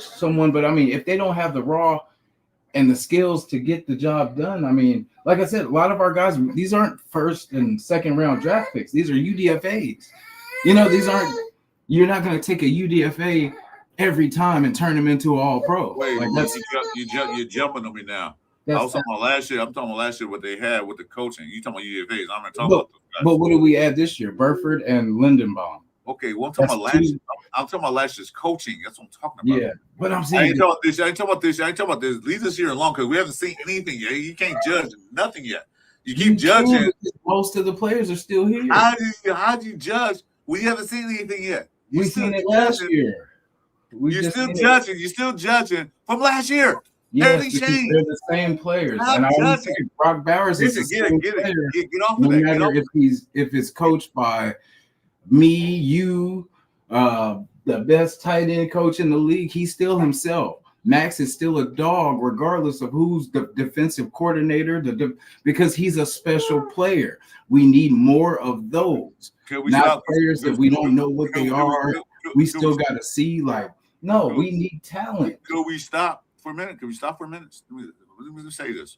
someone, but I mean, if they don't have the raw and the skills to get the job done, I mean, like I said, a lot of our guys, these aren't 1st and 2nd round draft picks. These are UDFAs. You know, you're not going to take a UDFA every time and turn them into all pro. Wait, like you're jumping on me now. I was talking about last year. I'm talking about last year what they had with the coaching. You talking about UFAs. I'm not talking but, about those guys. But what did we add this year? Burford and Lindenbaum. Okay, well, I'm talking about last year. I'm talking about last year's coaching. That's what I'm talking about. Yeah, but I'm saying I ain't talking about this. I ain't talking about this. Leave this year alone because we haven't seen anything yet. You can't judge nothing yet. You keep judging. Most of the players are still here. How do you judge? We haven't seen anything yet. We seen it last year. You're still judging. You're still judging from last year. Yes, because they're the same players. And I always say Brock Bowers is the same player. Get off no of that. matter if it's coached by me, you, the best tight end coach in the league, he's still himself. Max is still a dog, regardless of who's the defensive coordinator, because he's a special player. We need more of those. Not players that we don't know what they are. We still got to see, no, we need talent. Could we stop for a minute? Can we stop for a minute? Let me say this.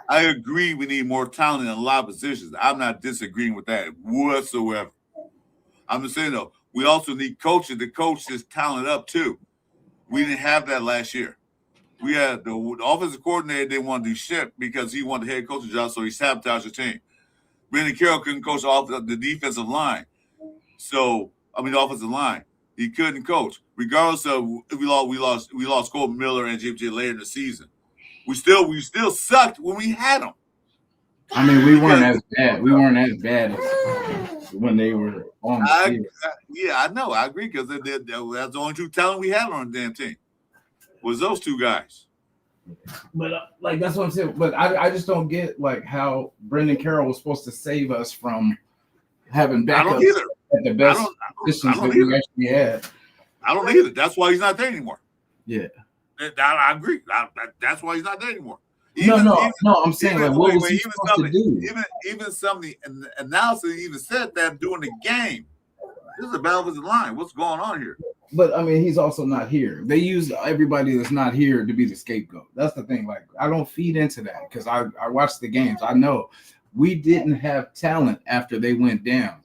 I agree we need more talent in a lot of positions. I'm not disagreeing with that whatsoever. I'm just saying, though, we also need coaches to coach this talent up, too. We didn't have that last year. We had the offensive coordinator didn't want to do shit because he wanted the head coach's job, so he sabotaged the team. Brandon Carroll couldn't coach the defensive line. The offensive line. He couldn't coach. Regardless of we lost Cole Miller and Jim J later in the season. We still sucked when we had them. I mean, we weren't as bad. We weren't as bad as when they were on the field. I know. I agree because that's the only two talent we had on the damn team was those two guys. But that's what I'm saying. But I just don't get how Brendan Carroll was supposed to save us from having backups at the best positions that we actually had. I don't either. That's why he's not there anymore. Yeah, I agree. That's why he's not there anymore. I'm saying what was he supposed to do? Even some of the analysis even said that during the game. This is a battle of the line. What's going on here? But I mean, he's also not here. They use everybody that's not here to be the scapegoat. That's the thing. I don't feed into that because I watch the games. I know we didn't have talent after they went down.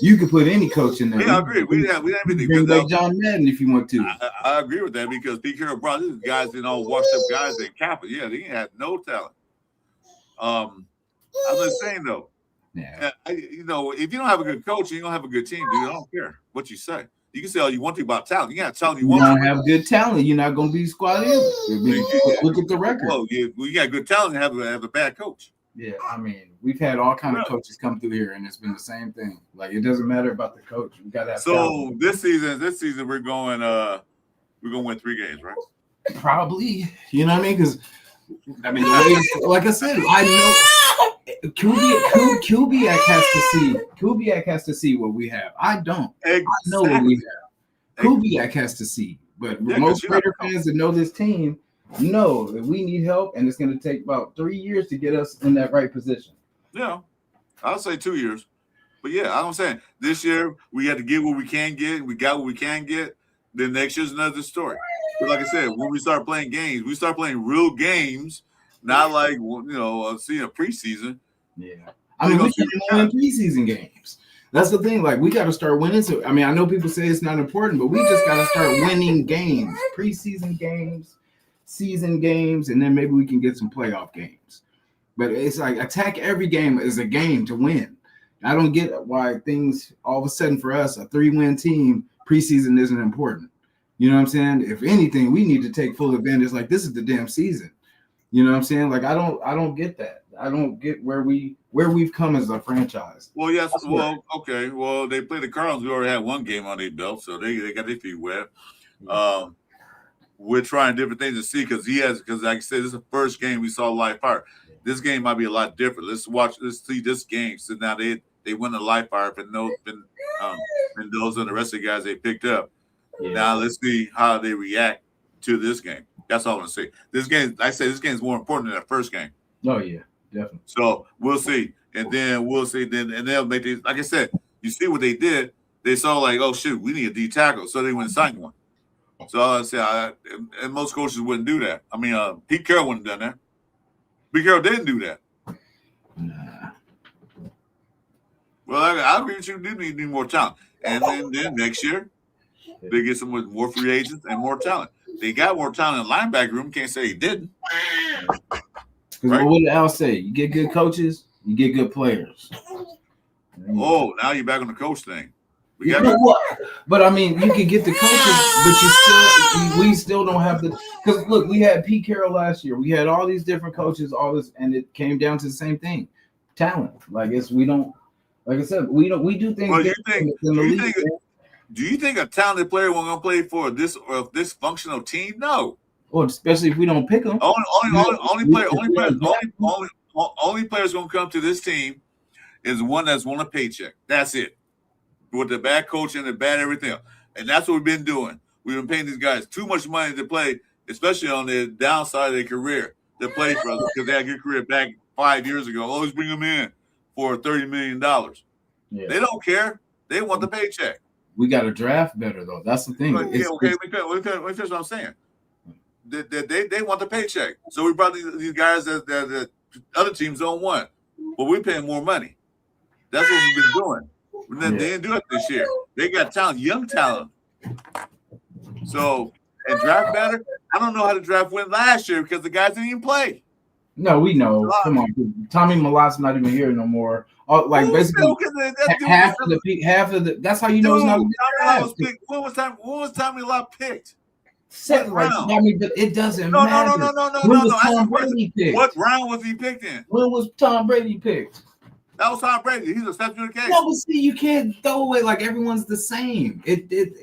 You could put any coach in there. Yeah, I agree. We didn't have anything. Bring back John Madden if you want to. I agree with that because Pete Carroll brought these guys in, all washed up guys in Kappa. Yeah, they had no talent. I'm just saying though. Yeah. If you don't have a good coach, you don't have a good team, dude. I don't care what you say. You can say all you want to about talent. You got talent. You don't have good talent. You're not going to be squad either. Look at the record. Well, you got good talent and have a bad coach. Yeah, I mean, we've had all kind of coaches come through here, and it's been the same thing. It doesn't matter about the coach. We got to have talent. This season we're going to win 3 games, right? Probably. You know what I mean? Because like I said, I know Kubiak has to see what we have. I don't. Exactly. I know what we have. Kubiak has to see, but most Raider fans that know this team know that we need help, and it's going to take about 3 years to get us in that right position. Yeah, I'll say 2 years. But yeah, I'm saying this year we had to get what we can get. We got what we can get. Then next year's another story. But like I said, when we start playing games, we start playing real games, not seeing a preseason. Yeah, I mean, we can't win preseason games. That's the thing. We got to start winning. So, I mean, I know people say it's not important, but we just got to start winning games, preseason games, season games, and then maybe we can get some playoff games. But it's attack every game as a game to win. I don't get why things all of a sudden for us, a 3-win team, preseason isn't important. You know what I'm saying? If anything, we need to take full advantage. This is the damn season. You know what I'm saying? I don't get that. I don't get where we've come as a franchise. Well, yes. Well, okay. Well, they played the Cardinals. We already had one game on their belt, so they got their feet wet. We're trying different things to see because like I said, this is the first game we saw live fire. This game might be a lot different. Let's see this game. So now they win the live fire for Mendoza and the rest of the guys they picked up. Yeah. Now let's see how they react to this game. That's all I'm gonna say. This game, I say, this game is more important than that first game. Oh yeah, definitely. So we'll see, and then we'll see. And they'll make these. Like I said, you see what they did. They saw oh shit, we need a D tackle, so they went and signed one. So I say, and most coaches wouldn't do that. I mean, Pete Carroll wouldn't have done that. Pete Carroll didn't do that. Nah. Well, I agree with you. Do need more talent, and then next year they get some with more free agents and more talent. They got more talent in the linebacker room. Can't say he didn't. Because what did Al say? You get good coaches, you get good players. Oh, now you're back on the coach thing. But I mean, you can get the coaches, but we still don't have the. Because look, we had Pete Carroll last year. We had all these different coaches, all this, and it came down to the same thing: talent. Like we don't. Like I said, we do things. Well, do you think a talented player will gonna play for this or dysfunctional team? No. Well, especially if we don't pick them. Only players gonna come to this team is one that's won a paycheck. That's it. With the bad coaching and the bad everything else. And that's what we've been doing. We've been paying these guys too much money to play, especially on the downside of their career, to play for us because they had a good career back 5 years ago. Always bring them in for $30 million. Yeah. They don't care. They want the paycheck. We got to draft better, though. That's the thing. Let me finish what I'm saying. They want the paycheck. So we brought these guys that other teams don't want. But we're paying more money. That's what we've been doing. They didn't do it this year. They got talent, young talent. So, and draft better. I don't know how to draft win last year because the guys didn't even play. No, we know. Come on, Tommy Malot's not even here no more. Like basically half of the. That's how you know it's not. When was Tommy Malot picked? Second round. I mean, but it doesn't matter. No. What round was he picked in? When was Tom Brady picked? That was Tom Brady. He's a exception to the case. No, but see, you can't throw away like everyone's the same.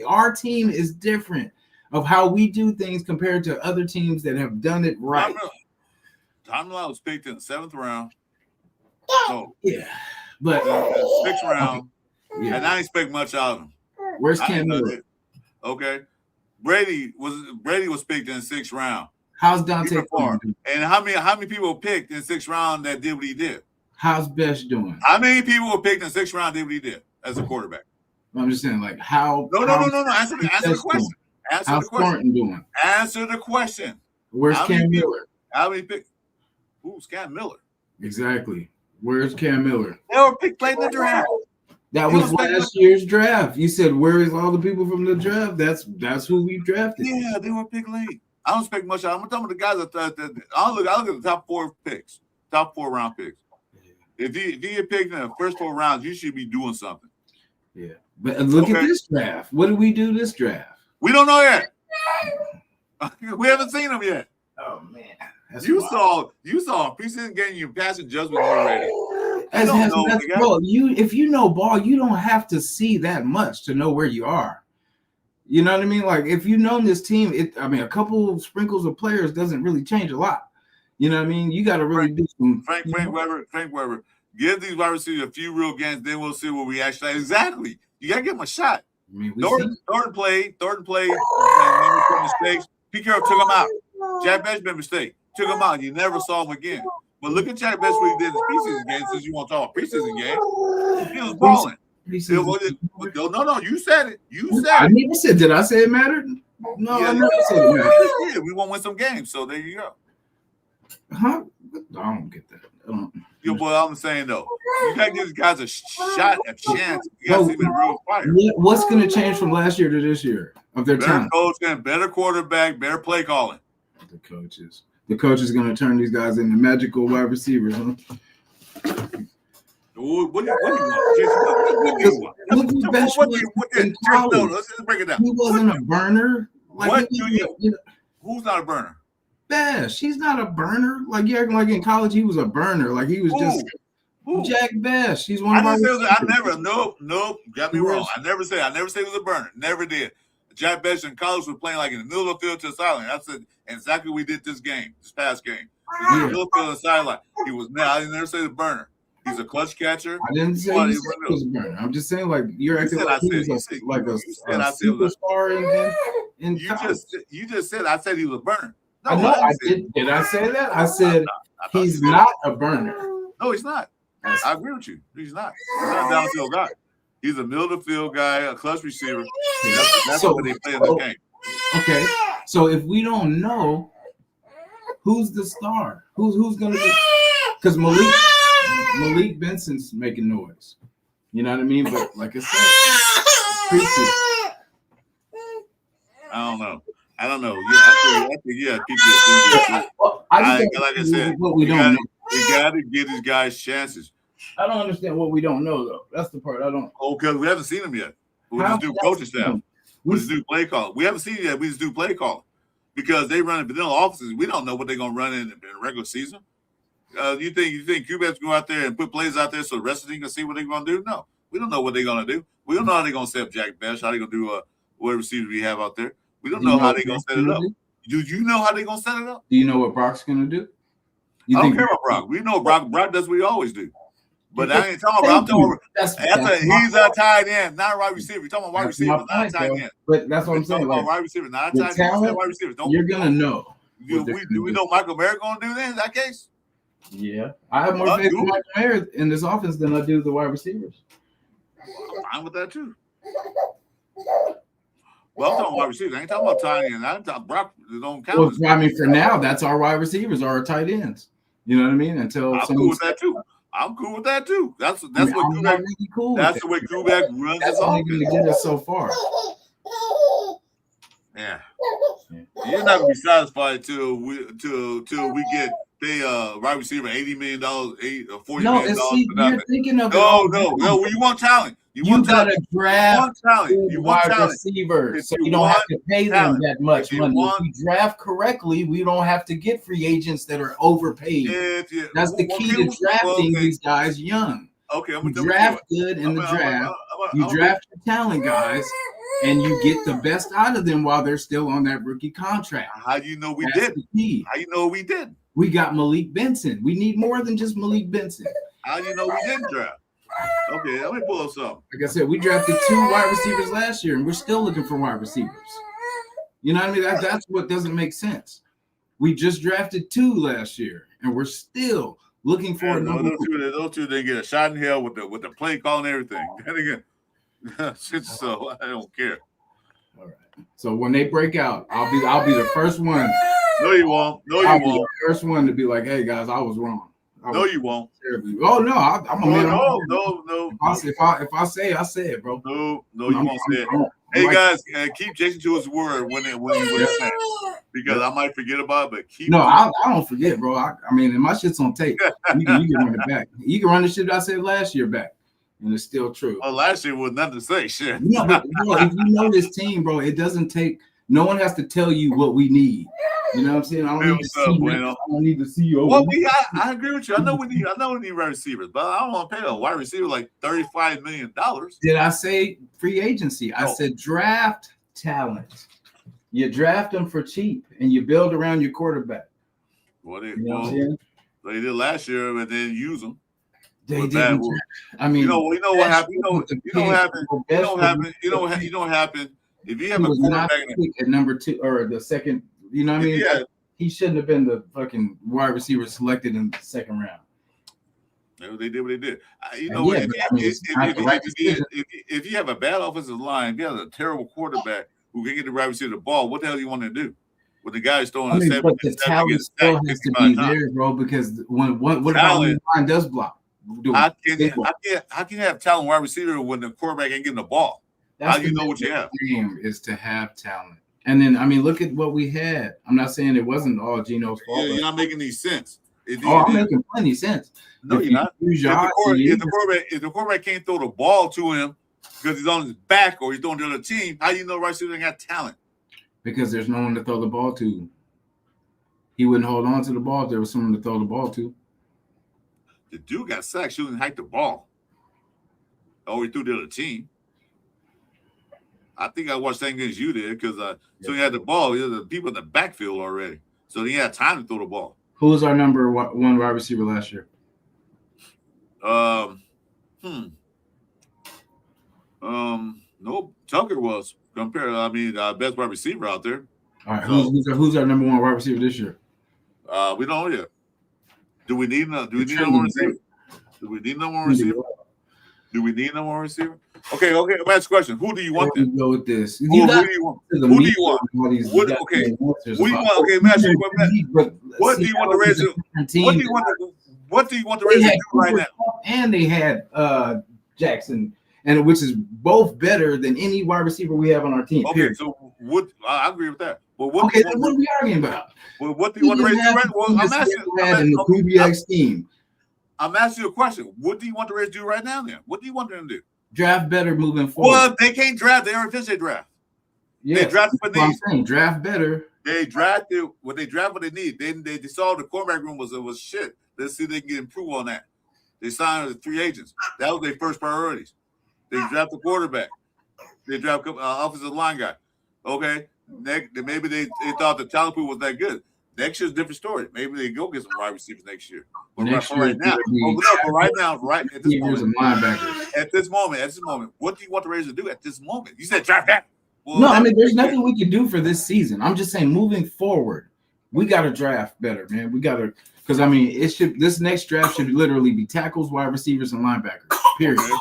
Our team is different of how we do things compared to other teams that have done it right. Tom Malott was picked in the 7th round. So, yeah, but 6th round, and I didn't expect much out of him. Where's Cam Miller? Okay, Brady was picked in the 6th round. How's Dante? And how many people picked in the 6th round that did what he did? How's Bech doing? How many people were picked in the 6th round did what he did as a quarterback? I'm just saying, like, how? No. Answer the question. How's Thornton doing? Answer the question. Where's Cam Miller? How many picked? Who's Cam Miller? Exactly. Where's Cam Miller? They were picked late in the draft. That was last year's draft. You said, where is all the people from the draft? That's who we drafted. Yeah, they were picked late. I don't expect much out of them. I'm talking about the guys that I'll look at the top 4 picks, top 4 round picks. If you get picked in the first 4 rounds, you should be doing something. Yeah. But look at this draft. What did we do this draft? We don't know yet. We haven't seen them yet. Oh man. You saw a preseason game, you passing judgment already. Bro, if you know ball, you don't have to see that much to know where you are. You know what I mean? Like if you know this team, a couple sprinkles of players doesn't really change a lot. You know what I mean? You got to really do some. Frank Weber, give these wide receivers a few real games, then we'll see what we actually. Exactly. You got to give them a shot. I mean, Thornton played. Made mistakes. Pete Carroll took him out. Jack Bech made a mistake. Took him out. You never saw him again. But look at Jack Bech what he did in his preseason game. Since you want to talk about preseason game, he was balling. No. You said it. I never said. Did I say it mattered? No, I never said it mattered. Yeah, we won't win some games. So there you go. Huh? I don't get that. Boy, I'm saying though, you gotta give these guys a chance. You gotta see them in real fire. What's going to change from last year to this year of their better coach, better quarterback, better play calling. The coach is going to turn these guys into magical wide receivers, huh? What do you want? Look who Bech was in college. Let's just break it down. He wasn't a burner. Like, who's not a burner? Bech. He's not a burner. Like you acting like in college he was a burner. Like he was just Jack Bech. He's one of our. Nope. Got me wrong. I never said he was a burner. Never did. Jack Bech in college was playing like in the middle of the field to the sideline. That's exactly what we did this past game. In the middle of the field to the sideline. He was I didn't never say the burner. He's a clutch catcher. I didn't say he was a burner. I'm just saying like you're acting like he was a superstar in college. You just said I said he was a burner. No, I did. Did I say that? I said he's not a burner. No, he's not. I agree with you. He's not. He's not a downfield guy. He's a middle of the field guy, a clutch receiver. That's what they play in the game. Okay, so if we don't know who's the star, who's going to be, because Malik Benson's making noise. You know what I mean? But like I said, preseason. I don't know. Yeah, I think keep it. I just like I said, what we don't know. We got to give these guys chances. I don't understand what we don't know though. That's the part I don't. Oh, because we haven't seen them yet. We just do coaching staff. We just do play call. We haven't seen it yet. We just do play call because they run in vanilla offices. We don't know what they're going to run in regular season. You think Q-Bets go out there and put plays out there so the rest of the team can see what they're going to do? No, we don't know what they're going to do. We don't know how they're going to set up Jack Bech, how they're going to do whatever receivers we have out there. We don't know how they're going to set it up. Do you know how they're going to set it up? Do you know what Brock's going to do? I don't care about Brock. We know Brock does what he always do. But I ain't talking about. I'm talking about he's a tight end, not a wide receiver. You're talking about wide receiver, not a tight end. But that's what I'm saying. Like, wide receiver, not a tight end. Wide receiver. You're gonna know. Do we know Michael Mayer gonna do that in that case? Yeah, I have more faith in Michael Mayer in this offense than I do the wide receivers. I'm fine with that too. Well, I'm talking wide receivers. I ain't talking about tight ends. I'm talking Brock. Don't count. Well, I mean, for now, that's our wide receivers, our tight ends. You know what I mean? Until I'm cool with that too. I'm cool with that too. That's what Kubeck. Really cool that's the way Kubeck runs. That's only going to get us so far. Yeah. You're not gonna be satisfied till we get pay wide receiver $80 million, $40 million. See, you're thinking of no. You want talent. You got to draft wide receivers, so you don't have to pay them that much money. If you draft correctly, we don't have to get free agents that are overpaid. That's the key to drafting these guys young. Okay, you draft good in the draft. You draft your talent guys, and you get the best out of them while they're still on that rookie contract. How do you know we did? How you know we did? We got Malik Benson. We need more than just Malik Benson. How do you know we didn't draft? Okay, let me pull up something. Like I said, we drafted 2 wide receivers last year, and we're still looking for wide receivers. You know what I mean? That's what doesn't make sense. We just drafted 2 last year, and we're still looking for those two didn't get a shot in hell with the play call and everything. And again, so I don't care. All right. So when they break out, I'll be the first one. No, you won't. I'll be the first one to be like, "Hey guys, I was wrong." No, you won't. Oh no, I'm a man. No. If I say it, I say it, bro. No, you won't say it. Hey guys, keep Jason to his word when it's saying, because I might forget about it, but keep. No, I don't forget, bro. I mean, my shit's on tape. You can run it back. You can run the shit I said last year back, and it's still true. Well, last year was nothing to say. Shit. No, but bro, if you know this team, bro, it doesn't take. No one has to tell you what we need. You know what I'm saying? I don't need to see you. Well, I agree with you. I know we need wide receivers, but I don't want to pay a wide receiver like $35 million. Did I say free agency? I said draft talent. You draft them for cheap, and you build around your quarterback. They did last year, and then use them. They didn't. I mean, you know what happened. You know what happened. If you have a quarterback at number 2 or the second, you know what I mean? Yeah. He shouldn't have been the fucking wide receiver selected in the second round. They did what they did. If you have a bad offensive line, if you have a terrible quarterback who can get the wide receiver the ball, what the hell do you want to do? With the guys throwing the 7, but the talent still has to be there, bro, because what about when the line does block? How can you have talent wide receiver when the quarterback ain't getting the ball? How do you know what you have? The game is to have talent. And then, I mean, look at what we had. I'm not saying it wasn't all Geno's fault. You're not making any sense. I'm making plenty of sense. No, you're not. If the quarterback can't throw the ball to him because he's on his back or he's throwing to the other team, how do you know right receiver got talent? Because there's no one to throw the ball to. He wouldn't hold on to the ball if there was someone to throw the ball to. The dude got sacked shooting hike the ball. He threw to the other team. I think I watched that against you there because so he had the ball. He had the people in the backfield already, so he had time to throw the ball. Who was our number 1 wide receiver last year? No, Tucker was compared. Best wide receiver out there. All right, who's our number 1 wide receiver this year? We don't know yet. Do we need no more receiver? Do we need no more receiver? Okay. Last question. Who do you want then? Go with this. Who do you want? What do you want? Okay, Matt. What do you want the Raiders to do? What do you want the Raiders to do right now? And they had Jackson, which is both better than any wide receiver we have on our team. Okay, so I agree with that. Well, what Okay, then what are we arguing about? Well, what do you want the Raiders to do right? Well, I'm asking you a question. What do you want the Raiders to do right now? Then what do you want them to do? Draft better moving forward. Well, they can't draft. They already finished their draft. Yes, they drafted for needs. I'm saying, draft better. They drafted what they need. They saw the quarterback room was shit. Let's see if they can improve on that. They signed the 3 agents. That was their first priorities. They drafted the quarterback. They drafted offensive line guy. Okay. Maybe they thought the talent pool was that good. Next year's a different story. Maybe they go get some wide receivers next year. But right now, at this moment, what do you want the Raiders to do at this moment? You said draft that. Well, no, I mean, there's nothing we can do for this season. I'm just saying, moving forward, we got to draft better, man. We got to, because I mean, this next draft should literally be tackles, wide receivers, and linebackers. Period. Okay.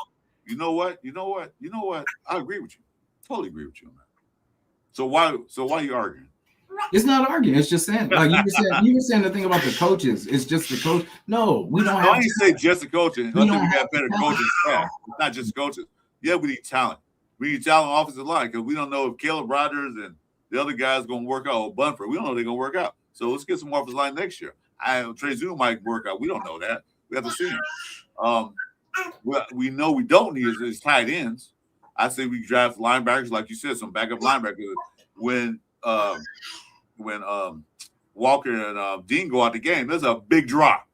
You know what? I agree with you. Totally agree with you on that. So why are you arguing? It's not arguing. It's just saying, like you were saying the thing about the coaches. It's just the coach. No, we don't have. I didn't say just the coaches. We got better coaching staff. It's not just coaches. Yeah, we need talent. We need talent on offensive line because we don't know if Caleb Rogers and the other guys going to work out or Bunford. We don't know if they're going to work out. So let's get some offensive line next year. Trey Zoom might work out. We don't know that. We have to see him. What we know we don't need is tight ends. I say we draft linebackers, like you said, some backup linebackers. When Walker and Dean go out the game, there's a big drop.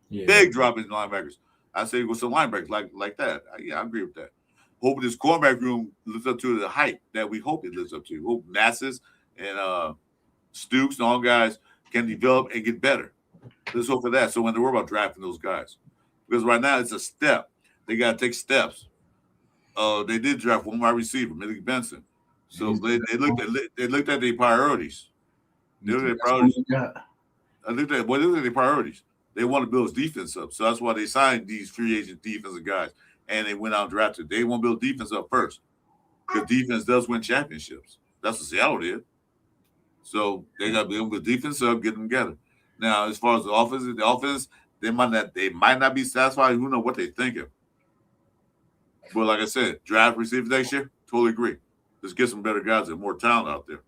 Yeah. Big drop in linebackers. I say with some linebackers like that. Yeah, I agree with that. Hoping this cornerback room lives up to the height that we hope it lives up to. Hope Masses and Stooks and all guys can develop and get better. Let's hope for that. So when they worry about drafting those guys. Because right now it's a step. They got to take steps. They did draft one wide receiver, Malik Benson. So they looked at their priorities. They looked at their priorities. They want to build his defense up. So that's why they signed these free agent defensive guys. And they went out and drafted. They want to build defense up first. Because defense does win championships. That's what Seattle did. So they got to be able to build defense up, get them together. Now, as far as the offense, they might not be satisfied. Who knows what they're thinking. But like I said, draft receivers next year, totally agree. Let's get some better guys and more talent out there.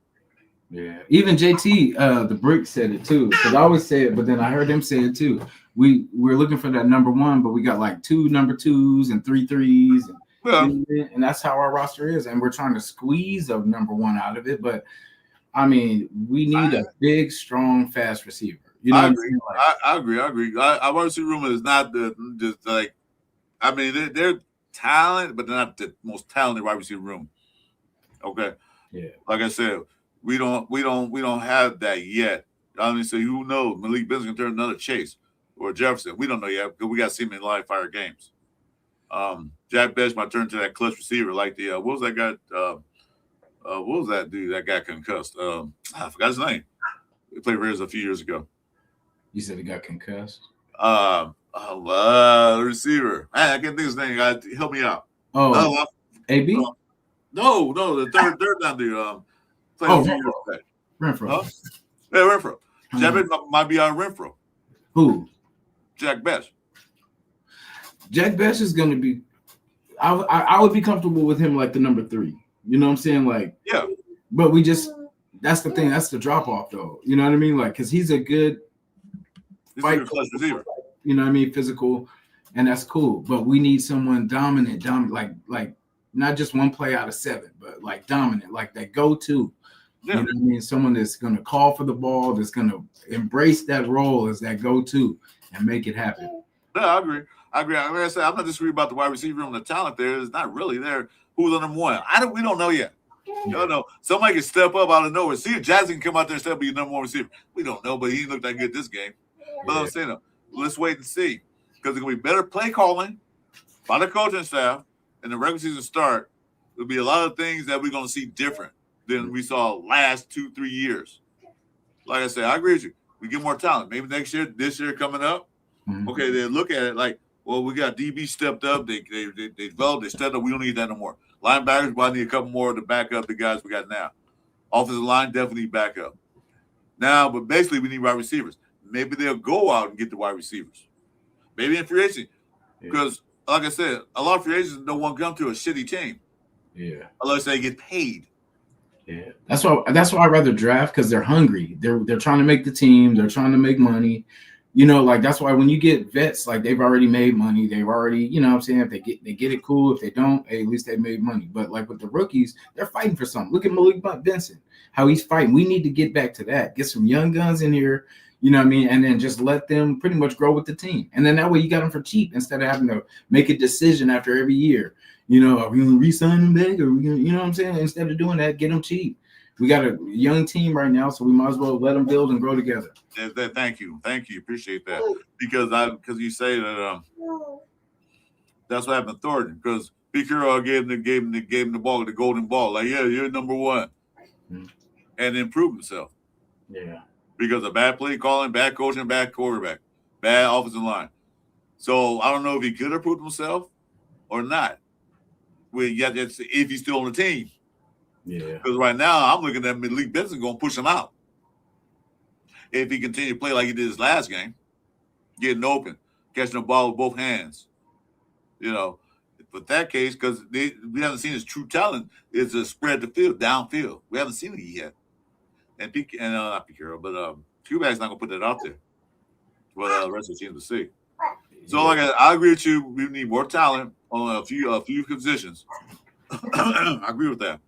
Yeah, even JT, the Brick said it too. Because I always say it, but then I heard him say it too. We're looking for that number 1, but we got like 2 number 2s and 3 3s, and that's how our roster is. And we're trying to squeeze a number 1 out of it. But I mean, we need a big, strong, fast receiver. You know, I agree. Our wide receiver room is not just like. I mean, they're talent, but they're not the most talented wide receiver room. Okay. Yeah. Like I said, we don't have that yet. I mean, so who knows? Malik Benson can turn another Chase or Jefferson. We don't know yet because we got to see him in live fire games. Jack Bech might turn to that clutch receiver like the what was that guy? What was that dude that got concussed? I forgot his name. He played for us a few years ago. You said he got concussed? Receiver. Man, I can't think of his name. Help me out. Oh, AB? No, the third down dude. Renfro. Huh? Yeah, Renfro. Jack Bech might be on Renfro. Who? Jack Bech. Jack Bech is going to be. I would be comfortable with him like the number 3. You know what I'm saying? Like, yeah. But that's the thing. That's the drop off though. You know what I mean? Like, because he's a good fight receiver. You know what I mean? Physical, and that's cool. But we need someone dominant, like not just one play out of 7, but like dominant, like that go-to. Yeah. You know what I mean? Someone that's going to call for the ball, that's going to embrace that role as that go-to and make it happen. Yeah, I agree. Like I said, I'm not disagreeing about the wide receiver room. The talent there is not really there. Who's on number 1? We don't know yet. You don't know. Somebody can step up out of nowhere. See if Jackson can come out there and step up and be number 1 receiver. We don't know, but he looked that good this game. But I'm saying, let's wait and see. Because there's going to be better play calling by the coaching staff and the regular season start. There'll be a lot of things that we're going to see different than we saw last 2-3 years. Like I said, I agree with you. We get more talent. Maybe next year, this year coming up, okay, they look at it like, well, we got DB stepped up. They developed. They stepped up. We don't need that no more. Linebackers, well, I need a couple more to back up the guys we got now. Offensive line, definitely back up. Now, but basically, we need wide receivers. Maybe they'll go out and get the wide receivers. Maybe in free agency. Because, like I said, a lot of free agents don't want to come to a shitty team. Yeah. Unless they get paid. Yeah, that's why I'd rather draft, because they're hungry. They're trying to make the team. They're trying to make money. Like that's why when you get vets, like they've already made money. They've already, what I'm saying, if they get it, cool. If they don't, hey, at least they made money. But like with the rookies, they're fighting for something. Look at Malik Benson, how he's fighting. We need to get back to that. Get some young guns in here, and then just let them pretty much grow with the team. And then that way you got them for cheap instead of having to make a decision after every year. Are we going to re-sign them back? Or are we going to, what I'm saying? Instead of doing that, get them cheap. We got a young team right now, so we might as well let them build and grow together. Thank you. Appreciate that. Because you say that that's what happened to Thornton. Because Pete Carroll gave him the ball, the golden ball. Like, yeah, you're number one, and improved himself. Yeah. Because of bad play calling, bad coaching, bad quarterback, bad offensive line. So I don't know if he could have proved himself or not. If he's still on the team. Yeah. Because right now I'm looking at Malik Benson going to push him out. If he continue to play like he did his last game, getting open, catching the ball with both hands. But that case, because we haven't seen his true talent, is to spread the field, downfield. We haven't seen it yet. And not Pete Carroll, but Q-Bag's not going to put that out there for the rest of the team to see. So, like I agree with you. We need more talent on a few positions. I agree with that.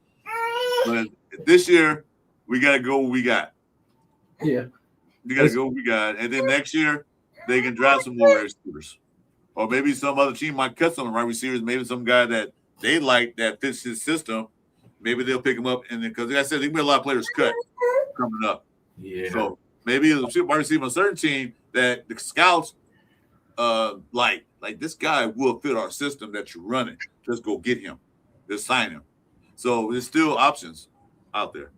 But this year, we got to go what we got. Yeah. We got to go what we got. And then next year, they can draft some more receivers. Or maybe some other team might cut some right receivers. Maybe some guy that they like that fits his system. Maybe they'll pick him up. And then, because like I said, there's going to be a lot of players cut coming up. Yeah. So maybe a wide receiver on a certain team that the scouts like this guy will fit our system that you're running. Just go get him. Just sign him. So there's still options out there.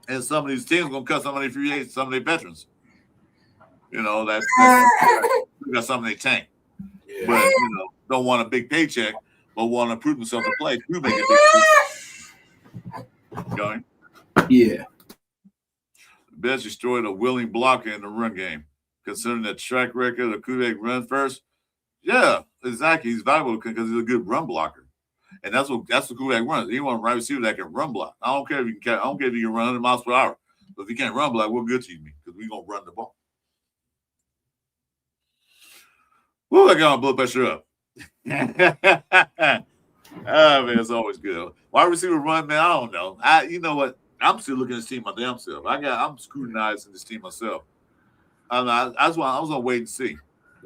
And some of these teams are going to cut some of their free agents, some of their veterans. That's we got some of their tank. Yeah. But, don't want a big paycheck, but want to prove themselves to play. You make a big going. Yeah. Bech destroyed a willing blocker in the run game. Considering the track record of Kubek run first, yeah, exactly. He's valuable because he's a good run blocker. And that's what Kubek runs. He wants a right receiver that can run block. I don't care if you can run 100 miles per hour. But if you can't run block, what good to you because we're gonna run the ball. Woo, I got my blood pressure up. Man, it's always good. Wide receiver run, man, I don't know. You know what? I'm still looking at this team my damn self. I'm scrutinizing this team myself. I was gonna wait and see.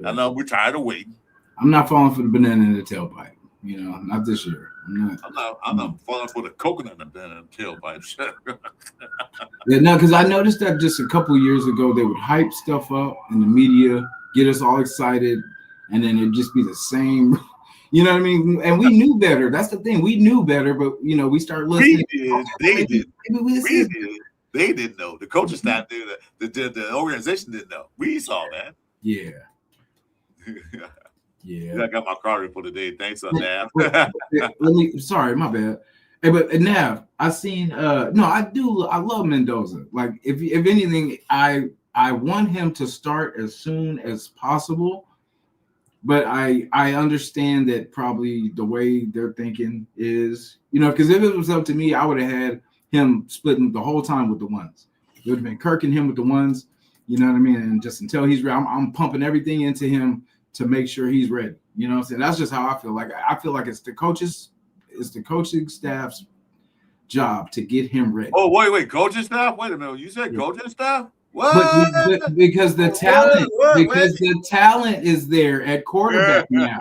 I know we're tired of waiting. I'm not falling for the banana in the tailpipe. Not this year. I'm not falling for the coconut in the tailpipe. Yeah, no, because I noticed that just a couple of years ago they would hype stuff up in the media, get us all excited, and then it'd just be the same. You know what I mean? And we knew better. That's the thing. We knew better, but we started listening. They did. They didn't know. The coaching staff did. The organization didn't know. We saw that. Yeah. Yeah. I got my card report today. Thanks on that. Sorry, my bad. Hey, but Nav, I seen I love Mendoza. Like if anything, I want him to start as soon as possible. But I understand that probably the way they're thinking is, because if it was up to me, I would have had him splitting the whole time with the ones. It would have been Kirk and him with the ones, you know what I mean? And just until he's ready, I'm pumping everything into him to make sure he's ready. You know what I'm saying? That's just how I feel. Like I feel like it's the coaching staff's job to get him ready. Oh, wait, coaching staff? Wait a minute. You said coaching staff? What? But because the talent is there at quarterback now.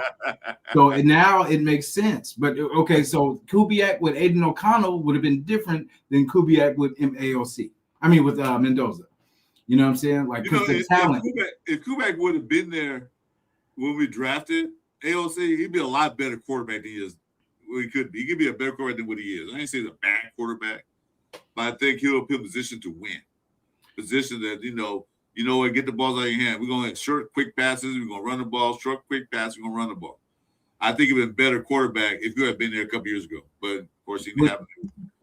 So now it makes sense. But okay, so Kubiak with Aiden O'Connell would have been different than Kubiak with AOC. I mean with Mendoza. You know what I'm saying? Like because the talent. If Kubiak would have been there when we drafted AOC, he'd be a lot better quarterback than he is. Well, he could be. He could be a better quarterback than what he is. I ain't say he's a bad quarterback, but I think he'll be in position to win. Position that what, get the balls out of your hand. We're gonna have short, quick passes. We're gonna run the ball. Short, quick pass. We're gonna run the ball. I think he'd been a better quarterback if you had been there a couple years ago. But of course, he didn't have it.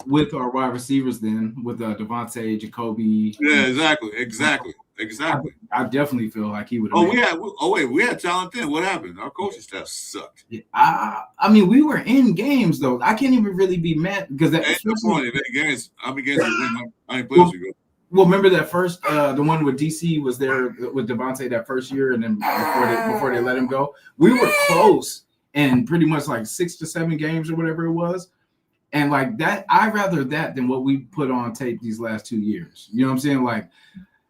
With our wide receivers, then with Devontae, Jacoby. Yeah, exactly. Exactly. I definitely feel like he would have. We had talent then. What happened? Our coaching staff sucked. Yeah, I mean, we were in games though. I can't even really be mad because that. Ain't no point. If any games, how many games you win? How many playoffs you go? Well, remember that first, the one with DC was there with Devontae that first year, and then before they let him go, we were close and pretty much like 6 to 7 games or whatever it was, and like that, I'd rather that than what we put on tape these last 2 years. You know what I'm saying? Like,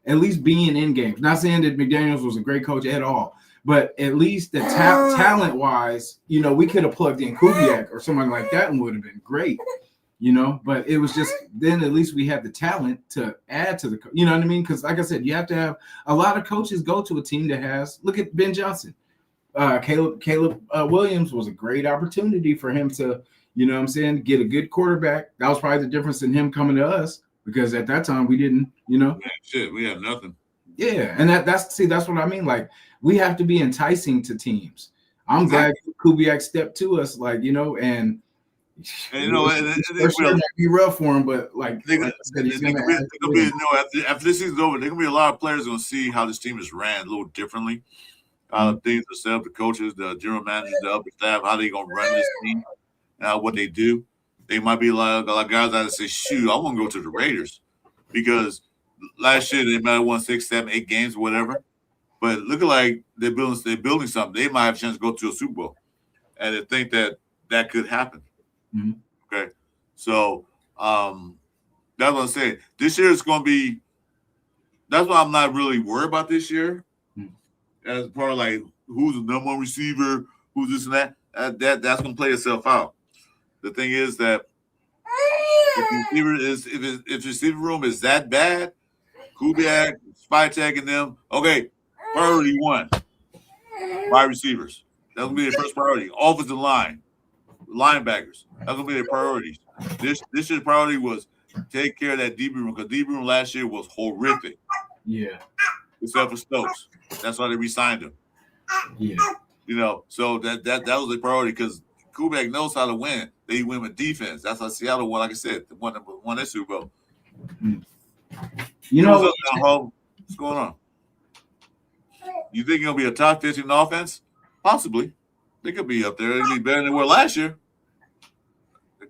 at least being in games. Not saying that McDaniels was a great coach at all, but at least the talent wise, you know, we could have plugged in Kubiak or someone like that and would have been great. You know, but it was just then at least we had the talent to add to the, you know what I mean? Because like I said, you have to have a lot of coaches go to a team that has, look at Ben Johnson. Caleb Williams was a great opportunity for him to, you know what I'm saying, get a good quarterback. That was probably the difference in him coming to us because at that time we didn't, you know. Man, shit, we had nothing. Yeah, and that's what I mean. Like, we have to be enticing to teams. I'm glad Kubiak stepped to us, like, you know, and you know, it might be rough for him, but like, after this season's over, there gonna be a lot of players gonna see how this team is ran a little differently. Things themselves, the coaches, the general managers, the upper staff, how they gonna run this team, what they do. They might be like guys that say, "Shoot, I want to go to the Raiders," because last year they might have won 6, 7, 8 games, whatever. But looking like they're building something. They might have a chance to go to a Super Bowl, and they think that could happen. Mm-hmm. Okay, so that's what I'm saying. This year is going to be. That's why I'm not really worried about this year. Mm-hmm. As part of like who's the number one receiver, who's this and that. That's going to play itself out. The thing is that if receiver room is that bad, Kubiak, Spytek, and them. Okay, priority 1, wide receivers. That's going to be their first priority. Offensive line. Linebackers. That's gonna be their priorities. This year's priority was take care of that DB room because DB room last year was horrific. Yeah. Except for Stokes. That's why they re-signed him. Yeah. You know, so that was the priority because Kubiak knows how to win. They win with defense. That's how Seattle won. Like I said, won that Super Bowl. You know what's going on? You think you're gonna be a top 15 offense? Possibly. They could be up there. They'd be better than they were last year.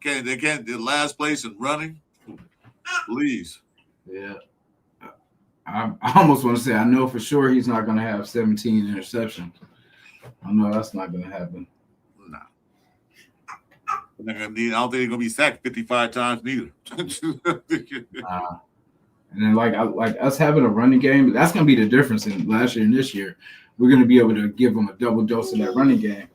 They can't the last place in running. Please. Yeah. I almost want to say I know for sure he's not going to have 17 interceptions. I know that's not going to happen. Nah. I don't think they're going to be sacked 55 times neither. And then like us having a running game, that's going to be the difference in last year and this year. We're going to be able to give them a double dose of that running game,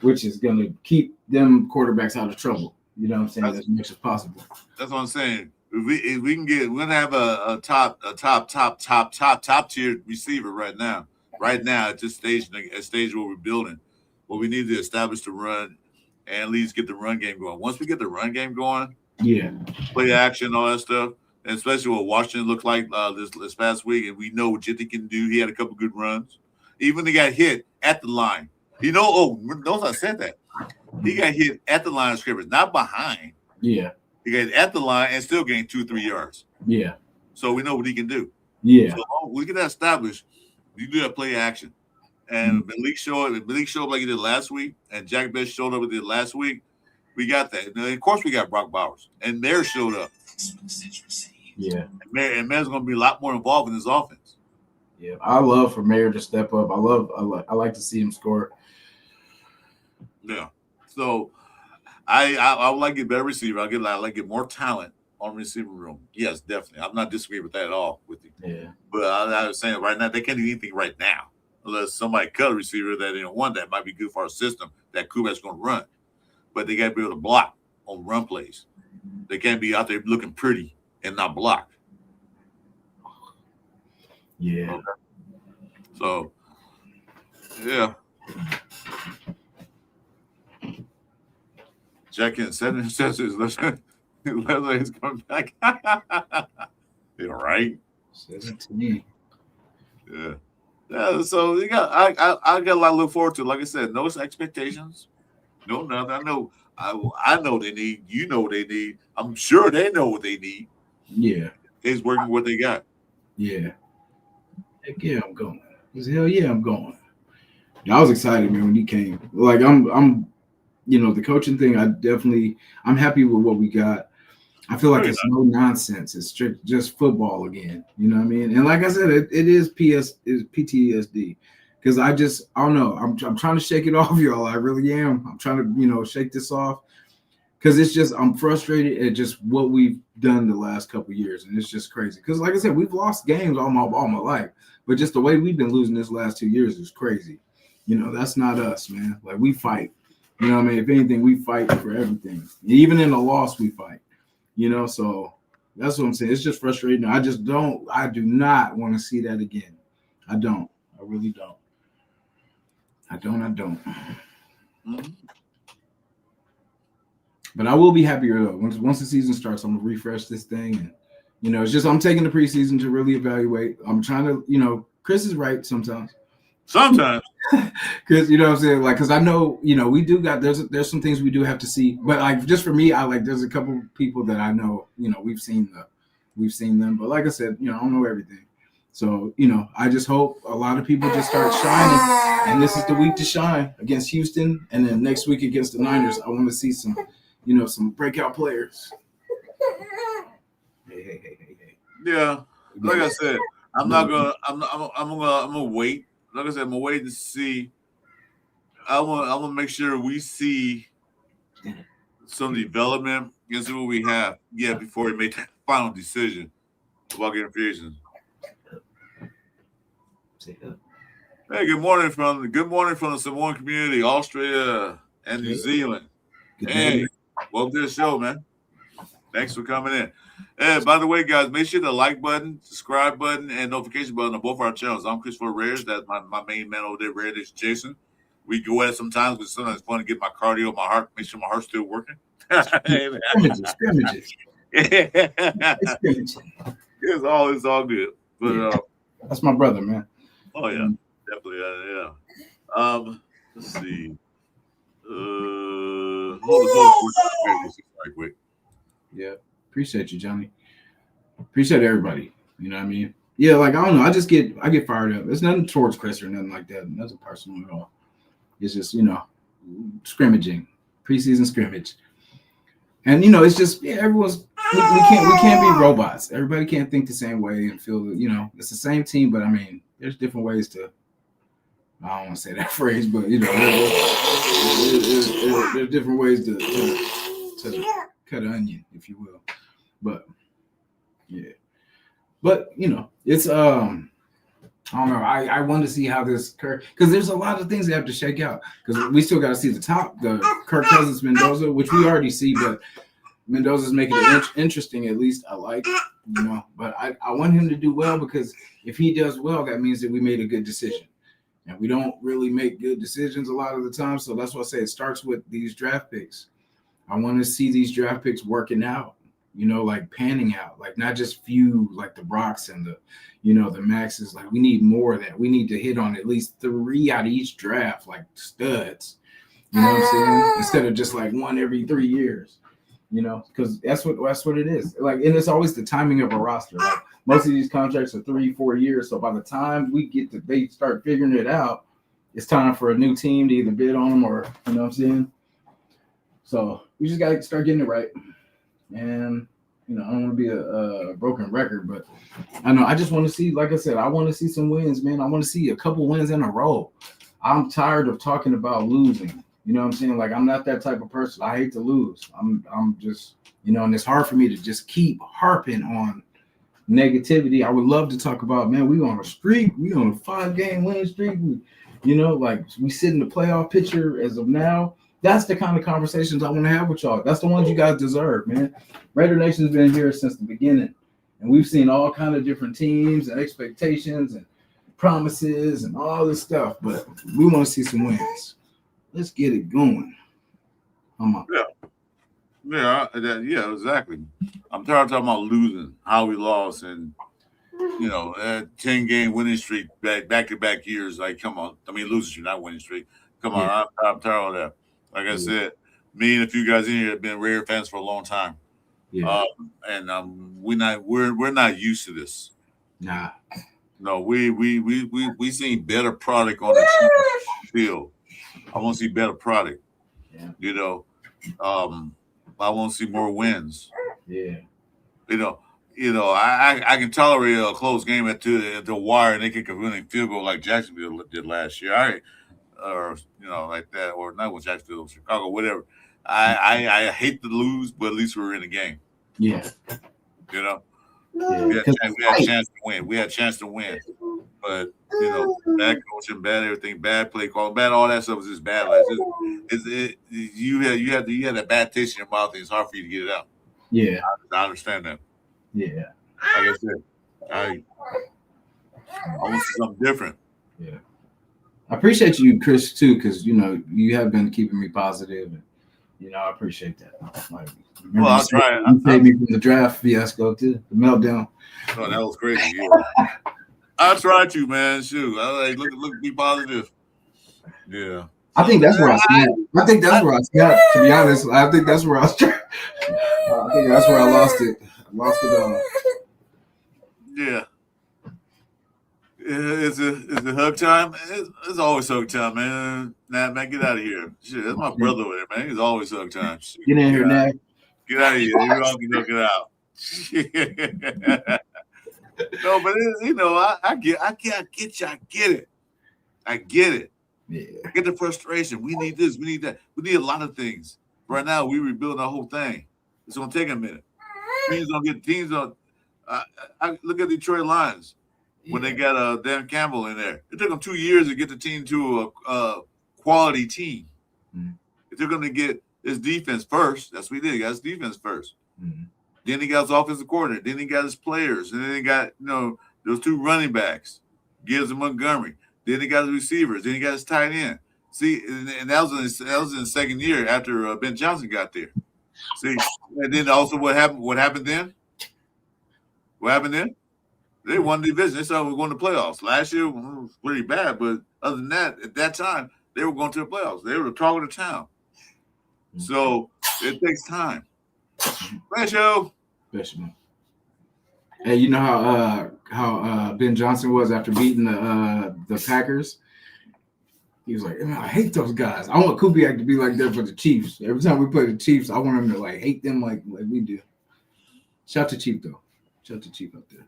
which is going to keep them quarterbacks out of trouble. You know what I'm saying? As much as possible. That's what I'm saying. If we can get, we're gonna have a top tier receiver right now. Right now at this stage where we're building, well, we need to establish the run and at least get the run game going. Once we get the run game going, yeah, play action, all that stuff, and especially what Washington looked like this past week, and we know what Jitty can do. He had a couple good runs. Even they got hit at the line. You know, notice I said that. He got hit at the line of scrimmage, not behind. Yeah. He got at the line and still gained 2-3 yards. Yeah. So we know what he can do. Yeah. So we can establish you do that play action. And Malik showed up like he did last week, and Jack Bech showed up like he did last week. We got that. And of course we got Brock Bowers. And Mayer showed up. Yeah. And Mayer's gonna be a lot more involved in his offense. Yeah. I love for Mayer to step up. I like to see him score. Yeah. So I would like to get better receiver. I like to get more talent on receiver room. Yes, definitely. I'm not disagreeing with that at all with you. Yeah. But I was saying right now they can't do anything right now unless somebody cut a receiver that they don't want that might be good for our system that Kubak's going to run. But they got to be able to block on run plays. They can't be out there looking pretty and not block. Yeah. Okay. So, yeah. Jack in 7 interceptions. Leslie's coming back. You're right. 17. Yeah. Yeah. So you got I got a lot to look forward to. Like I said, no expectations. No nothing. I know they need. You know what they need. I'm sure they know what they need. Yeah. It's working what they got. Yeah. Heck yeah, I'm going. He said, hell yeah, I'm going. I was excited, man, when he came. Like I'm the coaching thing, I'm happy with what we got. I feel like it's no nonsense. It's strict, just football again. You know what I mean? And like I said, it is PTSD, because I don't know. I'm trying to shake it off, y'all. I really am. I'm trying to shake this off, because it's just I'm frustrated at just what we've done the last couple of years, and it's just crazy. Because like I said, we've lost games all my life, but just the way we've been losing this last 2 years is crazy. That's not us, man. Like, we fight. You know what I mean? If anything, we fight for everything. Even in a loss, we fight. So that's what I'm saying. It's just frustrating. I do not want to see that again. I don't. I really don't. I don't. Mm-hmm. But I will be happier, though. Once the season starts, I'm going to refresh this thing. And, it's just I'm taking the preseason to really evaluate. I'm trying to, Chris is right sometimes. Sometimes. Because, what I'm saying? Like, because I know, we do got, there's some things we do have to see. But, like, just for me, there's a couple people that I know, we've seen them. But like I said, I don't know everything. So, I just hope a lot of people just start shining. And this is the week to shine against Houston. And then next week against the Niners, I want to see some breakout players. Hey. Yeah, like I said, I'm gonna wait. Like I said, I'm gonna wait to see. I'm gonna make sure we see some development and see what we have. Yeah, before we make that final decision about getting free agents. Hey, good morning from the Samoan community, Australia and New Zealand. Hey, welcome to the show, man. Thanks for coming in. And by the way, guys, make sure the like button, subscribe button, and notification button on both our channels. I'm Chris4Raiders. That's my main man over there, Raiders Jason. We go at it sometimes, but sometimes it's fun to get my cardio, my heart, make sure my heart's still working. Scrimmages. It's all good. But that's my brother, man. Oh yeah, definitely, yeah. Let's see. Quick. Yeah, appreciate you, Johnny. Appreciate everybody. You know what I mean? Yeah, like I don't know. I get fired up. It's nothing towards Chris or nothing like that. Nothing personal at all. It's just scrimmaging, preseason scrimmage, and it's just everyone's. We can't be robots. Everybody can't think the same way and feel that it's the same team, but I mean, there's different ways to. I don't want to say that phrase, but there's different ways to cut an onion, if you will. But yeah, but it's I don't know. I want to see how this Kirk, because there's a lot of things that have to shake out, because we still got to see the Kirk Cousins Mendoza, which we already see, but Mendoza's making it interesting. At least I like, but I want him to do well, because if he does well, that means that we made a good decision. And we don't really make good decisions a lot of the time. So that's why I say it starts with these draft picks. I want to see these draft picks working out, like panning out, like not just few, like the Brocks and the Maxes. Like, we need more of that. We need to hit on at least 3 out of each draft, like studs. You know what I'm saying? Instead of just like one every 3 years, because that's what it is. Like, and it's always the timing of a roster. Like, most of these contracts are 3-4 years. So by the time they start figuring it out, it's time for a new team to either bid on them or, you know what I'm saying? So we just got to start getting it right. And, I don't want to be a broken record, but I know I just want to see, like I said, I want to see some wins, man. I want to see a couple wins in a row. I'm tired of talking about losing. You know what I'm saying? Like, I'm not that type of person. I hate to lose. I'm just, and it's hard for me to just keep harping on negativity. I would love to talk about, man, we on a streak. We on a 5-game winning streak. Like, we sit in the playoff picture as of now. That's the kind of conversations I want to have with y'all. That's the ones you guys deserve, man. Raider Nation's been here since the beginning, and we've seen all kind of different teams and expectations and promises and all this stuff, but we want to see some wins. Let's get it going. Yeah, exactly. I'm tired of talking about losing, how we lost, and 10-game winning streak back-to-back years. Like, come on. I mean, losing streak, not winning streak. Come on, yeah. I'm tired of that. Like I said, me and a few guys in here have been Raider fans for a long time. Yeah. We're not used to this. Nah. No, we seen better product on the field. I want to see better product. Yeah. You know, I want to see more wins. Yeah. I can tolerate a close game at the wire and they kick a winning field goal like Jacksonville did last year. All right, or like that, or not with Jacksonville, Chicago, whatever. I hate to lose, but at least we were in the game. Yeah. You know, Yeah. we had a chance to win. We had a chance to win, but bad coaching, bad everything, bad play call, bad all that stuff was just bad. Like you had a bad taste in your mouth, and it's hard for you to get it out. Yeah. I understand that. Yeah. Like I said, I want to see something different. Yeah. I appreciate you, Chris, too, because you have been keeping me positive, and I appreciate that. Like, well, I'll try. You saved me from the draft fiasco too, the meltdown. Oh, that was crazy. Yeah. I try to, man. Shoot, I look, be positive. Yeah. I think that's where I snapped. To be honest, I think that's where I was. I think that's where I lost it. I lost it all. Yeah. Is it hug time? It's always hug time, man. Nah, man, get out of here. Shit, that's my brother over there, man. It's always hug time. Shit, get in here, Nat. Get out of here. You all can look it out. No, but I get you. I get it. I get it. Yeah. I get the frustration. We need this. We need that. We need a lot of things. Right now, we rebuilding the whole thing. It's gonna take a minute. Teams on. I look at Detroit Lions when they got Dan Campbell in there. It took them 2 years to get the team to a quality team. Mm-hmm. If they're gonna get his defense first, that's what he did. He got his defense first. Mm-hmm. Then he got his offensive coordinator. Then he got his players. And then he got those 2 running backs, Gibbs and Montgomery. Then he got his receivers. Then he got his tight end. See, and that was in the second year after Ben Johnson got there. See, and then also what happened? What happened then? What happened then? They won the division. They started going to playoffs. Last year was pretty bad, but other than that, at that time they were going to the playoffs. They were the talk of the town. So it takes time. Thanks, Joe. Hey, you know how Ben Johnson was after beating the Packers? He was like, I hate those guys. I want Kubiak to be like that for the Chiefs. Every time we play the Chiefs, I want him to hate them like we do. Shout to Chief though. Shout to Chief out there.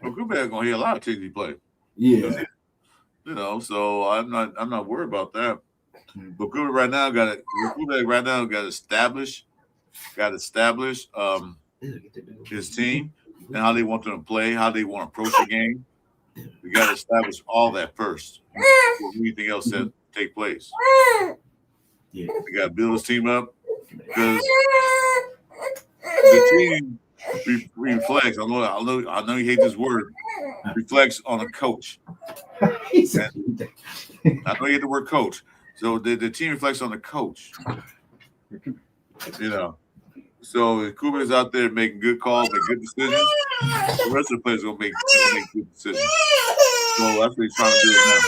Well, Kubiak gonna hear a lot of teams he played. Yeah. So I'm not worried about that. But Kubiak right now got to establish his team and how they want them to play, how they want to approach the game. We got to establish all that first before anything else that take place. Yeah. We got to build his team up because the team reflects. I know you hate this word. Reflects on a coach. I know you hate the word coach. So the team reflects on the coach. So if Kubiak's out there making good calls, making good decisions, the rest of the players gonna make good decisions. So that's what he's trying to do now.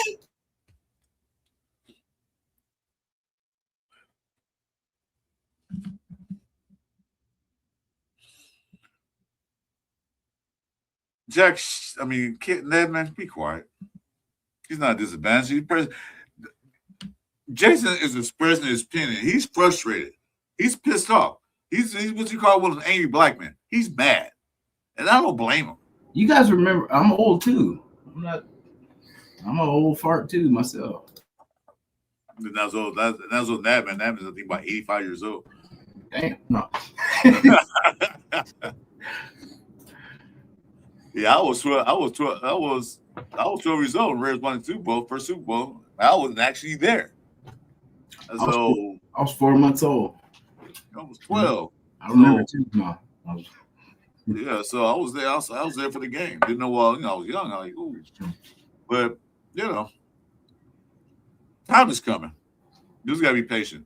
Ned, man, be quiet. He's not a disadvantage. Jason is expressing his opinion. He's frustrated. He's pissed off. He's what you call an angry black man. He's mad. And I don't blame him. You guys remember, I'm old too. I'm an old fart too myself. That's old. That's old Nabman. Nabman's I think about 85 years old. Damn. No. Yeah, I was 12 years old when Raiders won the Super Bowl, first Super Bowl. I wasn't actually there. So I was 4 months old. I was 12. I remember too. No. Yeah, so I was there. I was there for the game. Didn't know I was young. I was like, ooh. But time is coming. You just gotta be patient.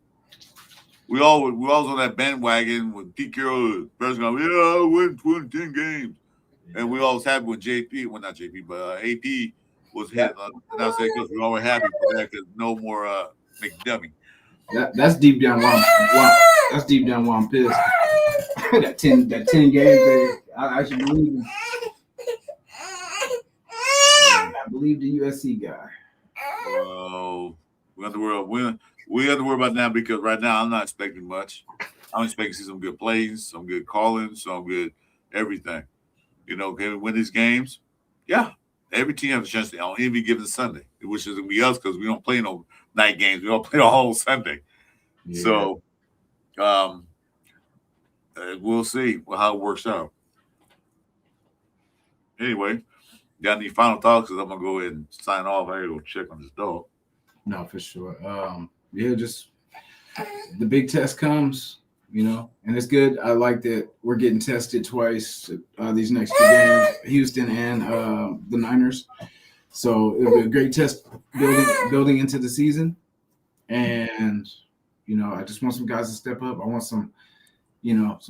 We all was on that bandwagon with Pete Carroll first going, I win 10 games. And we all was happy when not JP, but AP was hit. And I said, because we all were happy for that because no more McDummy. That's deep down why I'm pissed. that 10 games, baby. I actually believe him. I believe the USC guy. Well, we have to worry about now because right now I'm not expecting much. I'm expecting to see some good plays, some good calling, some good everything. You know, can we win these games? Yeah. Every team has a chance to on any given Sunday, which is gonna be us because we don't play no night games. We don't play the whole Sunday. Yeah. So we'll see how it works out. Anyway, got any final thoughts? Because I'm gonna go ahead and sign off. I gotta go check on this dog. No, for sure. Yeah, just the big test comes, you know, and it's good. I like that we're getting tested twice these next 2 games, Houston and the Niners. So it'll be a great test building into the season. And, you know, I just want some guys to step up. I want some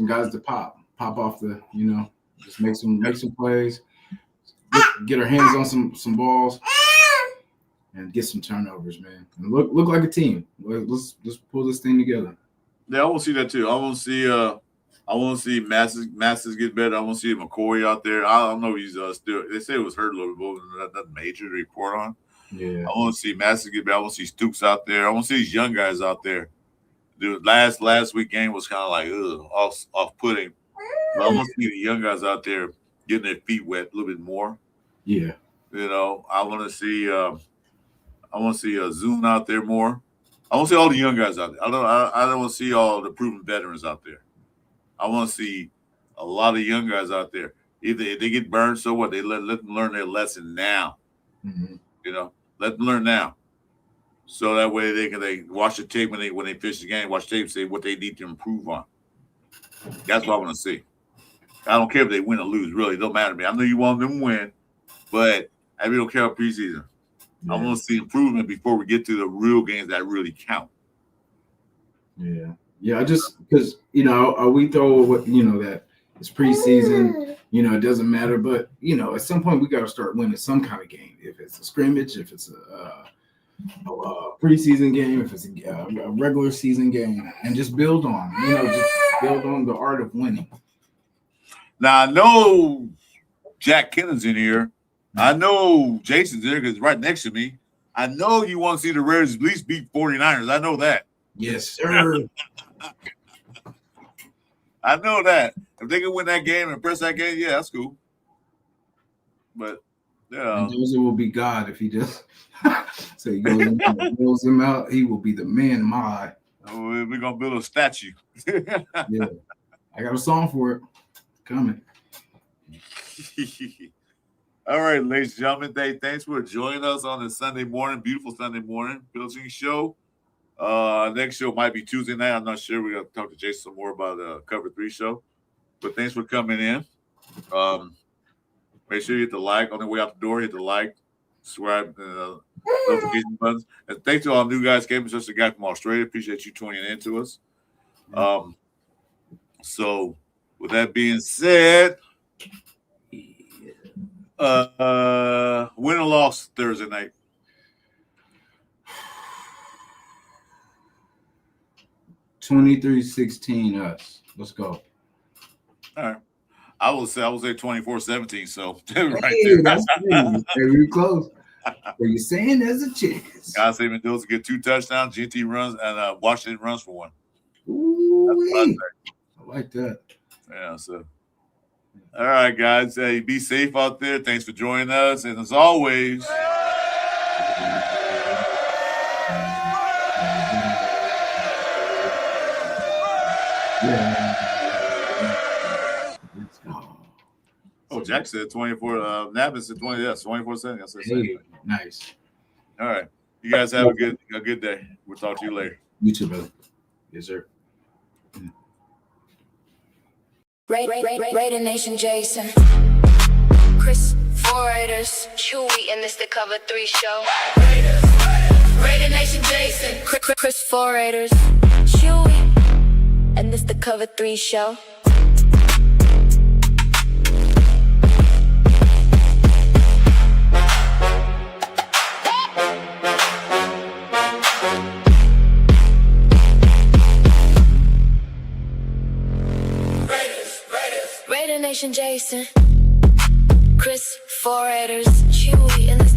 guys to pop off the, you know, just make some plays, get our hands on some balls, and get some turnovers, man. And look like a team. Let's pull this thing together. Yeah, I want to see that too. I want to see Masses get better. I want to see McCoy out there. I don't know if he's still. They say it was hurt a little bit, but nothing major to report on. Yeah. I want to see Masses get better. I want to see Stooks out there. I want to see these young guys out there. The last week game was kind of like off-putting. But I want to see the young guys out there getting their feet wet a little bit more. Yeah. You know, I want to see Zoom out there more. I want to see all the young guys out there. I don't want to see all the proven veterans out there. I want to see a lot of young guys out there. Either if they get burned, so what? They let them learn their lesson now. Mm-hmm. You know, let them learn now. So that way they watch the tape when they finish the game, watch the tape, say what they need to improve on. That's what I want to see. I don't care if they win or lose. Really, it don't matter to me. I know you want them to win, but I really don't care about preseason. I want to see improvement before we get to the real games that really count. Yeah. Yeah, I just because, you know, we throw what, you know, that it's preseason, you know, it doesn't matter. But, you know, at some point we got to start winning some kind of game. If it's a scrimmage, if it's a preseason game, if it's a regular season game, and just build on, you know, just build on the art of winning. Now, I know Jack Kennon's in here. I know Jason's there because right next to me. I know you want to see the Raiders at least beat 49ers. I know that. Yes, sir. I know that. If they can win that game and press that game, yeah, that's cool. But, yeah. Mendoza will be God if he just so he goes him out. He will be the man in my eye. We're going to build a statue. Yeah. I got a song for it. Coming. All right, ladies and gentlemen, thanks for joining us on this Sunday morning, beautiful Sunday morning Pillaging Show. Next show might be Tuesday night. I'm not sure. We're going to talk to Jason some more about the Cover 3 show. But thanks for coming in. Make sure you hit the like on the way out the door. Hit the like, subscribe, notification buttons. And thanks to all new guys came, especially the guy from Australia. Appreciate you tuning in to us. So with that being said, win or loss Thursday night? $23-16 us. Let's go. All right. I will say 24-17. So right hey, there. That's very close. But you're saying there's a chance. I say Mendoza get 2 touchdowns, GT runs, and Washington runs for 1. Ooh, I like that. Yeah, so all right, guys. Hey, be safe out there. Thanks for joining us. And as always, Let's go. oh, Jack said 24. Navin said 20. Yes, 24-7. I said Hey, nice. all right. You guys have a good day. We'll talk to you later. You too, brother. Yes, sir. Raider Nation Jason, Chris4Raiders, Chewy, and this the Cover 3 show. Raider Nation Jason, Chris4Raiders, Chewy, and this the Cover 3 show. Raider Nation Jason, Chris4Raiders, Chewy, and this